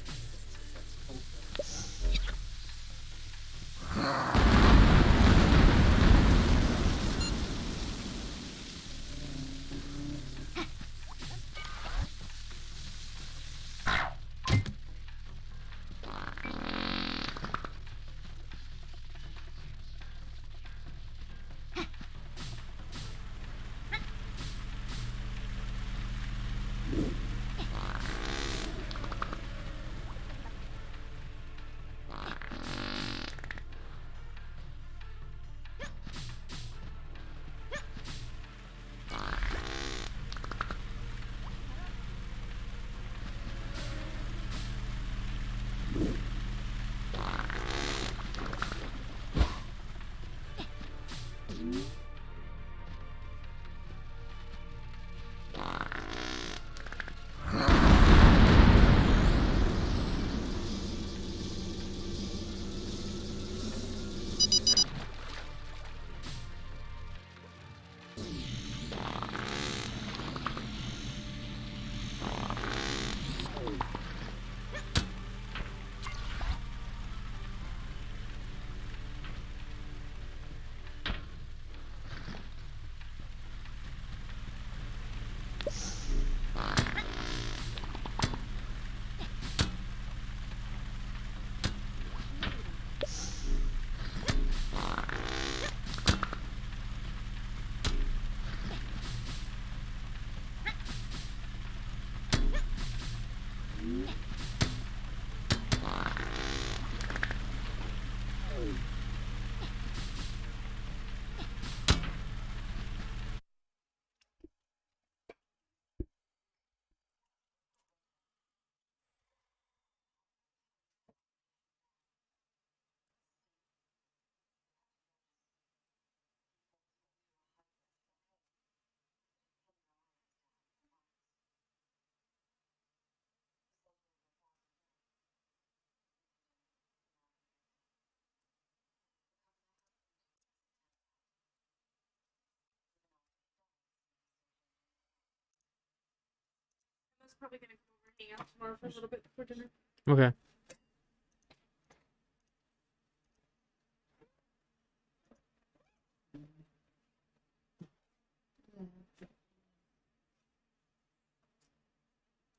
probably gonna come over and hang out tomorrow for a little bit before dinner. Okay.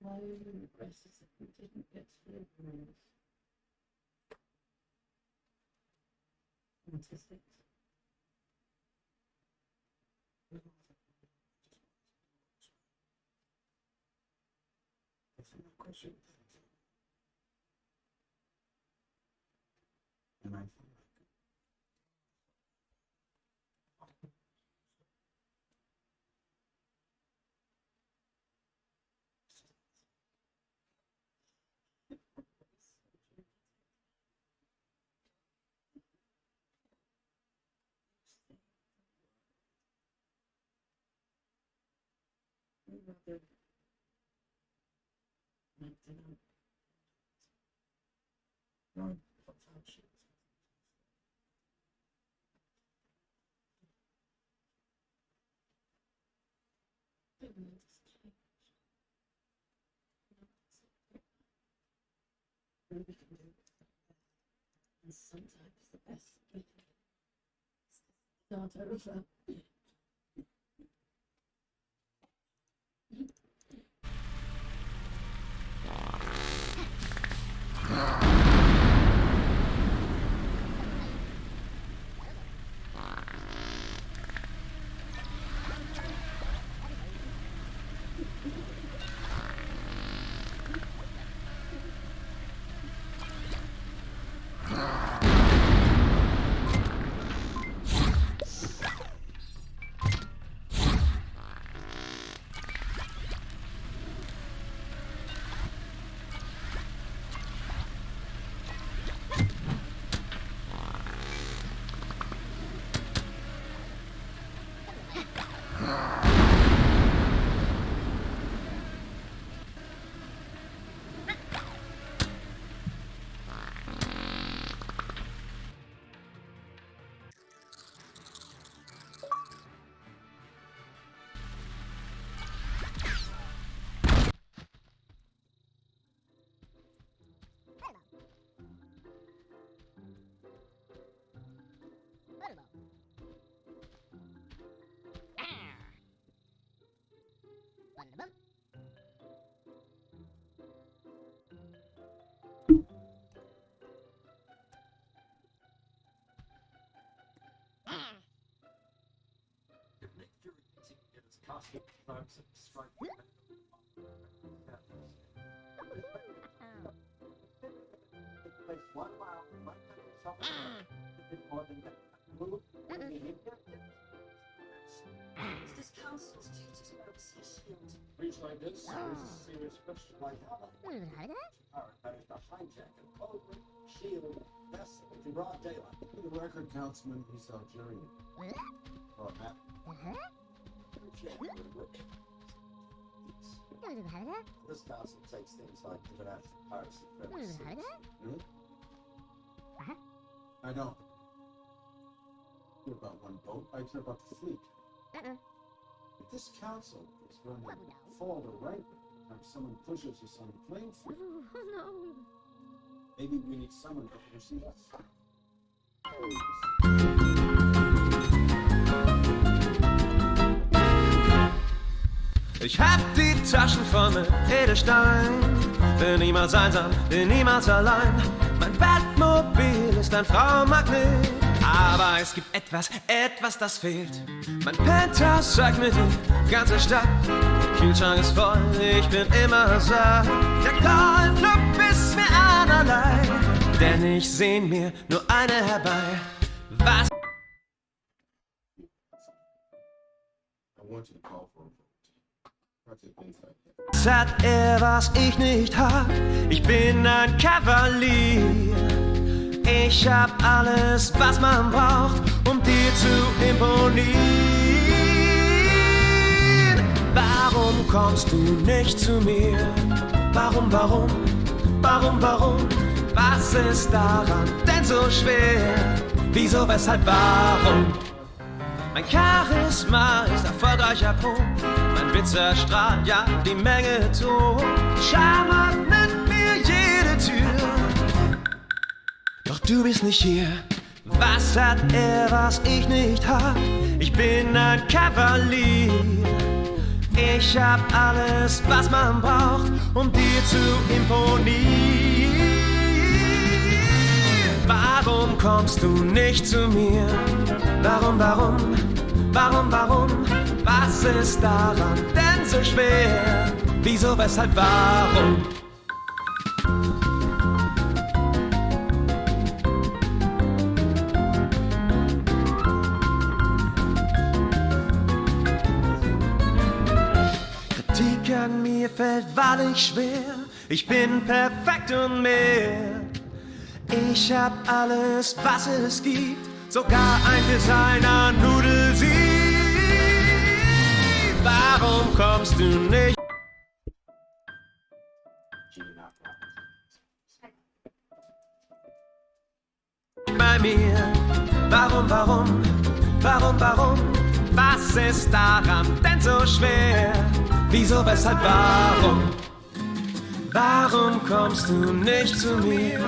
Why are you aggressive if we didn't get through rules? What is it? That's no question. And I feel like rather make dinner. No, what's our shit? And sometimes the best we can do is start over. This council's duties oversee shield. Breach like this is a serious question like how managed to hijack a cobra shield vessel in broad daylight. For the record, Councilman, he's Algerian. Or Matt. This council takes things like international piracy very seriously. I don't. Care about one boat, I care about the fleet. If this council is going to fall to rank and someone pushes us on the playing field, maybe we need someone to oversee us. Ich hab die Taschen voll mit Edelstein, bin niemals einsam, bin niemals allein. Mein Bettmobil ist ein Frauenmagnet, aber es gibt etwas, das fehlt. Mein Penthouse zeigt mir die ganze Stadt, der Kühlschrank ist voll, ich bin immer satt. Der Golfclub ist mir einerlei, denn ich sehn mir nur eine herbei. Was? I want you to call for a vote. Hat was ich nicht hab, ich bin ein Kavalier. Ich hab alles, was man braucht, um dir zu imponieren. Warum kommst du nicht zu mir? Warum? Was ist daran denn so schwer? Wieso, weshalb, warum? Mein Charisma ist erfolgreicher Pro. Mein spitzer Strahl, ja, die Menge tot. Scham öffnet mir jede Tür. Doch du bist nicht hier. Was hat er, was ich nicht hab? Ich bin ein Kavalier. Ich hab alles, was man braucht, um dir zu imponieren. Warum kommst du nicht zu mir? Warum? Was ist daran denn so schwer? Wieso, weshalb, warum? Kritik an mir fällt wahrlich schwer. Ich bin perfekt und mehr. Ich hab alles, was es gibt, sogar ein Designer-Nudelsieb. Warum kommst du nicht bei mir? Warum? Was ist daran denn so schwer? Wieso, weshalb, warum? Warum kommst du nicht zu mir?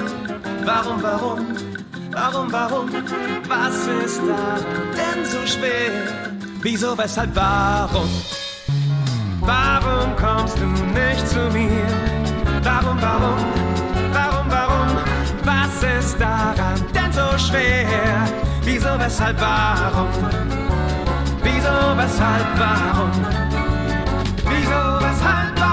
Warum? Was ist daran denn so schwer? Wieso, weshalb, warum? Warum kommst du nicht zu mir? Warum? Was ist daran denn so schwer? Wieso, weshalb, warum? Wieso, weshalb, warum? Wieso, weshalb, warum?